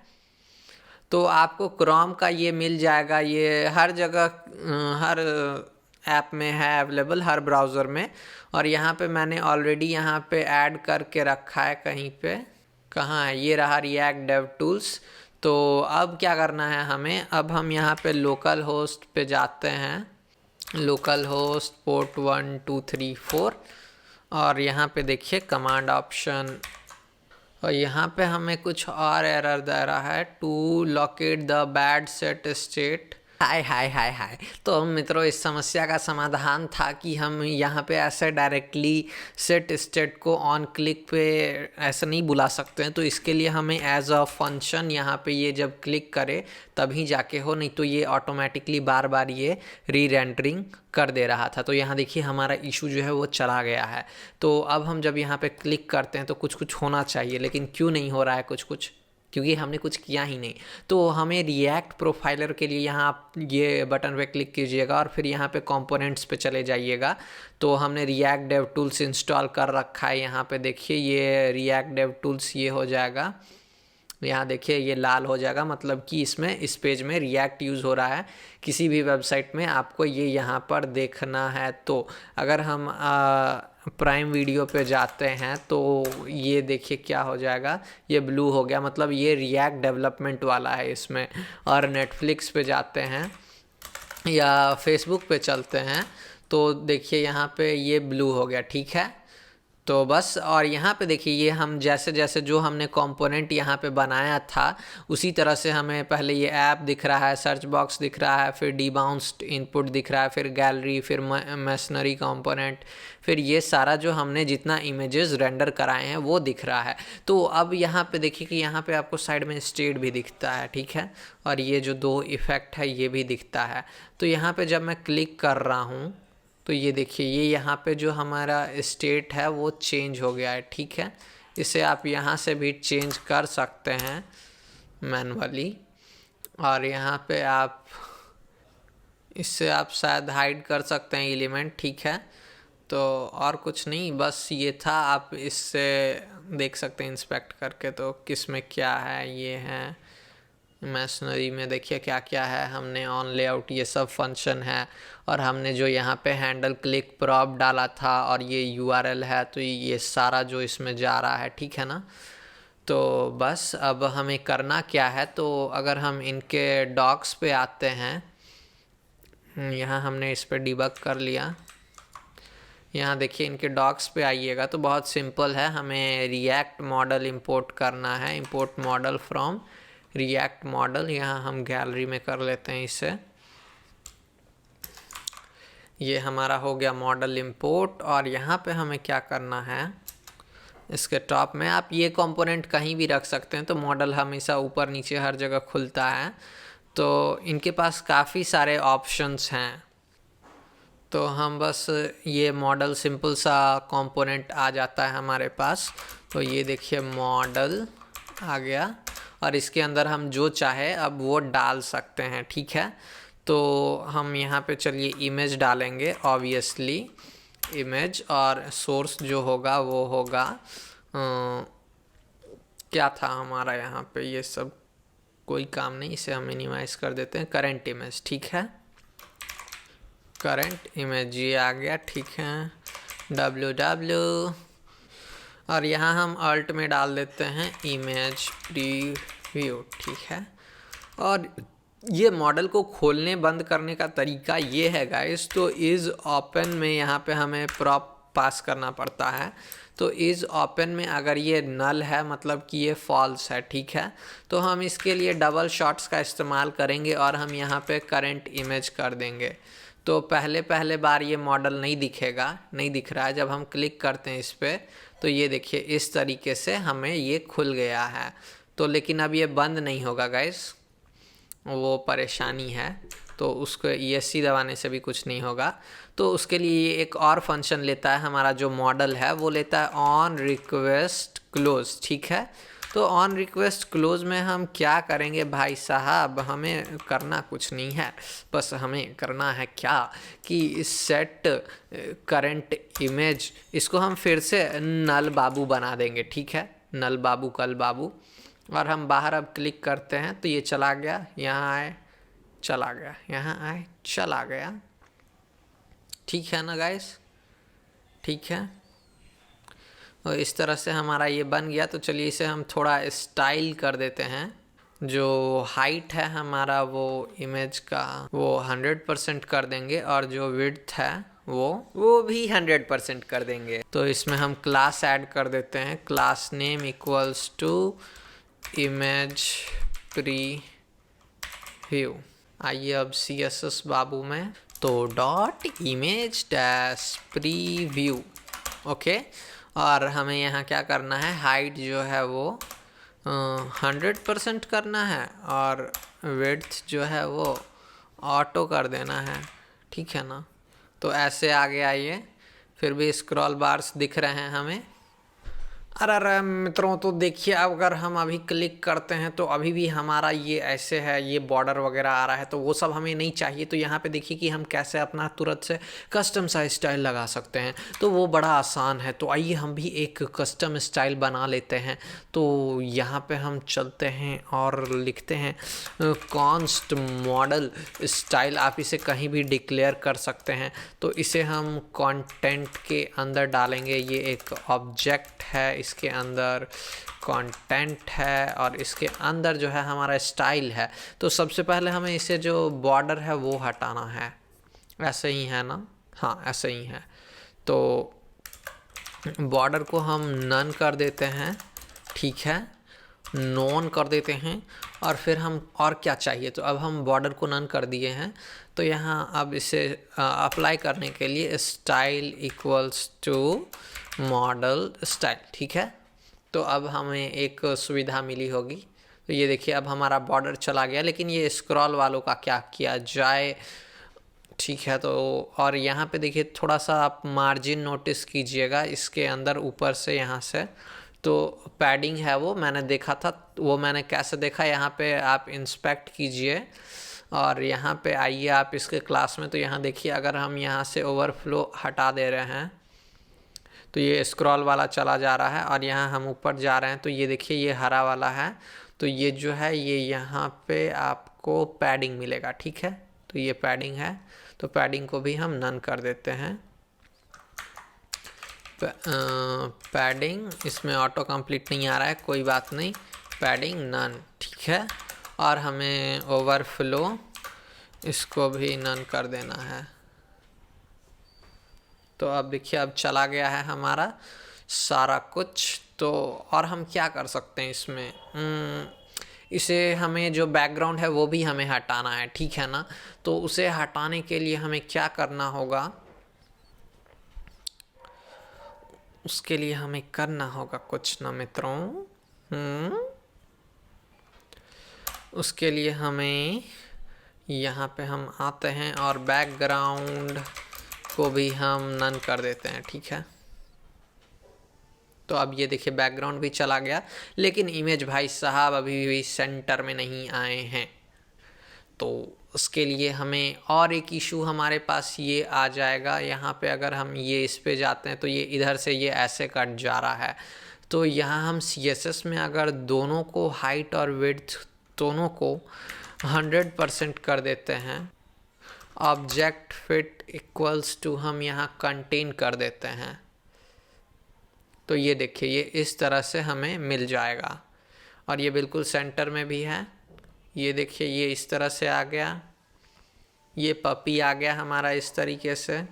तो आपको क्रोम का ये मिल जाएगा, ये हर जगह हर ऐप में है अवेलेबल, हर ब्राउज़र में। और यहाँ पे मैंने ऑलरेडी यहाँ पे ऐड करके रखा है कहीं पे, कहाँ है, ये रहा रिएक्ट डेव टूल्स। तो अब क्या करना है हमें, अब हम यहाँ पे लोकल होस्ट पे जाते हैं, लोकल होस्ट पोर्ट 1 2 3 4, और यहाँ पे देखिए कमांड ऑप्शन, और यहाँ पे हमें कुछ और एरर दे रहा है, to locate the bad set state. Hi hi hi hi. तो मित्रों, इस समस्या का समाधान था कि हम यहाँ पे ऐसे डायरेक्टली सेट स्टेट को ऑन क्लिक पे ऐसे नहीं बुला सकते हैं। तो इसके लिए हमें एज अ फंक्शन यहाँ पे ये जब क्लिक करे तभी जाके हो, नहीं तो ये ऑटोमेटिकली बार बार ये री रेंडरिंग कर दे रहा था। तो यहाँ देखिए हमारा इशू जो है वो चला गया है। तो अब हम जब यहाँ पे क्लिक करते हैं तो कुछ कुछ होना चाहिए, लेकिन क्यों नहीं हो रहा है कुछ कुछ, क्योंकि हमने कुछ किया ही नहीं। तो हमें रिएक्ट प्रोफाइलर के लिए यहाँ आप ये बटन पे क्लिक कीजिएगा और फिर यहाँ पे कंपोनेंट्स पे चले जाइएगा। तो हमने रिएक्ट डेव टूल्स इंस्टॉल कर रखा है। यहाँ पे देखिए ये रिएक्ट डेव टूल्स ये हो जाएगा, यहाँ देखिए ये लाल हो जाएगा, मतलब कि इसमें इस पेज में रिएक्ट यूज़ हो रहा है। किसी भी वेबसाइट में आपको ये यहाँ पर देखना है। तो अगर हम प्राइम वीडियो पे जाते हैं तो ये देखिए क्या हो जाएगा, ये ब्लू हो गया, मतलब ये रिएक्ट डेवलपमेंट वाला है इसमें। और नेटफ्लिक्स पे जाते हैं या फेसबुक पे चलते हैं तो देखिए यहाँ पे ये ब्लू हो गया, ठीक है। तो बस, और यहाँ पे देखिए ये हम जैसे जैसे जो हमने कंपोनेंट यहाँ पे बनाया था उसी तरह से हमें पहले ये ऐप दिख रहा है, सर्च बॉक्स दिख रहा है, फिर डिबाउंस्ड इनपुट दिख रहा है, फिर गैलरी, फिर मशीनरी कंपोनेंट, फिर ये सारा जो हमने जितना इमेजेस रेंडर कराए हैं वो दिख रहा है। तो अब यहाँ पे देखिए कि यहाँ पे आपको साइड में स्टेट भी दिखता है, ठीक है, और ये जो दो इफ़ेक्ट है ये भी दिखता है। तो यहाँ पे जब मैं क्लिक कर रहा हूँ तो ये देखिए ये यहाँ पे जो हमारा स्टेट है वो चेंज हो गया है, ठीक है। इसे आप यहाँ से भी चेंज कर सकते हैं मैनुअली, और यहाँ पे आप इससे आप शायद हाइड कर सकते हैं एलिमेंट, ठीक है। तो और कुछ नहीं, बस ये था, आप इससे देख सकते हैं इंस्पेक्ट करके तो किस में क्या है। ये है मशीनरी में देखिए क्या क्या है, हमने ऑन लेआउट ये सब फंक्शन है, और हमने जो यहाँ पे हैंडल क्लिक प्रॉप डाला था और ये यूआरएल है, तो ये सारा जो इसमें जा रहा है, ठीक है ना। तो बस अब हमें करना क्या है, तो अगर हम इनके डॉक्स पे आते हैं, यहाँ हमने इस पर डिबग कर लिया, यहाँ देखिए इनके डॉक्स पे आइएगा तो बहुत सिंपल है, हमें रिएक्ट मॉडल इंपोर्ट करना है, import model from react model. यहाँ हम गैलरी में कर लेते हैं इसे, ये हमारा हो गया मॉडल इंपोर्ट। और यहाँ पे हमें क्या करना है, इसके टॉप में आप ये कंपोनेंट कहीं भी रख सकते हैं, तो मॉडल हमेशा ऊपर नीचे हर जगह खुलता है। तो इनके पास काफ़ी सारे ऑप्शंस हैं, तो हम बस ये मॉडल सिंपल सा कंपोनेंट आ जाता है हमारे पास। तो ये देखिए मॉडल आ गया, और इसके अंदर हम जो चाहे अब वो डाल सकते हैं, ठीक है। तो हम यहाँ पे चलिए इमेज डालेंगे, ऑब्वियसली इमेज, और सोर्स जो होगा वो होगा क्या था हमारा यहाँ पे, ये सब कोई काम नहीं, इसे हम मिनिमाइज कर देते हैं, करंट इमेज, ठीक है। करंट इमेज ये आ गया, ठीक है, www, और यहाँ हम अल्ट में डाल देते हैं इमेज प्रीव्यू, ठीक है। और ये मॉडल को खोलने बंद करने का तरीका ये है गाइस, तो इज़ ओपन में यहाँ पे हमें प्रॉप पास करना पड़ता है। तो इज़ ओपन में अगर ये नल है मतलब कि ये फॉल्स है, ठीक है, तो हम इसके लिए डबल शॉट्स का इस्तेमाल करेंगे और हम यहाँ पे करंट इमेज कर देंगे। तो पहले बार ये मॉडल नहीं दिखेगा, नहीं दिख रहा है। जब हम क्लिक करते हैं इस पर तो ये देखिए इस तरीके से हमें ये खुल गया है। तो लेकिन अब ये बंद नहीं होगा गाइस, वो परेशानी है, तो उसको ESC दबाने से भी कुछ नहीं होगा। तो उसके लिए ये एक और फंक्शन लेता है, हमारा जो मॉडल है वो लेता है ऑन रिक्वेस्ट क्लोज, ठीक है। तो ऑन रिक्वेस्ट क्लोज में हम क्या करेंगे भाई साहब, हमें करना कुछ नहीं है, बस हमें करना है क्या कि इस सेट करंट इमेज, इसको हम फिर से नल बाबू बना देंगे, ठीक है, नल बाबू कल बाबू। और हम बाहर अब क्लिक करते हैं तो ये चला गया, यहाँ आए चला गया, यहाँ आए चला गया। ठीक है ना गाइस, ठीक है। और इस तरह से हमारा ये बन गया। तो चलिए इसे हम थोड़ा स्टाइल कर देते हैं। जो हाइट है हमारा वो इमेज का वो 100% कर देंगे और जो विड्थ है वो भी 100% कर देंगे। तो इसमें हम क्लास ऐड कर देते हैं, class name equals to image preview. आइए अब CSS बाबू में, तो dot image dash preview. Okay, और हमें यहाँ क्या करना है, हाइट जो है वो 100% करना है और विड्थ जो है वो ऑटो कर देना है। ठीक है ना। तो ऐसे आगे आइए, फिर भी स्क्रॉल बार्स दिख रहे हैं हमें। अरे मित्रों, तो देखिए अगर हम अभी क्लिक करते हैं तो अभी भी हमारा ये ऐसे है, ये बॉर्डर वगैरह आ रहा है, तो वो सब हमें नहीं चाहिए। तो यहाँ पे देखिए कि हम कैसे अपना तुरंत से कस्टम सा स्टाइल लगा सकते हैं। तो वो बड़ा आसान है। तो आइए हम भी एक कस्टम स्टाइल बना लेते हैं। तो यहाँ पे हम चलते हैं और लिखते हैं कॉन्स्ट मॉडल स्टाइल। आप इसे कहीं भी डिक्लेयर कर सकते हैं। तो इसे हम कंटेंट के अंदर डालेंगे। ये एक ऑब्जेक्ट है, इसके अंदर कंटेंट है और इसके अंदर जो है हमारा स्टाइल है। तो सबसे पहले हमें इसे जो बॉर्डर है वो हटाना है। ऐसे ही है ना? हाँ, ऐसे ही है। तो बॉर्डर को हम नन कर देते हैं। ठीक है, नॉन कर देते हैं। और फिर हम और क्या चाहिए, तो अब हम बॉर्डर को नन कर दिए हैं। तो यहाँ अब इसे अप्लाई करने के लिए style equals to modal style. ठीक है, तो अब हमें एक सुविधा मिली होगी। तो ये देखिए अब हमारा बॉर्डर चला गया, लेकिन ये स्क्रॉल वालों का क्या किया जाए। ठीक है, तो और यहाँ पे देखिए थोड़ा सा आप मार्जिन नोटिस कीजिएगा इसके अंदर ऊपर से, यहाँ से तो पैडिंग है वो मैंने देखा था। वो मैंने कैसे देखा, यहाँ पे आप इंस्पेक्ट कीजिए और यहाँ पे आइए आप इसके क्लास में। तो यहाँ देखिए अगर हम यहाँ से ओवरफ्लो हटा दे रहे हैं तो ये स्क्रॉल वाला चला जा रहा है और यहाँ हम ऊपर जा रहे हैं तो ये देखिए ये हरा वाला है। तो ये जो है ये यहाँ पे आपको पैडिंग मिलेगा। ठीक है, तो ये पैडिंग है, तो पैडिंग को भी हम नन कर देते हैं। पैडिंग इसमें ऑटो कंप्लीट नहीं आ रहा है, कोई बात नहीं, पैडिंग नन। ठीक है, और हमें ओवरफ्लो इसको भी नन कर देना है। तो अब देखिए अब चला गया है हमारा सारा कुछ। तो और हम क्या कर सकते हैं इसमें, इसे हमें जो बैकग्राउंड है वो भी हमें हटाना है। ठीक है ना। तो उसे हटाने के लिए हमें क्या करना होगा, उसके लिए हमें करना होगा कुछ ना मित्रों। उसके लिए हमें यहाँ पे हम आते हैं और बैकग्राउंड को भी हम नन कर देते हैं। ठीक है, तो अब ये देखिए बैकग्राउंड भी चला गया, लेकिन इमेज भाई साहब अभी भी सेंटर में नहीं आए हैं। तो उसके लिए हमें और एक इशू हमारे पास ये आ जाएगा। यहाँ पे अगर हम ये इस पे जाते हैं तो ये इधर से ये ऐसे कट जा रहा है। तो यहाँ हम CSS में अगर दोनों को हाइट और विड्थ दोनों को 100% कर देते हैं, ऑब्जेक्ट फिट इक्वल्स टू हम यहाँ कंटेन कर देते हैं, तो ये देखिए ये इस तरह से हमें मिल जाएगा। और ये बिल्कुल सेंटर में भी है। ये देखिए ये इस तरह से आ गया, ये पपी आ गया हमारा इस तरीके से।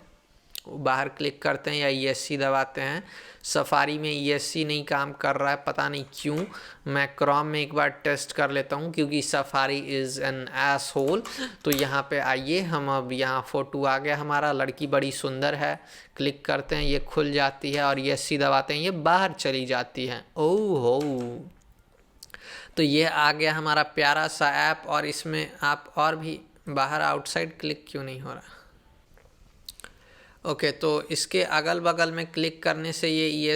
बाहर क्लिक करते हैं या ESC दबाते हैं। सफारी में ESC नहीं काम कर रहा है, पता नहीं क्यों। मैं क्रोम में एक बार टेस्ट कर लेता हूँ क्योंकि Safari is an asshole. तो यहाँ पे आइए, हम अब यहाँ फ़ोटो आ गया हमारा, लड़की बड़ी सुंदर है। क्लिक करते हैं, ये खुल जाती है और ESC दबाते हैं, ये बाहर चली जाती है। ओह हो, तो ये आ गया हमारा प्यारा सा ऐप। और इसमें आप और भी बाहर आउटसाइड क्लिक क्यों नहीं हो रहा। ओके, तो इसके अगल बगल में क्लिक करने से ये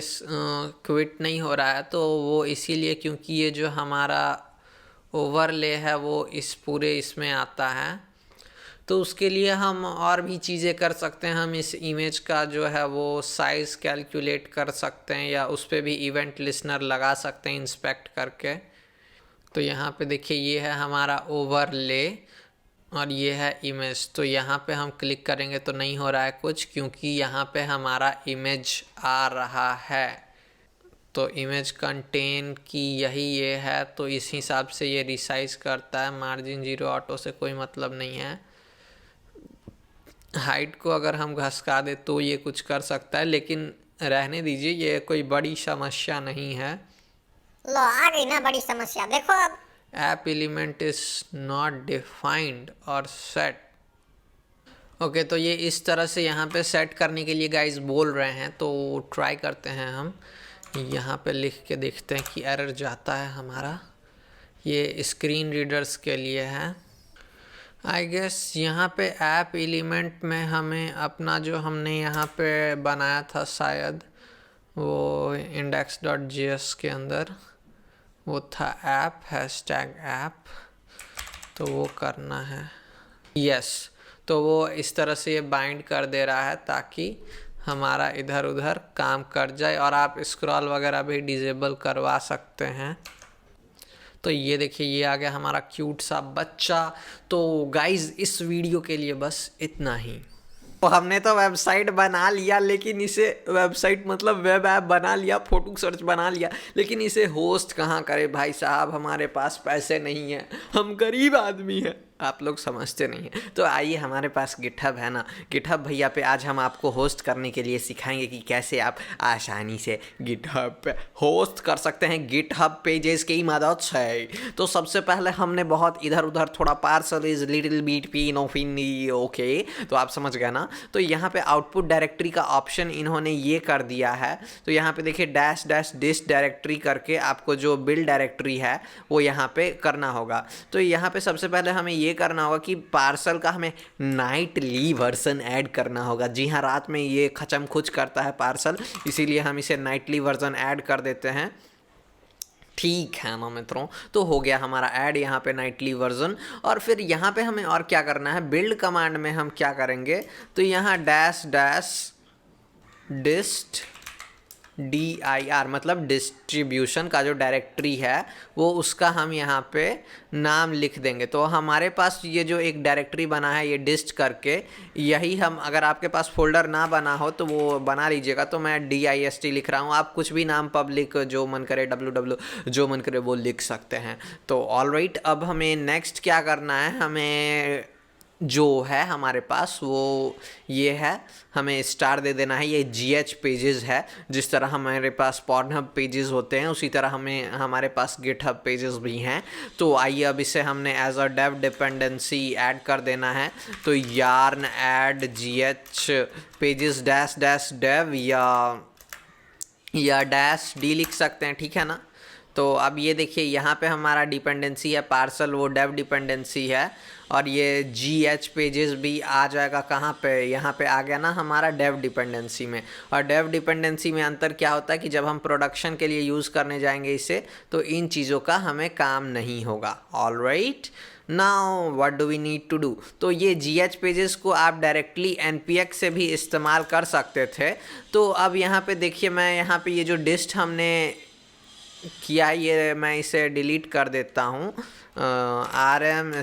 क्विट नहीं हो रहा है। तो वो इसीलिए क्योंकि ये जो हमारा ओवरले है वो इस पूरे इसमें आता है। तो उसके लिए हम और भी चीज़ें कर सकते हैं। हम इस इमेज का जो है वो साइज़ कैलकुलेट कर सकते हैं या उस पर भी इवेंट लिस्नर लगा सकते हैं इंस्पेक्ट करके। तो यहाँ पे देखिए ये है हमारा ओवरले और ये है इमेज। तो यहाँ पे हम क्लिक करेंगे तो नहीं हो रहा है कुछ, क्योंकि यहाँ पे हमारा इमेज आ रहा है। तो इमेज कंटेन की यही ये है, तो इस हिसाब से ये रिसाइज करता है। मार्जिन 0 ऑटो से कोई मतलब नहीं है। हाइट को अगर हम घसका दे तो ये कुछ कर सकता है, लेकिन रहने दीजिए, ये कोई बड़ी समस्या नहीं है। लो आ गई ना बड़ी समस्या, देखो अब। App element is not defined और सेट। ओके, तो ये इस तरह से यहाँ पे सेट करने के लिए गाइस बोल रहे हैं, तो ट्राई करते हैं हम। यहाँ पे लिख के देखते हैं कि एरर जाता है हमारा। ये स्क्रीन रीडर्स के लिए है आई गेस। यहाँ पे ऐप एलिमेंट में हमें अपना जो हमने यहाँ पे बनाया था शायद वो index.js के अंदर, वो था ऐप हैशटैग ऐप, तो वो करना है। यस, तो वो इस तरह से ये बाइंड कर दे रहा है ताकि हमारा इधर उधर काम कर जाए, और आप स्क्रॉल वगैरह भी डिजेबल करवा सकते हैं। तो ये देखिए ये आ गया हमारा क्यूट सा बच्चा। तो गाइज इस वीडियो के लिए बस इतना ही। तो हमने तो वेबसाइट बना लिया, लेकिन इसे वेबसाइट मतलब वेब ऐप बना लिया, फोटो सर्च बना लिया, लेकिन इसे होस्ट कहाँ करें भाई साहब, हमारे पास पैसे नहीं हैं, हम गरीब आदमी हैं, आप लोग समझते नहीं हैं। तो आइए, हमारे पास गिटहब है ना, गिटहब भैया पे आज हम आपको होस्ट करने के लिए सिखाएंगे कि कैसे आप आसानी से गिटहब पे होस्ट कर सकते हैं गिटहब पेजेस की मदद से। तो सबसे पहले हमने बहुत इधर उधर थोड़ा पार्सल इज लिटिल बीट पी नो फिनी, ओके, तो आप समझ गए ना। तो यहाँ पे आउटपुट डायरेक्टरी का ऑप्शन इन्होंने ये कर दिया है। तो यहाँ पे देखिए डैश डैश डिस डायरेक्टरी करके आपको जो बिल्ड डायरेक्टरी है वो यहाँ पे करना होगा। तो यहाँ पे सबसे पहले हमें ये करना होगा कि पार्सल का हमें नाइटली वर्जन ऐड करना होगा। जी हाँ, रात में ये खचम खुच करता है पार्सल, इसीलिए हम इसे नाइटली वर्जन ऐड कर देते हैं। ठीक है ना मित्रों, तो हो गया हमारा ऐड यहाँ पे नाइटली वर्जन। और फिर यहाँ पे हमें और क्या करना है, बिल्ड कमांड में हम क्या करेंगे, तो यहाँ डैश डैश डिस्ट DIR मतलब डिस्ट्रीब्यूशन का जो डायरेक्टरी है वो उसका हम यहाँ पे नाम लिख देंगे। तो हमारे पास ये जो एक डायरेक्टरी बना है ये डिस्ट करके, यही हम, अगर आपके पास फोल्डर ना बना हो तो वो बना लीजिएगा। तो मैं DIST लिख रहा हूँ, आप कुछ भी नाम पब्लिक जो मन करे WW जो मन करे वो लिख सकते हैं। तो ऑलराइट, अब हमें नेक्स्ट क्या करना है, हमें जो है हमारे पास वो ये है, हमें स्टार दे देना है। ये GH पेजेस है, जिस तरह हमारे पास पॉर्नहब पेजेस होते हैं उसी तरह हमारे पास गिटहब पेजेस भी हैं। तो आइए अब इसे हमने as a dev dependency add कर देना है। तो yarn add GH pages dash dash dev या डैश D लिख सकते हैं, ठीक है ना। तो अब ये देखिए यहाँ पे हमारा डिपेंडेंसी है पार्सल, वो डेव डिपेंडेंसी है, और ये GH पेजेस भी आ जाएगा कहाँ पे, यहाँ पे आ गया ना हमारा डेव डिपेंडेंसी में। और डेव डिपेंडेंसी में अंतर क्या होता है कि जब हम प्रोडक्शन के लिए यूज़ करने जाएंगे इसे, तो इन चीज़ों का हमें काम नहीं होगा। Alright, now what do we need to do. तो ये GH पेजेस को आप डायरेक्टली NPX से भी इस्तेमाल कर सकते थे। तो अब यहाँ पे देखिए, मैं यहाँ पे ये जो डिस्ट हमने किया ये मैं इसे डिलीट कर देता हूँ, RM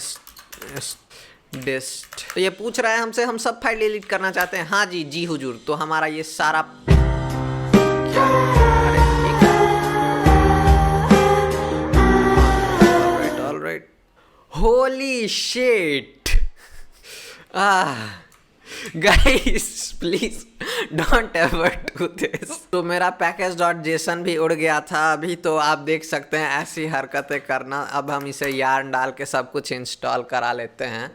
डिस्ट। तो ये पूछ रहा है हमसे, हम सब फाइल डिलीट करना चाहते हैं। हाँ जी, जी हुजूर। तो हमारा ये सारा क्या है? अरे ठीक है, alright. Holy shit, guys please don't ever do this. तो मेरा package.json भी उड़ गया था अभी, तो आप देख सकते हैं ऐसी हरकतें करना। अब हम इसे यार्न डाल के सब कुछ इंस्टॉल करा लेते हैं।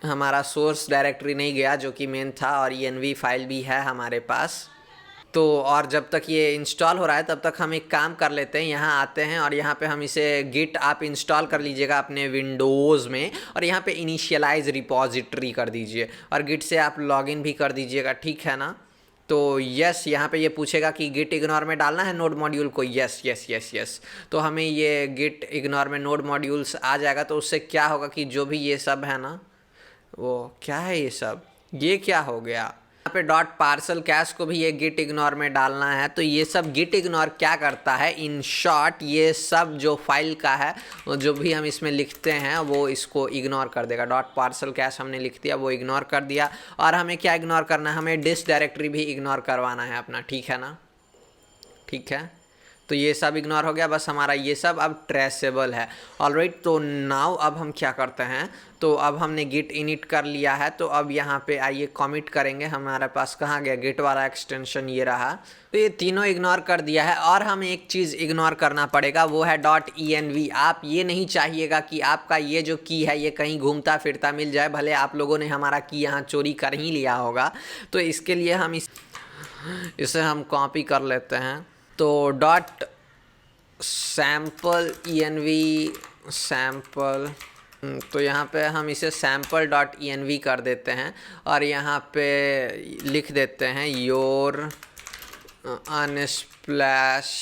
हमारा सोर्स डायरेक्टरी नहीं गया जो कि मेन था, और env फाइल भी है हमारे पास। तो और जब तक ये इंस्टॉल हो रहा है तब तक हम एक काम कर लेते हैं, यहाँ आते हैं और यहाँ पे हम इसे गिट आप इंस्टॉल कर लीजिएगा अपने विंडोज़ में, और यहाँ पे इनिशियलाइज रिपॉजिटरी कर दीजिए, और गिट से आप लॉगिन भी कर दीजिएगा, ठीक है ना। तो यस, यहाँ पे ये पूछेगा कि गिट इग्नोर में डालना है नोड मॉड्यूल को, यस यस यस यस। तो हमें ये गिट इग्नोर में नोड मॉड्यूल्स आ जाएगा। तो उससे क्या होगा कि जो भी ये सब है ना, वो क्या है ये सब, ये क्या हो गया, यहाँ पे डॉट पार्सल कैश को भी ये गिट इग्नोर में डालना है। तो ये सब गिट इग्नोर क्या करता है, इन शॉर्ट ये सब जो फाइल का है जो भी हम इसमें लिखते हैं वो इसको इग्नोर कर देगा। डॉट पार्सल कैश हमने लिख दिया, वो इग्नोर कर दिया। और हमें क्या इग्नोर करना है, हमें डिस्क डायरेक्टरी भी इग्नोर करवाना है अपना, ठीक है ना। ठीक है, तो ये सब इग्नोर हो गया, बस हमारा ये सब अब ट्रेसेबल है। ऑलराइट, तो नाउ अब हम क्या करते हैं, तो अब हमने गिट इनिट कर लिया है। तो अब यहाँ पे आइए कमिट करेंगे। हमारे पास कहाँ गया गिट वाला एक्सटेंशन, ये रहा। तो ये तीनों इग्नोर कर दिया है। और हमें एक चीज़ इग्नोर करना पड़ेगा, वो है .env। आप ये नहीं चाहिएगा कि आपका ये जो की है ये कहीं घूमता फिरता मिल जाए, भले आप लोगों ने हमारा की यहाँ चोरी कर ही लिया होगा। तो इसके लिए हम इसे हम कॉपी कर लेते हैं। तो डॉट सैम्पल env सैम्पल, तो यहाँ पे हम इसे sample.env कर देते हैं और यहाँ पे लिख देते हैं योर unsplash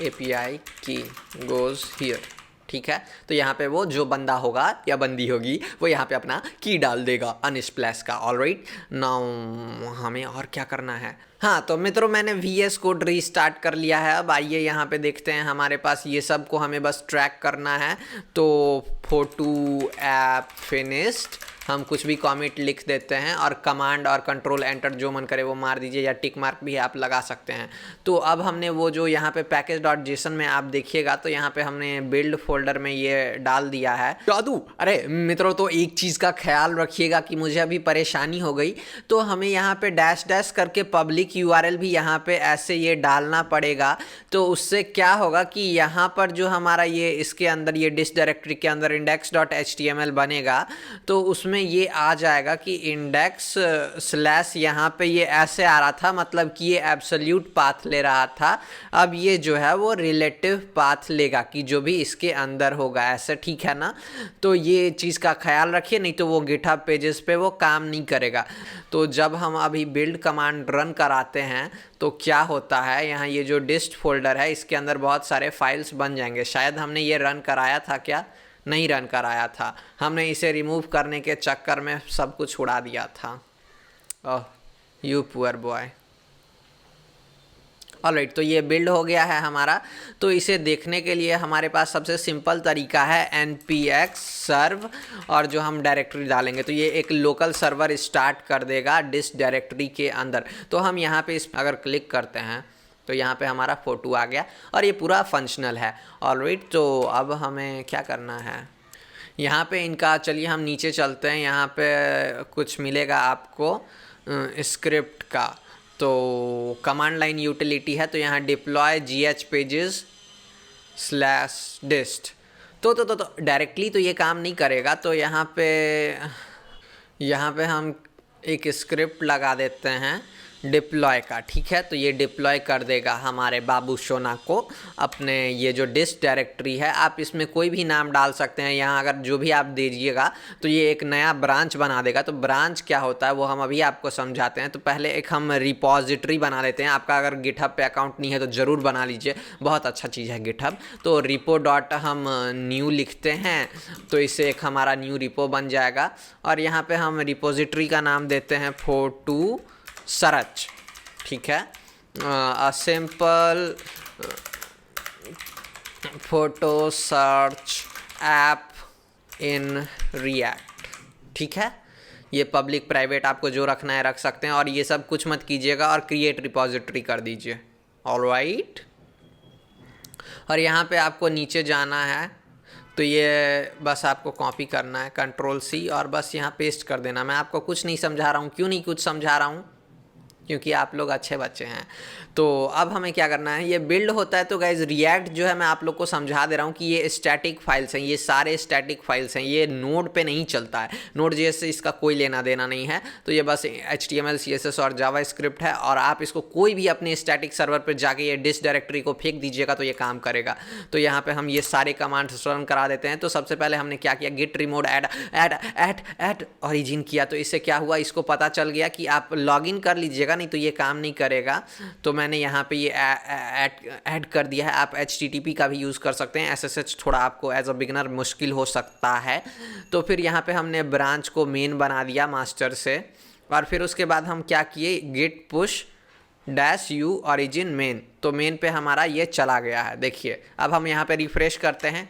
API की गोज़ हियर। ठीक है, तो यहाँ पे वो जो बंदा होगा या बंदी होगी वो यहाँ पे अपना की डाल देगा अनस्प्लैश का। ऑलराइट, नाउ हमें और क्या करना है। हाँ, तो मित्रों मैंने VS कोड रीस्टार्ट कर लिया है। अब आइए यहाँ पे देखते हैं, हमारे पास ये सब को हमें बस ट्रैक करना है। तो फोटो ऐप फिनिश्ड हम कुछ भी कमेंट लिख देते हैं और कमांड और कंट्रोल एंटर जो मन करे वो मार दीजिए, या टिक मार्क भी आप लगा सकते हैं। तो अब हमने वो जो यहाँ पे पैकेज.json में आप देखिएगा तो यहाँ पे हमने बिल्ड फोल्डर में ये डाल दिया है। जादू, अरे मित्रों तो एक चीज़ का ख्याल रखिएगा कि मुझे अभी परेशानी हो गई, तो हमें यहाँ पे डैश डैश करके पब्लिक URL भी यहाँ पे ऐसे ये डालना पड़ेगा। तो उससे क्या होगा कि यहाँ पर जो हमारा ये इसके अंदर ये डिस्क डायरेक्टरी के अंदर index.html बनेगा तो उसमें ये आ जाएगा कि इंडेक्स स्लैश यहाँ पे ये ऐसे आ रहा था, मतलब कि ये एब्सोल्यूट पाथ ले रहा था। अब ये जो है वो रिलेटिव पाथ लेगा कि जो भी इसके अंदर होगा, ऐसे, ठीक है ना। तो ये चीज़ का ख्याल रखिए, नहीं तो वो गिटहब पेजेस पे वो काम नहीं करेगा। तो जब हम अभी बिल्ड कमांड रन कराते हैं तो क्या होता है, यहाँ ये जो डिस्ट फोल्डर है इसके अंदर बहुत सारे फाइल्स बन जाएंगे। शायद हमने ये रन कराया था, क्या नहीं रन कराया था, हमने इसे रिमूव करने के चक्कर में सब कुछ उड़ा दिया था। Oh you poor boy. Alright, तो ये बिल्ड हो गया है हमारा। तो इसे देखने के लिए हमारे पास सबसे सिंपल तरीका है npx सर्व, और जो हम डायरेक्टरी डालेंगे तो ये एक लोकल सर्वर स्टार्ट कर देगा डिस्क डायरेक्टरी के अंदर। तो हम यहाँ पे इस अगर क्लिक करते हैं तो यहाँ पे हमारा फ़ोटो आ गया और ये पूरा फंक्शनल है। ऑलराइट, तो अब हमें क्या करना है, यहाँ पे इनका, चलिए हम नीचे चलते हैं। यहाँ पे कुछ मिलेगा आपको स्क्रिप्ट का, तो कमांड लाइन यूटिलिटी है, तो यहाँ डिप्लॉय gh पेजेस स्लैश डिस्ट। तो डायरेक्टली तो ये काम नहीं करेगा। तो यहाँ पे हम एक स्क्रिप्ट लगा देते हैं डिप्लॉय का, ठीक है। तो ये डिप्लॉय कर देगा हमारे बाबू सोना को अपने ये जो डिस्क डायरेक्टरी है। आप इसमें कोई भी नाम डाल सकते हैं, यहाँ अगर जो भी आप दीजिएगा तो ये एक नया ब्रांच बना देगा। तो ब्रांच क्या होता है वो हम अभी आपको समझाते हैं। तो पहले एक हम रिपॉजिटरी बना लेते हैं। आपका अगर गिटहब पे अकाउंट नहीं है तो ज़रूर बना लीजिए, बहुत अच्छा चीज़ है गिटहब। तो रिपो डॉट हम न्यू लिखते हैं, तो इससे एक हमारा न्यू रिपो बन जाएगा। और यहाँ पर हम रिपोजिटरी का नाम देते हैं फोटो सर्च, ठीक है। Simple photo search app in React, ठीक है। ये पब्लिक प्राइवेट आपको जो रखना है रख सकते हैं, और ये सब कुछ मत कीजिएगा और क्रिएट रिपोजिटरी कर दीजिए। ऑलराइट, और यहाँ पे आपको नीचे जाना है, तो ये बस आपको कॉपी करना है Ctrl+C और बस यहाँ पेस्ट कर देना। मैं आपको कुछ नहीं समझा रहा हूँ, क्यों नहीं कुछ समझा रहा हूँ, क्योंकि आप लोग अच्छे बच्चे हैं। तो अब हमें क्या करना है, ये बिल्ड होता है। तो गाइज रिएक्ट जो है मैं आप लोग को समझा दे रहा हूँ कि ये स्टैटिक फाइल्स हैं, ये सारे स्टैटिक फाइल्स हैं, ये नोड पे नहीं चलता है। नोड जैसे इसका कोई लेना देना नहीं है। तो ये बस HTML CSS और जावास्क्रिप्ट है, और आप इसको कोई भी अपने स्टैटिक सर्वर पर जाके ये डिस्क डायरेक्टरी को फेंक दीजिएगा तो ये काम करेगा। तो यहाँ पर हम ये सारे कमांड्स रन करा देते हैं। तो सबसे पहले हमने क्या किया, गिट रिमोट ऐड ऑरिजिन किया। तो इससे क्या हुआ, इसको पता चल गया कि आप लॉगिन कर लीजिएगा, नहीं तो ये काम नहीं करेगा। तो मैंने यहाँ पे ये ऐड कर दिया है। आप HTTP का भी यूज़ कर सकते हैं, SSH थोड़ा आपको एज अ बिगनर मुश्किल हो सकता है। तो फिर यहाँ पे हमने ब्रांच को मेन बना दिया मास्टर से, और फिर उसके बाद हम क्या किए, git push dash u origin main, तो मेन पे हमारा ये चला गया है। देखिए अब हम यहाँ पे रिफ्रेश करते हैं,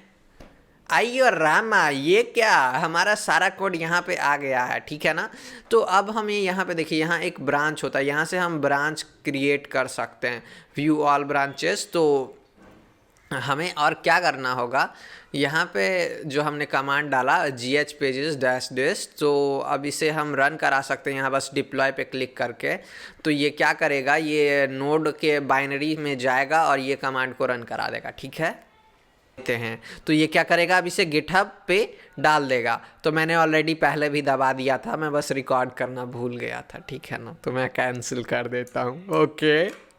आइयो रामा, ये क्या, हमारा सारा कोड यहाँ पे आ गया है, ठीक है ना। तो अब हम ये यहाँ पे देखिए, यहाँ एक ब्रांच होता है, यहाँ से हम ब्रांच क्रिएट कर सकते हैं, व्यू ऑल ब्रांचेस। तो हमें और क्या करना होगा, यहाँ पे जो हमने कमांड डाला gh pages डैश डैश, तो अब इसे हम रन करा सकते हैं यहाँ बस डिप्लॉय पे क्लिक करके। तो ये क्या करेगा, ये नोड के बाइनरी में जाएगा और ये कमांड को रन करा देगा, ठीक है। देते हैं तो ये क्या करेगा, अब इसे गिटहब पे डाल देगा। तो मैंने ऑलरेडी पहले भी दबा दिया था, मैं बस रिकॉर्ड करना भूल गया था, ठीक है ना, तो मैं कैंसिल कर देता हूँ। ओके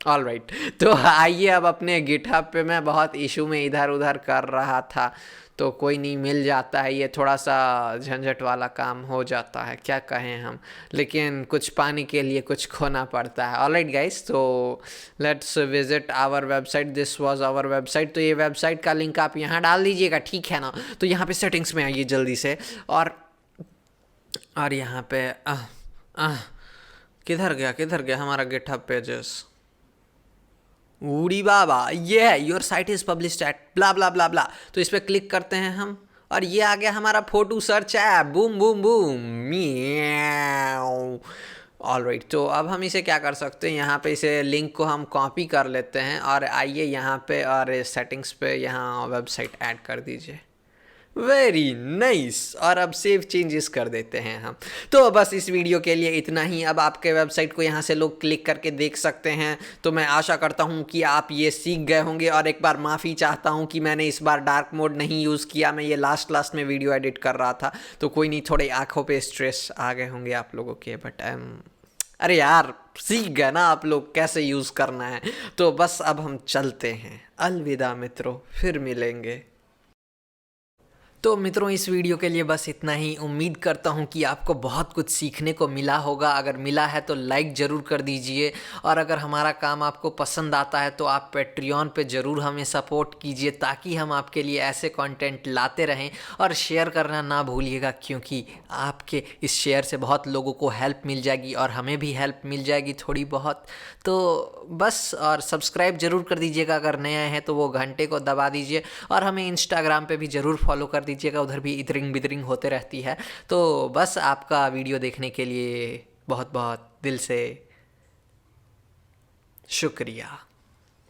ऑल राइट, तो आइए अब अपने गिटहब पे, मैं बहुत इशू में इधर उधर कर रहा था, तो कोई नहीं, मिल जाता है, ये थोड़ा सा झंझट वाला काम हो जाता है, क्या कहें हम, लेकिन कुछ पाने के लिए कुछ खोना पड़ता है। ऑल राइट गाइस, तो let's visit our website, this was our website. तो ये वेबसाइट का लिंक आप यहाँ डाल दीजिएगा, ठीक है ना। तो यहाँ पे सेटिंग्स में आइए जल्दी से, और यहाँ पे किधर गया हमारा गिटहब पेजेस, उड़ी बाबा, ये है your site is published at blah blah blah blah. तो इस पर क्लिक करते हैं हम, और ये आ गया हमारा photo search app, boom boom boom म्याऊ। ऑल राइट, तो अब हम इसे क्या कर सकते हैं, यहाँ पे इसे लिंक को हम कॉपी कर लेते हैं, और आइए यहाँ पे और सेटिंग्स पे यहाँ वेबसाइट ऐड कर दीजिए। वेरी नाइस, और अब सेव चेंजेस कर देते हैं हम। तो बस इस वीडियो के लिए इतना ही। अब आपके वेबसाइट को यहाँ से लोग क्लिक करके देख सकते हैं। तो मैं आशा करता हूँ कि आप ये सीख गए होंगे, और एक बार माफ़ी चाहता हूँ कि मैंने इस बार डार्क मोड नहीं यूज़ किया, मैं ये लास्ट में वीडियो एडिट कर रहा था, तो कोई नहीं, थोड़े आँखों पे स्ट्रेस आ गए होंगे आप लोगों के, बट अरे यार सीख गए ना आप लोग कैसे यूज़ करना है। तो बस अब हम चलते हैं, अलविदा मित्रों, फिर मिलेंगे। तो मित्रों इस वीडियो के लिए बस इतना ही। उम्मीद करता हूँ कि आपको बहुत कुछ सीखने को मिला होगा। अगर मिला है तो लाइक ज़रूर कर दीजिए, और अगर हमारा काम आपको पसंद आता है तो आप पेट्रियन पे ज़रूर हमें सपोर्ट कीजिए, ताकि हम आपके लिए ऐसे कंटेंट लाते रहें। और शेयर करना ना भूलिएगा, क्योंकि आपके इस शेयर से बहुत लोगों को हेल्प मिल जाएगी और हमें भी हेल्प मिल जाएगी थोड़ी बहुत। तो बस, और सब्सक्राइब ज़रूर कर दीजिएगा, अगर नया है तो वो घंटे को दबा दीजिए, और हमें इंस्टाग्राम पे भी ज़रूर फॉलो कर दीजिएगा, उधर भी इतरिंग बितरिंग होते रहती है। तो बस आपका वीडियो देखने के लिए बहुत बहुत दिल से शुक्रिया।